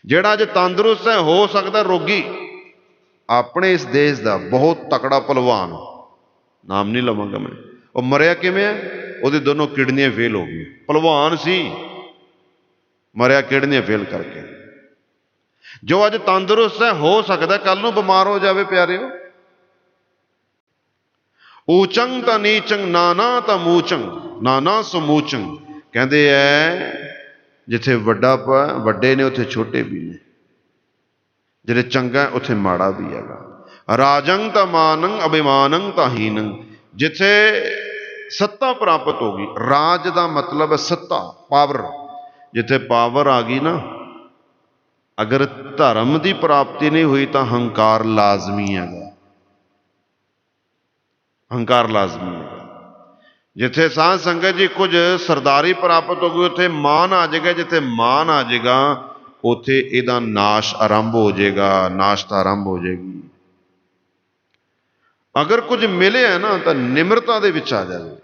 ਜਿਹੜਾ ਅੱਜ ਤੰਦਰੁਸਤ ਹੈ ਹੋ ਸਕਦਾ ਰੋਗੀ। ਆਪਣੇ ਇਸ ਦੇਸ਼ ਦਾ ਬਹੁਤ ਤਕੜਾ ਭਲਵਾਨ, ਨਾਮ ਨਹੀਂ ਲਵਾਂਗਾ ਮੈਂ, ਉਹ ਮਰਿਆ ਕਿਵੇਂ ਹੈ? ਉਹਦੀ ਦੋਨੋਂ ਕਿਡਨੀਆਂ ਫੇਲ ਹੋ ਗਈ। ਭਲਵਾਨ ਸੀ, ਮਰਿਆ ਕਿਡਨੀਆਂ ਫੇਲ ਕਰਕੇ। ਜੋ ਅੱਜ ਤੰਦਰੁਸਤ ਹੈ ਹੋ ਸਕਦਾ ਕੱਲ ਨੂੰ ਬਿਮਾਰ ਹੋ ਜਾਵੇ। ਪਿਆਰਿਓ, ਊਚੰਗ ਤਾਂ ਨੀਚੰਗ ਨਾਨਾ ਤਾਂ ਮੂਚੰਗ ਨਾਨਾ ਸਮੂਚੰਗ। ਕਹਿੰਦੇ ਐ ਜਿੱਥੇ ਵੱਡੇ ਨੇ ਉੱਥੇ ਛੋਟੇ ਵੀ ਨੇ, ਜਿਹੜੇ ਚੰਗਾ ਉੱਥੇ ਮਾੜਾ ਵੀ ਹੈਗਾ। ਰਾਜੰਗ ਤਾਂ ਮਾਨੰਗ ਅਭਿਮਾਨੰਗ ਤਾਂ ਹੀਨੰਗ। ਜਿੱਥੇ ਸੱਤਾ ਪ੍ਰਾਪਤ ਹੋ ਗਈ, ਰਾਜ ਦਾ ਮਤਲਬ ਹੈ ਸੱਤਾ, ਪਾਵਰ। ਜਿੱਥੇ ਪਾਵਰ ਆ ਗਈ ਨਾ, ਅਗਰ ਧਰਮ ਦੀ ਪ੍ਰਾਪਤੀ ਨਹੀਂ ਹੋਈ ਤਾਂ ਹੰਕਾਰ ਲਾਜ਼ਮੀ ਹੈਗਾ। ਹੰਕਾਰ ਲਾਜ਼ਮੀ ਹੈਗਾ। ਜਿੱਥੇ ਸਾਧ ਸੰਗਤ ਜੀ ਕੁਝ ਸਰਦਾਰੀ ਪ੍ਰਾਪਤ ਹੋ ਗਈ, ਉੱਥੇ ਮਾਨ ਆ ਜਾਏਗਾ। ਜਿੱਥੇ ਮਾਨ ਆ ਜਾਏਗਾ ਉੱਥੇ ਇਹਦਾ ਨਾਸ਼ ਆਰੰਭ ਹੋ ਜਾਏਗਾ, ਨਾਸ਼ਤਾ ਆਰੰਭ ਹੋ ਜਾਏਗੀ। ਅਗਰ ਕੁਝ ਮਿਲਿਆ ਨਾ ਤਾਂ ਨਿਮਰਤਾ ਦੇ ਵਿੱਚ ਆ ਜਾਵੇ।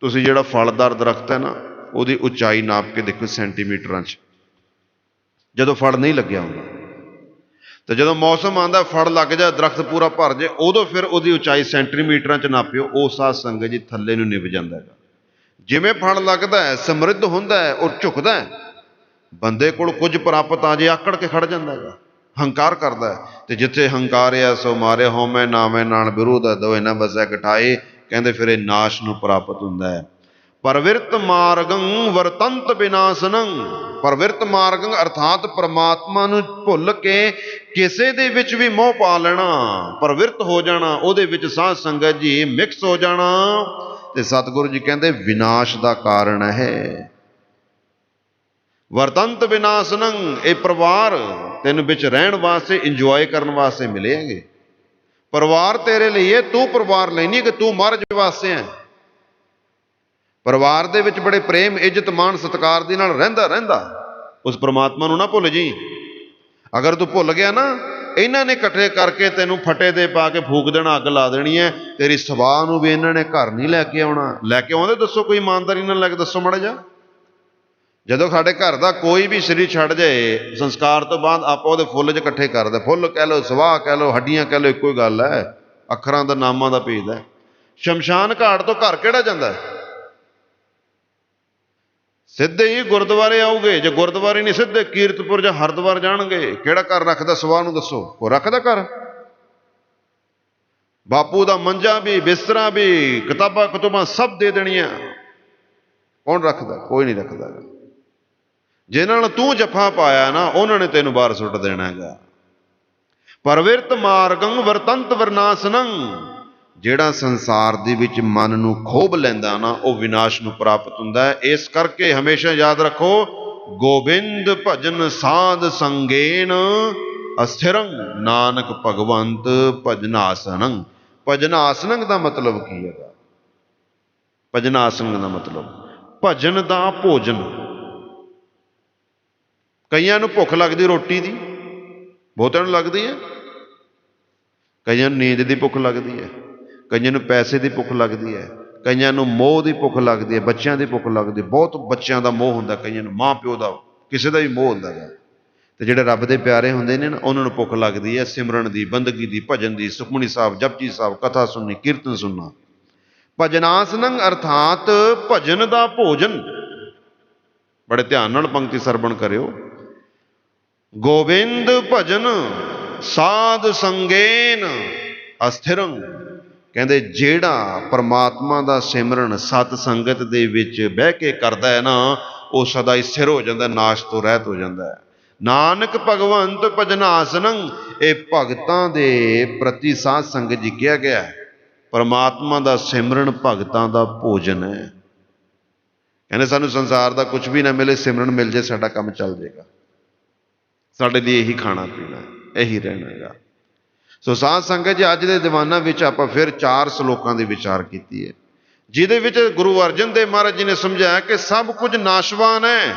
ਤੁਸੀਂ ਜਿਹੜਾ ਫਲਦਾਰ ਦਰਖਤ ਹੈ ਨਾ, ਉਹਦੀ ਉਚਾਈ ਨਾਪ ਕੇ ਦੇਖੋ ਸੈਂਟੀਮੀਟਰਾਂ 'ਚ। ਜਦੋਂ ਫਲ ਨਹੀਂ ਲੱਗਿਆ ਹੁੰਦਾ ਤੇ ਜਦੋਂ ਮੌਸਮ ਆਉਂਦਾ ਫਲ ਲੱਗ ਜਾ, ਦਰਖਤ ਪੂਰਾ ਭਰ ਜੇ, ਉਦੋਂ ਫਿਰ ਉਹਦੀ ਉਚਾਈ ਸੈਂਟੀਮੀਟਰਾਂ 'ਚ ਨਾਪਿਓ। ਉਹ ਸਾਧ ਸੰਗਤ ਜੀ ਥੱਲੇ ਨੂੰ ਨਿਭ ਜਾਂਦਾ ਹੈਗਾ। ਜਿਵੇਂ ਫਲ ਲੱਗਦਾ ਹੈ, ਸਮਰਿੱਧ ਹੁੰਦਾ ਹੈ, ਉਹ ਝੁਕਦਾ ਹੈ। ਬੰਦੇ ਕੋਲ ਕੁਝ ਪ੍ਰਾਪਤ ਆ ਜੇ ਆਕੜ ਕੇ ਖੜ ਜਾਂਦਾ ਹੈਗਾ, ਹੰਕਾਰ ਕਰਦਾ ਹੈ। ਤੇ ਜਿੱਥੇ ਹੰਕਾਰਿਆ ਸੋ ਮਾਰਿਆ, ਹਉਮੈ ਨਾਮੈ ਨਾਲ ਵਿਰੋਧ ਦੋਇ ਨਾ ਵਸੈ ਕਠਾਏ। ਕਹਿੰਦੇ ਫਿਰ ਇਹ ਨਾਸ਼ ਨੂੰ ਪ੍ਰਾਪਤ ਹੁੰਦਾ ਹੈ। ਪਰਵਿਰਤ ਮਾਰਗੰ ਵਰਤੰਤ ਵਿਨਾਸ਼ਨੰ। ਪਰਵਿਰਤ ਮਾਰਗੰ ਅਰਥਾਤ ਪਰਮਾਤਮਾ ਨੂੰ ਭੁੱਲ ਕੇ ਕਿਸੇ ਦੇ ਵਿੱਚ ਵੀ ਮੋਹ ਪਾ ਲੈਣਾ, ਪਰਵਿਰਤ ਹੋ ਜਾਣਾ, ਉਹਦੇ ਵਿੱਚ ਸਾਧ ਸੰਗਤ ਜੀ ਮਿਕਸ ਹੋ ਜਾਣਾ, ਤੇ ਸਤਿਗੁਰੂ ਜੀ ਕਹਿੰਦੇ ਵਿਨਾਸ਼ ਦਾ ਕਾਰਨ ਹੈ। ਵਰਤੰਤ ਵਿਨਾਸ਼ਨੰ। ਇਹ ਪਰਿਵਾਰ ਤੈਨੂੰ ਵਿੱਚ ਰਹਿਣ ਵਾਸਤੇ, ਇੰਜੋਏ ਕਰਨ ਵਾਸਤੇ ਮਿਲੇ ਹੈਗੇ। ਪਰਿਵਾਰ ਤੇਰੇ ਲਈ ਹੈ, ਤੂੰ ਪਰਿਵਾਰ ਲਈ ਨਹੀਂ ਕਿ ਤੂੰ ਮਹਾਰਾਜ ਵਾਸਤੇ ਹੈ। ਪਰਿਵਾਰ ਦੇ ਵਿੱਚ ਬੜੇ ਪ੍ਰੇਮ, ਇੱਜ਼ਤ, ਮਾਣ, ਸਤਿਕਾਰ ਦੇ ਨਾਲ ਰਹਿੰਦਾ ਉਸ ਪ੍ਰਮਾਤਮਾ ਨੂੰ ਨਾ ਭੁੱਲ ਜੀ। ਅਗਰ ਤੂੰ ਭੁੱਲ ਗਿਆ ਨਾ, ਇਹਨਾਂ ਨੇ ਇਕੱਠੇ ਕਰਕੇ ਤੈਨੂੰ ਫੱਟੇ ਤੇ ਪਾ ਕੇ ਫੂਕ ਦੇਣਾ, ਅੱਗ ਲਾ ਦੇਣੀ ਹੈ। ਤੇਰੀ ਸਵਾਹ ਨੂੰ ਵੀ ਇਹਨਾਂ ਨੇ ਘਰ ਨਹੀਂ ਲੈ ਕੇ ਆਉਣਾ। ਲੈ ਕੇ ਆਉਂਦੇ ਦੱਸੋ, ਕੋਈ ਇਮਾਨਦਾਰੀ ਨਾਲ ਲੈ ਕੇ ਦੱਸੋ ਮਾੜਾ ਜਿਹਾ। ਜਦੋਂ ਸਾਡੇ ਘਰ ਦਾ ਕੋਈ ਵੀ ਸਰੀਰ ਛੱਡ ਜਾਏ ਸੰਸਕਾਰ ਤੋਂ ਬਾਅਦ, ਆਪਾਂ ਉਹਦੇ ਫੁੱਲ 'ਚ ਇਕੱਠੇ ਕਰਦੇ। ਫੁੱਲ ਕਹਿ ਲਓ, ਸਵਾਹ ਕਹਿ ਲਓ, ਹੱਡੀਆਂ ਕਹਿ ਲਓ, ਇੱਕੋ ਹੀ ਗੱਲ ਹੈ। ਅੱਖਰਾਂ ਦਾ, ਨਾਮਾਂ ਦਾ ਭੇਦ ਹੈ। ਸ਼ਮਸ਼ਾਨ ਘਾਟ ਤੋਂ ਘਰ ਕਿਹੜਾ ਜਾਂਦਾ? ਸਿੱਧੇ ਹੀ ਗੁਰਦੁਆਰੇ ਆਉਗੇ। ਜੇ ਗੁਰਦੁਆਰੇ ਨਹੀਂ, ਸਿੱਧੇ ਕੀਰਤਪੁਰ ਜਾਂ ਹਰਿਦੁਆਰ ਜਾਣਗੇ। ਕਿਹੜਾ ਘਰ ਰੱਖਦਾ ਸਵਾਹ ਨੂੰ ਦੱਸੋ? ਉਹ ਰੱਖਦਾ ਘਰ? ਬਾਪੂ ਦਾ ਮੰਜਾ ਵੀ, ਬਿਸਤਰਾ ਵੀ, ਕਿਤਾਬਾਂ ਕਤੂਬਾਂ ਸਭ ਦੇ ਦੇਣੀਆਂ। ਕੌਣ ਰੱਖਦਾ? ਕੋਈ ਨਹੀਂ ਰੱਖਦਾ। ਜਿਨ੍ਹਾਂ ਨਾਲ ਤੂੰ ਜੱਫਾ ਪਾਇਆ ਨਾ, ਉਹਨਾਂ ਨੇ ਤੈਨੂੰ ਬਾਹਰ ਸੁੱਟ ਦੇਣਾ ਹੈਗਾ। ਪਰਵਿਰਤ ਮਾਰਗੰ ਵਰਤੰਤ ਵਿਨਾਸ਼ਨੰ। ਜਿਹੜਾ ਸੰਸਾਰ ਦੇ ਵਿੱਚ ਮਨ ਨੂੰ ਖੋਭ ਲੈਂਦਾ ਨਾ, ਉਹ ਵਿਨਾਸ਼ ਨੂੰ ਪ੍ਰਾਪਤ ਹੁੰਦਾ ਹੈ। ਇਸ ਕਰਕੇ ਹਮੇਸ਼ਾ ਯਾਦ ਰੱਖੋ, ਗੋਬਿੰਦ ਭਜਨ ਸਾਧ ਸੰਗੇਨ ਅਸਥਿਰੰ ਨਾਨਕ ਭਗਵੰਤ ਭਜਨਾਸਨੰ। ਭਜਨਾਸਨੰ ਦਾ ਮਤਲਬ ਕੀ ਹੈਗਾ? ਭਜਨਾਸਨੰ ਦਾ ਮਤਲਬ ਭਜਨ ਦਾ ਭੋਜਨ। ਕਈਆਂ ਨੂੰ ਭੁੱਖ ਲੱਗਦੀ ਰੋਟੀ ਦੀ, ਬਹੁਤਿਆਂ ਨੂੰ ਲੱਗਦੀ ਹੈ। ਕਈਆਂ ਨੂੰ ਨੀਂਦ ਦੀ ਭੁੱਖ ਲੱਗਦੀ ਹੈ, ਕਈਆਂ ਨੂੰ ਪੈਸੇ ਦੀ ਭੁੱਖ ਲੱਗਦੀ ਹੈ, ਕਈਆਂ ਨੂੰ ਮੋਹ ਦੀ ਭੁੱਖ ਲੱਗਦੀ ਹੈ, ਬੱਚਿਆਂ ਦੀ ਭੁੱਖ ਲੱਗਦੀ ਹੈ। ਬਹੁਤ ਬੱਚਿਆਂ ਦਾ ਮੋਹ ਹੁੰਦਾ, ਕਈਆਂ ਨੂੰ ਮਾਂ ਪਿਓ ਦਾ, ਕਿਸੇ ਦਾ ਵੀ ਮੋਹ ਹੁੰਦਾ ਹੈ। ਤੇ ਜਿਹੜੇ ਰੱਬ ਦੇ ਪਿਆਰੇ ਹੁੰਦੇ ਨੇ ਨਾ, ਉਹਨਾਂ ਨੂੰ ਭੁੱਖ ਲੱਗਦੀ ਹੈ ਸਿਮਰਨ ਦੀ, ਬੰਦਗੀ ਦੀ, ਭਜਨ ਦੀ, ਸੁਖਮਨੀ ਸਾਹਿਬ, ਜਪਜੀ ਸਾਹਿਬ, ਕਥਾ ਸੁਣਨੀ, ਕੀਰਤਨ ਸੁਣਨਾ। ਭਜਨਾਸਨੰ ਅਰਥਾਤ ਭਜਨ ਦਾ ਭੋਜਨ। ਬੜੇ ਧਿਆਨ ਨਾਲ ਪੰਕਤੀ ਸਰਵਣ ਕਰਿਓ। ਗੋਬਿੰਦ ਭਜਨ ਸਾਧ ਸੰਗੇਨ ਅਸਥਿਰੰ। ਕਹਿੰਦੇ ਜਿਹੜਾ ਪਰਮਾਤਮਾ ਦਾ ਸਿਮਰਨ ਸਤ ਸੰਗਤ ਦੇ ਵਿੱਚ ਬਹਿ ਕੇ ਕਰਦਾ ਹੈ ਨਾ, ਉਹ ਸਦਾ ਹੀ ਸਥਿਰ ਹੋ ਜਾਂਦਾ, ਨਾਸ਼ ਤੋਂ ਰਹਿਤ ਹੋ ਜਾਂਦਾ ਹੈ। ਨਾਨਕ ਭਗਵੰਤ ਭਜਨਾਸਨੰ। ਇਹ ਭਗਤਾਂ ਦੇ ਪ੍ਰਤੀ ਸਾਧ ਸੰਗਤ ਜੀ ਕਿਹਾ ਗਿਆ ਹੈ। ਪਰਮਾਤਮਾ ਦਾ ਸਿਮਰਨ ਭਗਤਾਂ ਦਾ ਭੋਜਨ ਹੈ। ਕਹਿੰਦੇ ਸਾਨੂੰ ਸੰਸਾਰ ਦਾ ਕੁਝ ਵੀ ਨਾ ਮਿਲੇ, ਸਿਮਰਨ ਮਿਲ ਜੇ, ਸਾਡਾ ਕੰਮ ਚੱਲ ਜਾਏਗਾ। ਸਾਡੇ ਲਈ ਇਹੀ ਖਾਣਾ ਪੀਣਾ, ਇਹੀ ਰਹਿਣਾ ਹੈਗਾ। ਸੋ ਸਾਧ ਸੰਗਤ ਜੀ, ਅੱਜ ਦੇ ਦੀਵਾਨਾਂ ਵਿੱਚ ਆਪਾਂ ਫਿਰ 4 ਸ਼ਲੋਕਾਂ ਦੀ ਵਿਚਾਰ ਕੀਤੀ ਹੈ, ਜਿਹਦੇ ਵਿੱਚ ਗੁਰੂ ਅਰਜਨ ਦੇਵ ਮਹਾਰਾਜ ਜੀ ਨੇ ਸਮਝਾਇਆ ਕਿ ਸਭ ਕੁਝ ਨਾਸ਼ਵਾਨ ਹੈ।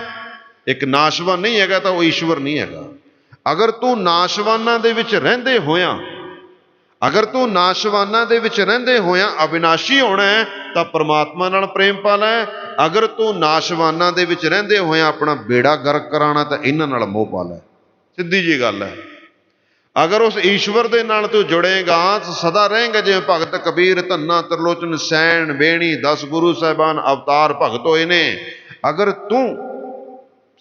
ਇੱਕ ਨਾਸ਼ਵਾਨ ਨਹੀਂ ਹੈਗਾ ਤਾਂ ਉਹ ਈਸ਼ਵਰ ਨਹੀਂ ਹੈਗਾ। ਅਗਰ ਤੂੰ ਨਾਸ਼ਵਾਨਾਂ ਦੇ ਵਿੱਚ ਰਹਿੰਦੇ ਹੋਇਆਂ ਅਗਰ ਤੂੰ ਨਾਸ਼ਵਾਨਾਂ ਦੇ ਵਿੱਚ ਰਹਿੰਦੇ ਹੋਇਆਂ ਅਵਿਨਾਸ਼ੀ ਹੋਣਾ ਹੈ ਤਾਂ ਪ੍ਰਮਾਤਮਾ ਨਾਲ ਪ੍ਰੇਮ ਪਾ ਲੈ। ਅਗਰ ਤੂੰ ਨਾਸ਼ਵਾਨਾਂ ਦੇ ਵਿੱਚ ਰਹਿੰਦੇ ਹੋਇਆਂ ਆਪਣਾ ਬੇੜਾ ਗਰਕ ਕਰਾਉਣਾ ਤਾਂ ਇਹਨਾਂ ਨਾਲ ਮੋਹ ਪਾ ਲੈ। ਸਿੱਧੀ ਜੀ ਗੱਲ ਹੈ। ਅਗਰ ਉਸ ਈਸ਼ਵਰ ਦੇ ਨਾਲ ਤੂੰ ਜੁੜੇਗਾ ਸਦਾ ਰਹੇਂਗਾ ਜਿਵੇਂ ਭਗਤ ਕਬੀਰ, ਧੰਨਾ ਤਰਲੋਚਨ ਸੈਣ, ਬੇਣੀ, 10 ਗੁਰੂ ਸਾਹਿਬਾਨ ਅਵਤਾਰ ਭਗਤ ਹੋਏ ਨੇ। ਅਗਰ ਤੂੰ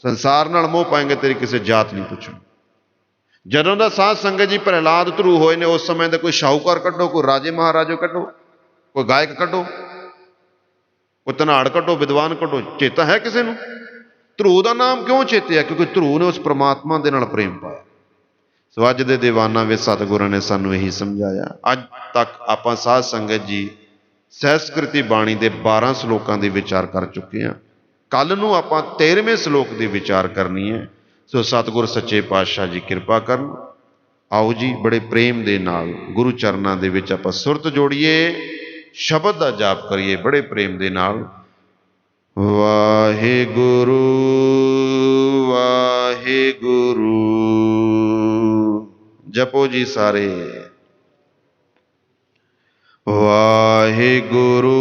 ਸੰਸਾਰ ਨਾਲ ਮੋਹ ਪਾਏਂਗੇ ਤੇਰੀ ਕਿਸੇ ਜਾਤ ਨਹੀਂ ਪੁੱਛਣੀ। ਜਦੋਂ ਦਾ ਸਾਧ ਸੰਗਤ ਜੀ ਪ੍ਰਹਿਲਾਦ ਧਰੂ ਹੋਏ ਨੇ ਉਸ ਸਮੇਂ ਦਾ ਕੋਈ ਸ਼ਾਹੂਕਾਰ ਕੱਢੋ, ਕੋਈ ਰਾਜੇ ਮਹਾਰਾਜੇ ਕੱਢੋ, ਕੋਈ ਗਾਇਕ ਕੱਢੋ, ਕੋਈ ਧਨਾੜ ਕੱਢੋ, ਵਿਦਵਾਨ ਕੱਢੋ, ਚੇਤਾ ਹੈ ਕਿਸੇ ਨੂੰ? ਧਰੂ ਦਾ ਨਾਮ ਕਿਉਂ ਚੇਤੇ? ਕਿਉਂਕਿ ਧਰੂ ਨੇ ਉਸ ਪ੍ਰਮਾਤਮਾ ਦੇ ਨਾਲ ਪ੍ਰੇਮ ਪਾਇਆ। ਸੋ ਅੱਜ ਦੇ ਦੀਵਾਨਾਂ ਵਿੱਚ ਸਤਿਗੁਰਾਂ ਨੇ ਸਾਨੂੰ ਇਹੀ ਸਮਝਾਇਆ। ਅੱਜ ਤੱਕ ਆਪਾਂ ਸਾਧ ਸੰਗਤ ਜੀ ਸਹਿਸਕ੍ਰਿਤੀ ਬਾਣੀ ਦੇ 12 ਸ਼ਲੋਕਾਂ ਦੇ ਵਿਚਾਰ ਕਰ ਚੁੱਕੇ ਹਾਂ। ਕੱਲ ਨੂੰ ਆਪਾਂ 13ਵੇਂ ਸ਼ਲੋਕ ਦੀ ਵਿਚਾਰ ਕਰਨੀ ਹੈ। ਸੋ ਸਤਿਗੁਰ ਸੱਚੇ ਪਾਤਸ਼ਾਹ ਜੀ ਕਿਰਪਾ ਕਰਨ। ਆਓ ਜੀ ਬੜੇ ਪ੍ਰੇਮ ਦੇ ਨਾਲ ਗੁਰੂ ਚਰਨਾਂ ਦੇ ਵਿੱਚ ਆਪਾਂ ਸੁਰਤ ਜੋੜੀਏ, ਸ਼ਬਦ ਦਾ ਜਾਪ ਕਰੀਏ ਬੜੇ ਪ੍ਰੇਮ ਦੇ ਨਾਲ। ਵਾਹਿਗੁਰੂ ਵਾਹਿਗੁਰੂ ਜਪੋ ਜੀ ਸਾਰੇ। ਵਾਹਿਗੁਰੂ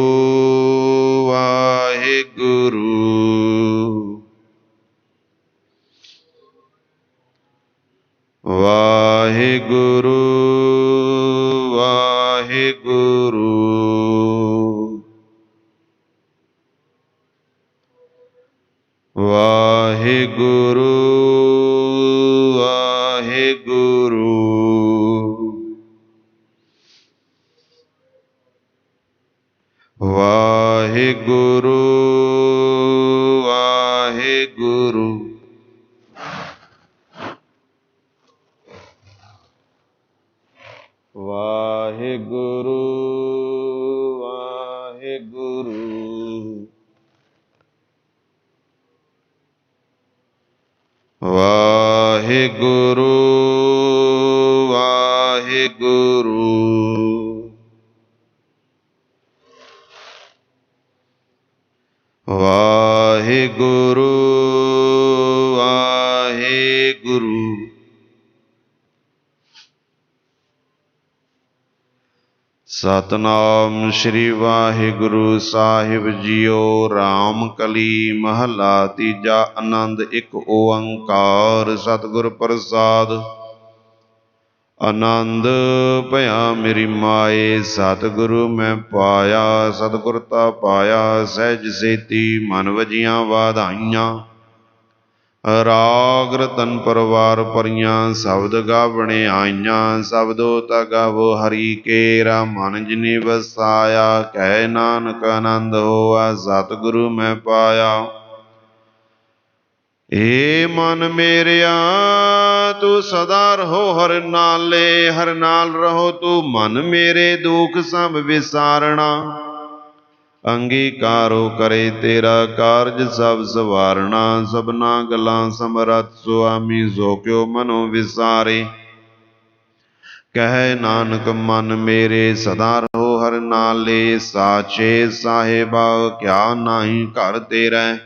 ਵਾਹਿਗੁਰੂ ਵਾਹਿਗੁਰੂ ਵਾਹਿਗੁਰੂ ਵਾਹਿਗੁਰੂ ਵਾਹਿਗੁਰੂ ਵਾਹਿਗੁਰੂ ਵਾਹਿਗੁਰੂ ਵਾਹਿਗੁਰੂ ਵਾਹਿਗੁਰੂ ਵਾਹਿਗੁਰੂ ਵਾਹਿਗੁਰੂ ਵਾਹਿਗੁਰੂ ਵਾਹਿਗੁਰੂ ਸਤਨਾਮ ਸ਼੍ਰੀ ਵਾਹਿਗੁਰੂ ਸਾਹਿਬ ਜੀਓ। ਰਾਮ ਕਲੀ ਮਹਲਾ ਤੀਜਾ। ਆਨੰਦ ਇੱਕ ਓੰਕਾਰ ਸਤਿਗੁਰ ਪ੍ਰਸਾਦ। ਆਨੰਦ ਭਇਆ ਮੇਰੀ ਮਾਏ ਸਤਿਗੁਰੂ ਮੈਂ ਪਾਇਆ। ਸਤਿਗੁਰ ਤਾ ਪਾਇਆ ਸਹਿਜ ਸੇਤੀ ਮਨ ਵਜੀਆਂ ਵਾਧਾਈਆਂ। ਰਾਗ ਰਤਨ ਪਰਵਾਰ ਭਰੀਆਂ ਸ਼ਬਦ ਗਾਵਣੇ ਆਈਆਂ। ਸ਼ਬਦੋ ਤਾ ਗਾਵੋ ਹਰੀ ਕੇਰਾ ਮਨ ਜਿਨੀ ਵਸਾਇਆ। ਕਹਿ ਨਾਨਕ ਆਨੰਦ ਹੋਆ ਸਤਿਗੁਰੂ ਮੈਂ ਪਾਇਆ। ਏ ਮਨ ਮੇਰਿਆ ਤੂੰ ਸਦਾ ਰਹੋ ਹਰ ਨਾਲੇ। ਹਰ ਨਾਲ ਰਹੋ ਤੂੰ ਮਨ ਮੇਰੇ ਦੁਖ ਸਭ ਵਿਸਾਰਣਾ। ਅੰਗੀਕਾਰੋ ਕਰੇ ਤੇਰਾ ਕਾਰਜ ਸਭ ਸਵਾਰਣਾ। ਸਭਨਾ ਗੱਲਾਂ ਸਮਰੱਥ ਸੁਆਮੀ ਸੋ ਕਿਉ ਮਨੋ ਵਿਸਾਰੇ। ਕਹਿ ਨਾਨਕ ਮਨ ਮੇਰੇ ਸਦਾ ਰਹੋ ਹਰ ਨਾਲੇ। ਸਾਚੇ ਸਾਹਿਬਾ ਕਿਆ ਨਾਹੀ ਘਰ ਤੇਰਾ।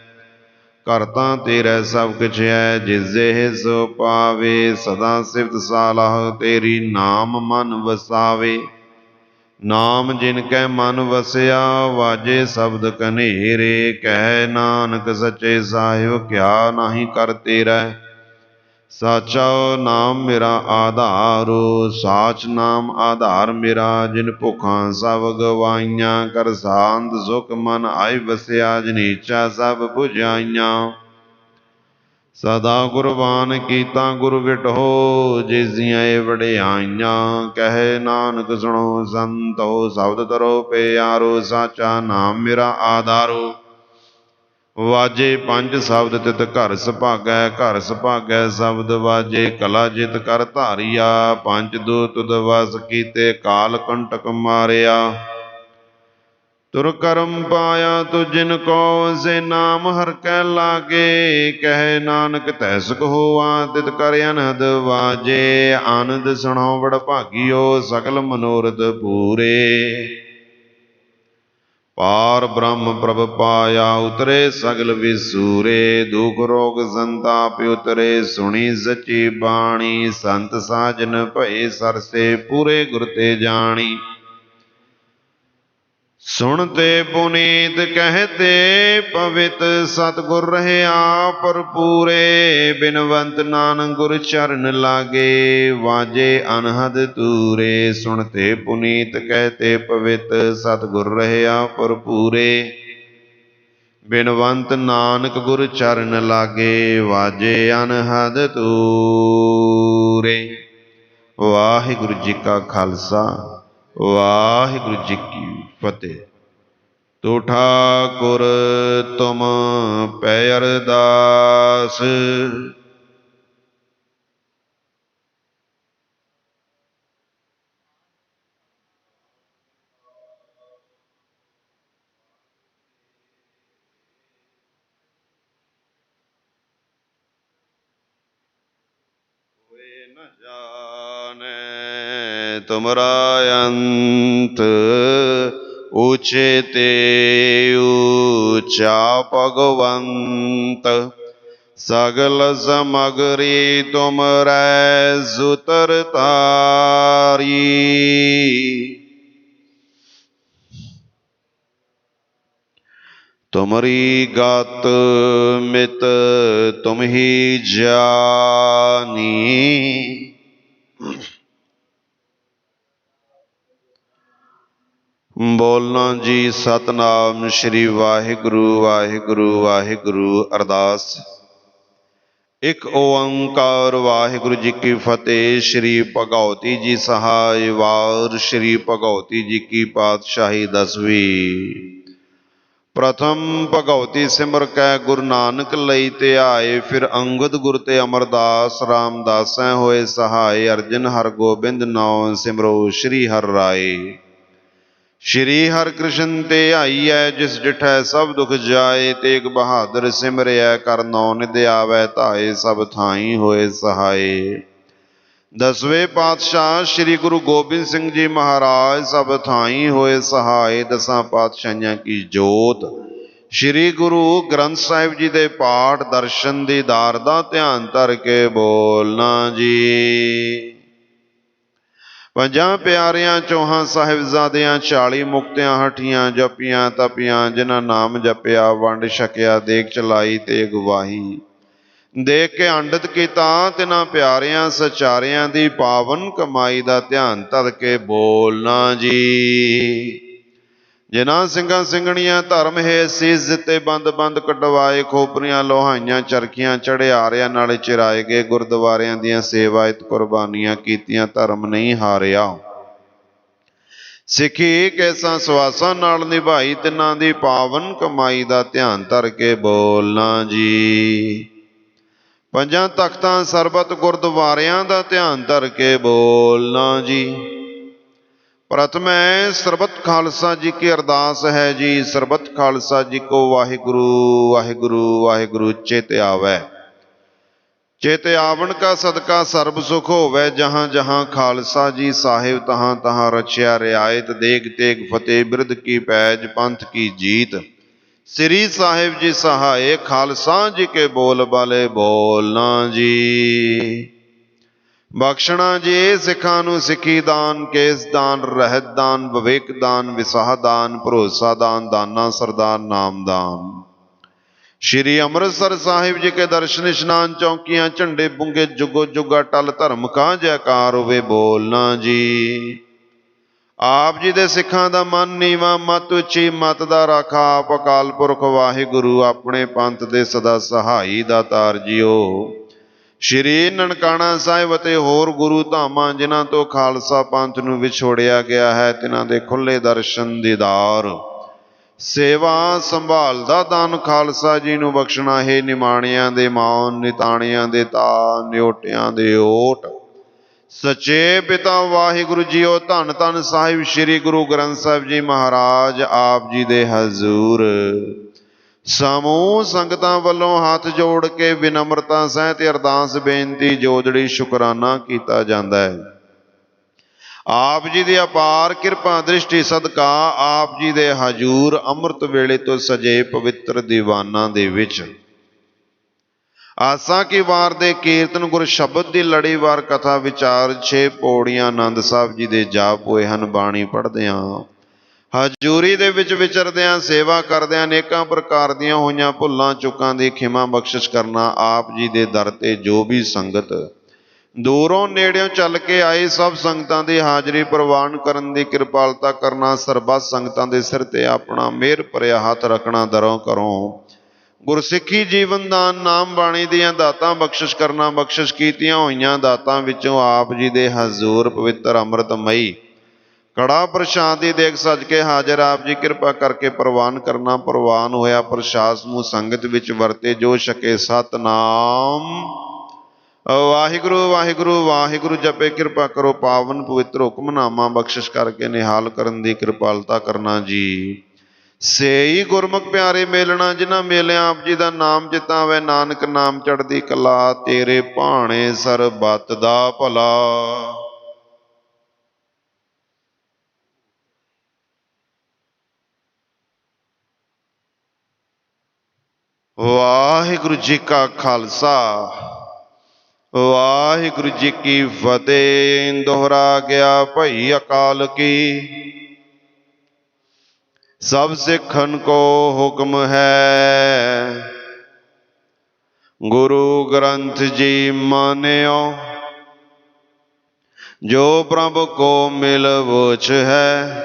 ਘਰ ਤਾਂ ਤੇਰਾ ਸਭ ਕੁਛ ਹੈ ਜਿਸ ਦੇਹ ਸੋ ਪਾਵੇ। ਸਦਾ ਸਿਫਤ ਸਾਲਾਹ ਤੇਰੀ ਨਾਮ ਮਨ ਵਸਾਵੇ। ਨਾਮ ਜਿਨ ਕੈ ਮਨ ਵਸਿਆ ਵਾਜੇ ਸ਼ਬਦ ਕਨੇਰੇ। ਕਹਿ ਨਾਨਕ ਸੱਚੇ ਸਾਹਿਬ ਕਿਆ ਨਾਹੀ ਕਰ ਤੇਰਾ। ਸਾਚਾ ਨਾਮ ਮੇਰਾ ਆਧਾਰੋ। ਸਾਚ ਨਾਮ ਆਧਾਰ ਮੇਰਾ। ਜਿਨ ਭੁੱਖਾਂ ਸਭ ਗਵਾਈਆਂ। ਕਰ ਸ਼ਾਂਤ ਸੁਖ ਮਨ ਆਇ ਵਸਿਆ। ਜਿਨ ਇੱਛਾ ਸਭ ਬੁਝਾਈਆਂ। ਸਦਾ ਕੁਰਬਾਨ ਕੀਤਾ ਗੁਰ ਵਿਟਹੁ। ਜਿਸ ਦੀਆਂ ਇਹ ਵਡਿਆਈਆਂ। ਕਹਿ ਨਾਨਕ ਸੁਣੋ ਸੰਤੋ ਸ਼ਬਦ ਤਰੋ ਪਿਆਰੋ। ਸਾਚਾ ਨਾਮ ਮੇਰਾ ਆਧਾਰੋ। ਵਾਜੇ ਪੰਜ ਸ਼ਬਦ ਤਿਤ ਘਰ ਸੁਭਾਗੈ। ਘਰ ਸੁਭਾਗੈ ਸ਼ਬਦ ਵਾਜੇ ਕਲਾ ਜਿਤ ਕਰ ਧਾਰਿਆ। ਪੰਜ ਦੂਤ ਦਵਸ ਕੀਤੇ ਕਾਲ ਕੰਟਕ ਮਾਰਿਆ। ਤੁਰ ਕਰਮ ਪਾਇਆ ਤੁਜਿਨ ਕੋ ਸੇ ਨਾਮ ਹਰ ਕੈ ਲਾਗੇ। ਕਹਿ ਨਾਨਕ ਤੈ ਸੁਖ ਹੋਆ ਤਿਤ ਕਰ ਅਨਹਦ ਵਾਜੇ। ਆਨੰਦ ਸੁਣੋ ਬੜ ਭਾਗਿਓ ਸਗਲ ਮਨੋਰਥ ਪੂਰੇ। पार ब्रह्म प्रभ पाया उतरे सगल विसूरे दुख रोग संताप उतरे सुनी सची बाणी संत साजन भये सरसे पूरे गुर ते जानी सुनते पुनीत कहते पवित सतगुर रहया भरपूरे बिनवंत नानक गुर चरण लागे वाजे अनहद तूरे सुनते पुनीत कहते पवित सतगुर रहया भरपूरे बिनवंत नानक गुर चरण लागे वाजे अनहद तूरे। वाहिगुरु जी का खालसा वाहिगुरु जी की फतेह। तो ठाकुर तुम पै अरदास न जाने तुमरा अंत ऊंचे ते ऊंचा भगवंत सगल समगरी तुम रै सुतर तारी तुमरी गात मित तुम ही जानी बोलना जी सतनाम श्री वाहिगुरु वाहिगुरु वाहिगुरु। अरदास एक ओंकार वाहिगुरु जी की फतेह। श्री भगवती जी सहाय वार श्री भगवती जी की पातशाही 10वीं। प्रथम भगवती सिमर कै गुरु नानक लई ते आए फिर अंगद गुर ते अमरदास रामदासै होए सहाय अर्जन हर गोबिंद नाम सिमरो श्री हर राय। श्री हर कृष्ण ते आईऐ जिस डिठै सब दुख जाए तेग बहादुर सिमरिया कर नौ निध आवै धाए सब थाई होए सहाय। 10वें पातशाह श्री गुरु गोबिंद सिंह जी महाराज सब थाई होए सहाय। 10 पातशाहियां की जोत श्री गुरु ग्रंथ साहिब जी दे पाठ दर्शन दीदार दा ध्यान धर के बोलना जी। ਪੰਜਾਂ ਪਿਆਰਿਆਂ ਚੌਹਾਂ ਸਾਹਿਬਜ਼ਾਦਿਆਂ 40 ਮੁਕਤਿਆਂ ਹਠੀਆਂ ਜਪੀਆਂ ਤਪੀਆਂ ਜਿਨ੍ਹਾਂ ਨਾਮ ਜਪਿਆ ਵੰਡ ਛਕਿਆ ਦੇਖ ਚਲਾਈ ਤੇ ਗਵਾਹੀ ਦੇਖ ਕੇ ਅੰਡਿਤ ਕੀਤਾ ਤਿਨਾਂ ਪਿਆਰਿਆਂ ਸਚਾਰਿਆਂ ਦੀ ਪਾਵਨ ਕਮਾਈ ਦਾ ਧਿਆਨ ਧਰ ਕੇ ਬੋਲਣਾ ਜੀ। ਜਿਨ੍ਹਾਂ ਸਿੰਘਾਂ ਸਿੰਘਣੀਆਂ ਧਰਮ ਹੈ ਸੀਸ ਦਿੱਤੇ ਬੰਦ ਬੰਦ ਕਢਵਾਏ ਖੋਪਰੀਆਂ ਲੋਹਾਈਆਂ ਚਰਖੀਆਂ ਚੜਿਆਰਿਆਂ ਨਾਲ ਚਿਰਾਏ ਗਏ ਗੁਰਦੁਆਰਿਆਂ ਦੀਆਂ ਸੇਵਾਇਤ ਕੁਰਬਾਨੀਆਂ ਕੀਤੀਆਂ ਧਰਮ ਨਹੀਂ ਹਾਰਿਆ ਸਿੱਖੀ ਕੈਸਾਂ ਸਵਾਸਾਂ ਨਾਲ ਨਿਭਾਈ ਤਿੰਨਾਂ ਦੀ ਪਾਵਨ ਕਮਾਈ ਦਾ ਧਿਆਨ ਧਰ ਕੇ ਬੋਲਣਾ ਜੀ। ਪੰਜਾਂ ਤਖਤਾਂ ਸਰਬਤ ਗੁਰਦੁਆਰਿਆਂ ਦਾ ਧਿਆਨ ਧਰ ਕੇ ਬੋਲਣਾ ਜੀ। प्रथम है सरबत खालसा जी की अरदास है जी। सरबत खालसा जी को वाहिगुरु वाहिगुरु वाहिगुरु चेते आवे। चेते आवन का सदका सर्ब सुख होवे जहाँ जहाँ खालसा जी साहिब तहाँ तहाँ रचिया रियायत देग तेग फतेह बिरद की पैज पंथ की जीत। श्री साहिब जी सहाय खालसा जी के बोल बाले बोलना जी। बख्शना जी सिखां नूं सिखी दान केस दान रहत दान विवेक दान विसाह दान भरोसा दान दाना सरदार नाम दान। श्री अमृतसर साहिब जी के दर्शन इशनान चौकियां झंडे बुंगे जुगो जुगा टल धर्म का जयकार होवे बोलना जी। आप जी दे सिखां दा मन नीवा मत उची मत दा राखा आप अकाल पुरख वाहिगुरु अपने पंथ दे सदा सहाई दातार जियो। श्री ननकाना साहिब ਅਤੇ ਹੋਰ ਗੁਰੂ ਧਾਮਾਂ ਜਿਨ੍ਹਾਂ ਤੋਂ ਖਾਲਸਾ ਪੰਥ ਨੂੰ ਵਿਛੋੜਿਆ ਗਿਆ ਹੈ ਤਿਨਾਂ ਦੇ ਖੁੱਲੇ ਦਰਸ਼ਨ ਦੀਦਾਰ ਸੇਵਾ ਸੰਭਾਲ ਦਾ ਦਾਨ ਖਾਲਸਾ ਜੀ ਨੂੰ ਬਖਸ਼ਣਾ ਹੈ। ਨਿਮਾਣਿਆਂ ਦੇ ਮਾਣ ਨਿਤਾਣਿਆਂ ਦੇ ਤਾਣ ਨਿਓਟਿਆਂ ਦੇ ਓਟ ਸੱਚੇ ਪਿਤਾ ਵਾਹਿਗੁਰੂ ਜੀਓ। ਧੰਨ ਧੰਨ ਸਾਹਿਬ श्री गुरु ग्रंथ साहिब जी महाराज आप जी ਦੇ ਹਜ਼ੂਰ समूह संगतां वल्लों हाथ जोड़ के विनम्रता सहित अरदास बेनती जोदड़ी शुकराना कीता जांदा है। ਆਪ ਜੀ ਦੀ ਅਪਾਰ ਕਿਰਪਾ ਦ੍ਰਿਸ਼ਟੀ ਸਦਕਾ ਆਪ ਜੀ ਦੇ ਹਜੂਰ ਅੰਮ੍ਰਿਤ ਵੇਲੇ ਤੋਂ ਸਜੇ ਪਵਿੱਤਰ ਦੀਵਾਨਾਂ ਦੇ ਵਿੱਚ ਆਸਾ ਕੀ ਵਾਰ ਦੇ ਕੀਰਤਨ ਗੁਰ ਸ਼ਬਦ ਦੀ ਲੜੀਵਾਰ ਕਥਾ ਵਿਚਾਰ 6 ਪੌੜੀਆਂ ਆਨੰਦ ਸਾਹਿਬ ਜੀ ਦੇ ਜਾਪ ਹੋਏ ਹਨ। ਬਾਣੀ ਪੜ੍ਹਦਿਆਂ ਹਜੂਰੀ ਦੇ ਵਿੱਚ ਵਿਚਰਦਿਆਂ ਸੇਵਾ ਕਰਦਿਆਂ ਅਨੇਕਾਂ ਪ੍ਰਕਾਰ ਦੀਆਂ ਹੋਈਆਂ ਭੁੱਲਾਂ ਚੁੱਕਾਂ ਦੀ ਖਿਮਾ ਬਖਸ਼ਿਸ਼ ਕਰਨਾ। ਆਪ ਜੀ ਦੇ ਦਰ ਤੇ ਜੋ ਵੀ ਸੰਗਤ ਦੂਰੋਂ ਨੇੜਿਓਂ ਚੱਲ ਕੇ ਆਈ ਸਭ ਸੰਗਤਾਂ ਦੀ ਹਾਜ਼ਰੀ ਪ੍ਰਵਾਨ ਕਰਨ ਦੀ ਕਿਰਪਾਲਤਾ ਕਰਨਾ। ਸਰਬੱਤ ਸੰਗਤਾਂ ਦੇ ਸਿਰ ਤੇ ਆਪਣਾ ਮਿਹਰ ਭਰਿਆ ਹੱਥ ਰੱਖਣਾ। ਦਰੋਂ ਘਰੋਂ ਗੁਰਸਿੱਖੀ ਜੀਵਨ ਦਾਨ ਨਾਮ ਬਾਣੀ ਦੀਆਂ ਦਾਤਾਂ ਬਖਸ਼ਿਸ਼ ਕਰਨਾ। ਬਖਸ਼ਿਸ਼ ਕੀਤੀਆਂ ਹੋਈਆਂ ਦਾਤਾਂ ਵਿੱਚੋਂ ਆਪ ਜੀ ਦੇ ਹਜ਼ੂਰ ਪਵਿੱਤਰ ਅੰਮ੍ਰਿਤਮਈ ਕੜਾ ਪ੍ਰਸ਼ਾਦ ਦੀ ਦੇਗ ਸੱਜ ਕੇ ਹਾਜ਼ਰ ਆਪ ਜੀ ਕਿਰਪਾ ਕਰਕੇ ਪ੍ਰਵਾਨ ਕਰਨਾ। ਪ੍ਰਵਾਨ ਹੋਇਆ ਪ੍ਰਸ਼ਾਦ ਸਮੂਹ ਸੰਗਤ ਵਿੱਚ ਵਰਤੇ ਜੋ ਛਕੇ ਸਤਨਾਮ ਵਾਹਿਗੁਰੂ ਵਾਹਿਗੁਰੂ ਵਾਹਿਗੁਰੂ ਜਪੇ। ਕਿਰਪਾ ਕਰੋ ਪਾਵਨ ਪਵਿੱਤਰ ਹੁਕਮਨਾਮਾ ਬਖਸ਼ਿਸ਼ ਕਰਕੇ ਨਿਹਾਲ ਕਰਨ ਦੀ ਕਿਰਪਾਲਤਾ ਕਰਨਾ ਜੀ। ਸੇਈ ਗੁਰਮੁਖ ਪਿਆਰੇ ਮੇਲਣਾ ਜਿਨ੍ਹਾਂ ਮੇਲਿਆਂ ਆਪ ਜੀ ਦਾ ਨਾਮ ਜਿਤਾਵੇ। ਨਾਨਕ ਨਾਮ ਚੜ੍ਹਦੀ ਕਲਾ ਤੇਰੇ ਭਾਣੇ ਸਰਬੱਤ ਦਾ ਭਲਾ। ਵਾਹਿਗੁਰੂ ਜੀ ਕਾ ਖਾਲਸਾ ਵਾਹਿਗੁਰੂ ਜੀ ਕੀ ਫਤਿਹ। ਦੋਹਰਾ ਗਿਆ ਭਈ ਅਕਾਲ ਕੀ ਸਭ ਸਿੱਖਨ ਕੋ ਹੁਕਮ ਹੈ। ਗੁਰੂ ਗ੍ਰੰਥ ਜੀ ਮਾਨਿਓ ਜੋ ਪ੍ਰਭ ਕੋ ਮਿਲ ਵੋਚ ਹੈ।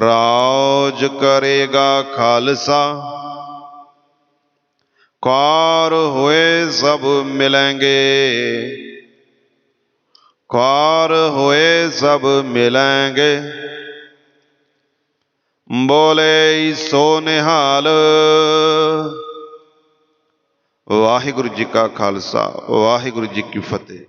ਰਾਜ ਕਰੇਗਾ ਖਾਲਸਾ ਕਾਰ ਹੋਏ ਸਭ ਮਿਲेंगे। ਕਾਰ ਹੋਏ ਸਭ ਮਿਲेंगे। ਬੋਲੇ ਸੋ ਨਿਹਾਲ। ਵਾਹਿਗੁਰੂ ਜੀ ਕਾ ਖਾਲਸਾ ਵਾਹਿਗੁਰੂ ਜੀ ਕੀ ਫਤਿਹ।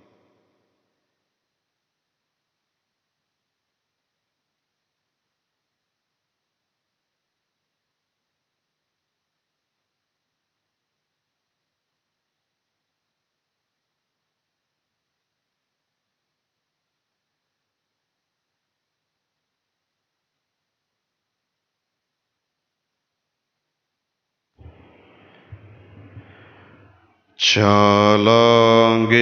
ਚਾਲਾਂਗੇ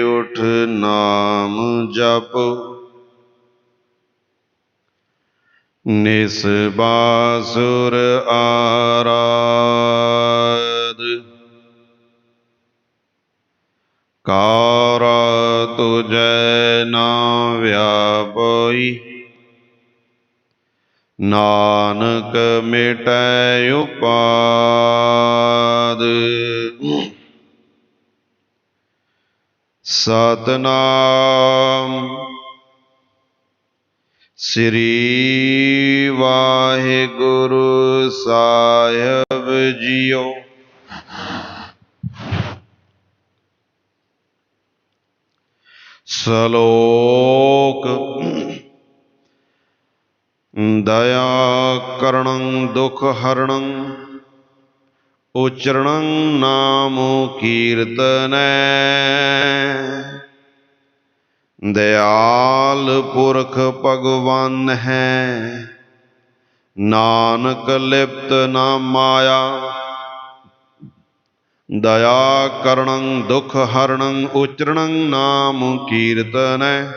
ਉਠ ਨਾਮ ਜਪ ਨਿਸ ਬਾਸੁਰ ਆਰਾਧ। ਕਾਰਾ ਤੁਜੈ ਨਾ ਵਿਆਪਈ ਨਾਨਕ ਮਿਟੈ ਉਪਾਦ। ਸਤਨਾਮ ਸ੍ਰੀ ਵਾਹਿਗੁਰੂ ਸਾਹਿਬ ਜੀਓ। ਸ਼ਲੋਕ ਦਇਆ ਕਰਣੰ ਦੁਖ ਹਰਣੰ ਉਚਰਣੰ ਨਾਮ ਕੀਰਤਨੈ। ਦਇਆਲ ਪੁਰਖ ਭਗਵਾਨ ਹੈ ਨਾਨਕ ਲਿਪਤ ਨਾ ਮਾਇਆ। ਦਇਆ ਕਰਣੰ ਦੁਖ ਹਰਣੰ ਉਚਰਣੰ ਨਾਮ ਕੀਰਤਨੈ।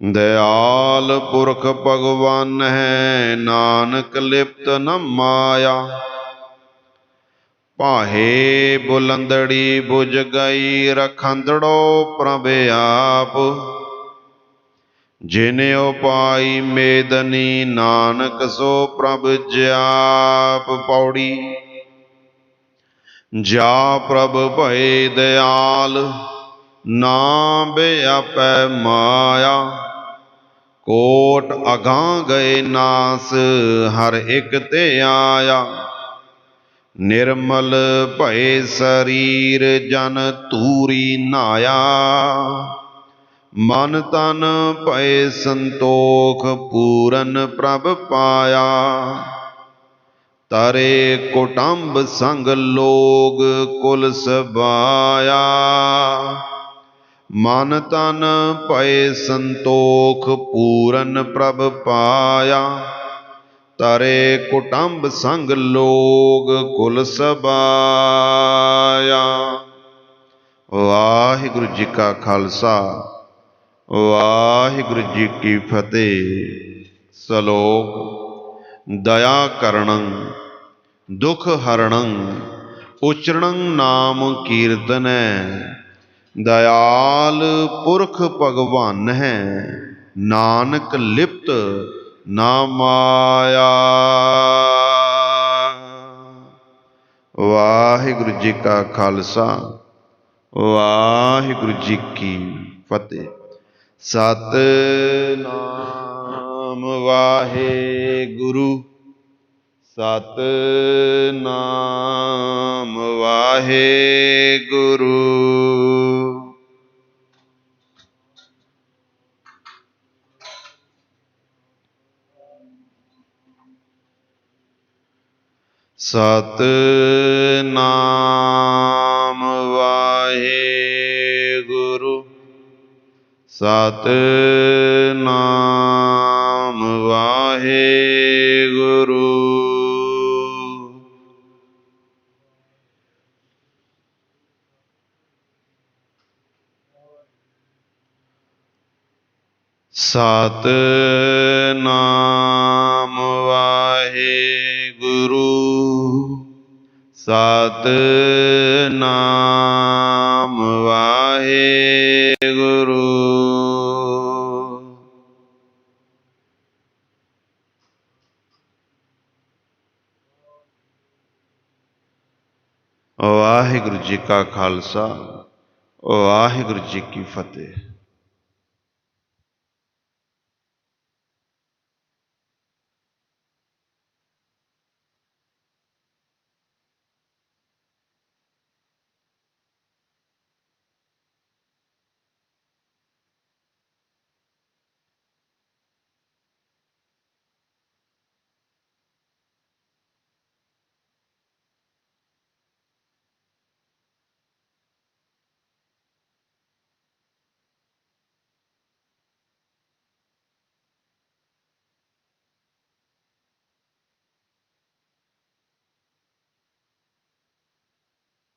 ਦਇਆਲ ਪੁਰਖ ਭਗਵਾਨ ਹੈ ਨਾਨਕ ਲਿਪਤ ਨ ਮਾਇਆ। ਭਾਹੇ ਬੁਲੰਦੜੀ ਬੁਝ ਗਈ ਰਖੰਦੜੋ ਪ੍ਰਭ ਆਪ। ਜਿਨ ਉਪਾਈ ਮੇਦਨੀ ਨਾਨਕ ਸੋ ਪ੍ਰਭ ਜਾਪ। ਪੌੜੀ ਜਾ ਪ੍ਰਭ ਭਏ ਦਇਆਲ ਨਾ ਬਿਆਪੈ ਮਾਇਆ। ਕੋਟ ਅਗਾਂਹ ਗਏ ਨਾਸ ਹਰ ਇੱਕ ਤੇ ਆਇਆ। ਨਿਰਮਲ ਭਏ ਸਰੀਰ ਜਨ ਧੂਰੀ ਨਾਇਆ। ਮਨ ਤਨ ਭਏ ਸੰਤੋਖ ਪੂਰਨ ਪ੍ਰਭ ਪਾਇਆ। ਤਰੇ ਕੁਟੰਬ ਸੰਗ ਲੋਗ ਕੁਲ ਸਬਾਇਆ। ਮਨ ਤਨ ਭਏ ਸੰਤੋਖ ਪੂਰਨ ਪ੍ਰਭ ਪਾਇਆ। ਤਰੇ ਕੁਟੰਬ ਸੰਗ ਲੋਗ ਕੁਲ ਸਬਾਇਆ। ਵਾਹਿਗੁਰੂ ਜੀ ਕਾ ਖਾਲਸਾ ਵਾਹਿਗੁਰੂ ਜੀ ਕੀ ਫਤਿਹ। ਸ਼ਲੋਕ। ਦਇਆ ਕਰਣੰ ਦੁਖ ਹਰਣੰ ਉਚਰਣੰ ਨਾਮ ਕੀਰਤਨੈ। ਦਇਆਲ ਪੁਰਖ ਭਗਵਾਨ ਹੈ ਨਾਨਕ ਲਿਪਤ ਨਾ ਮਾਇਆ। ਵਾਹਿਗੁਰੂ ਜੀ ਕਾ ਖਾਲਸਾ ਵਾਹਿਗੁਰੂ ਜੀ ਕੀ ਫਤਿਹ। ਸਤਿਨਾਮ ਵਾਹਿਗੁਰੂ ਸਤਿਨਾਮ ਵਾਹਿਗੁਰੂ। ਸਤਿਨਾਮ ਵਾਹਿਗੁਰੂ ਸਤਿਨਾਮ ਵਾਹਿਗੁਰੂ। ਸਤਿਨਾਮ ਵਾਹਿਗੁਰੂ ਸਤਿਨਾਮ ਵਾਹਿਗੁਰੂ। ਵਾਹਿਗੁਰੂ ਜੀ ਕਾ ਖਾਲਸਾ ਵਾਹਿਗੁਰੂ ਜੀ ਕੀ ਫਤਿਹ।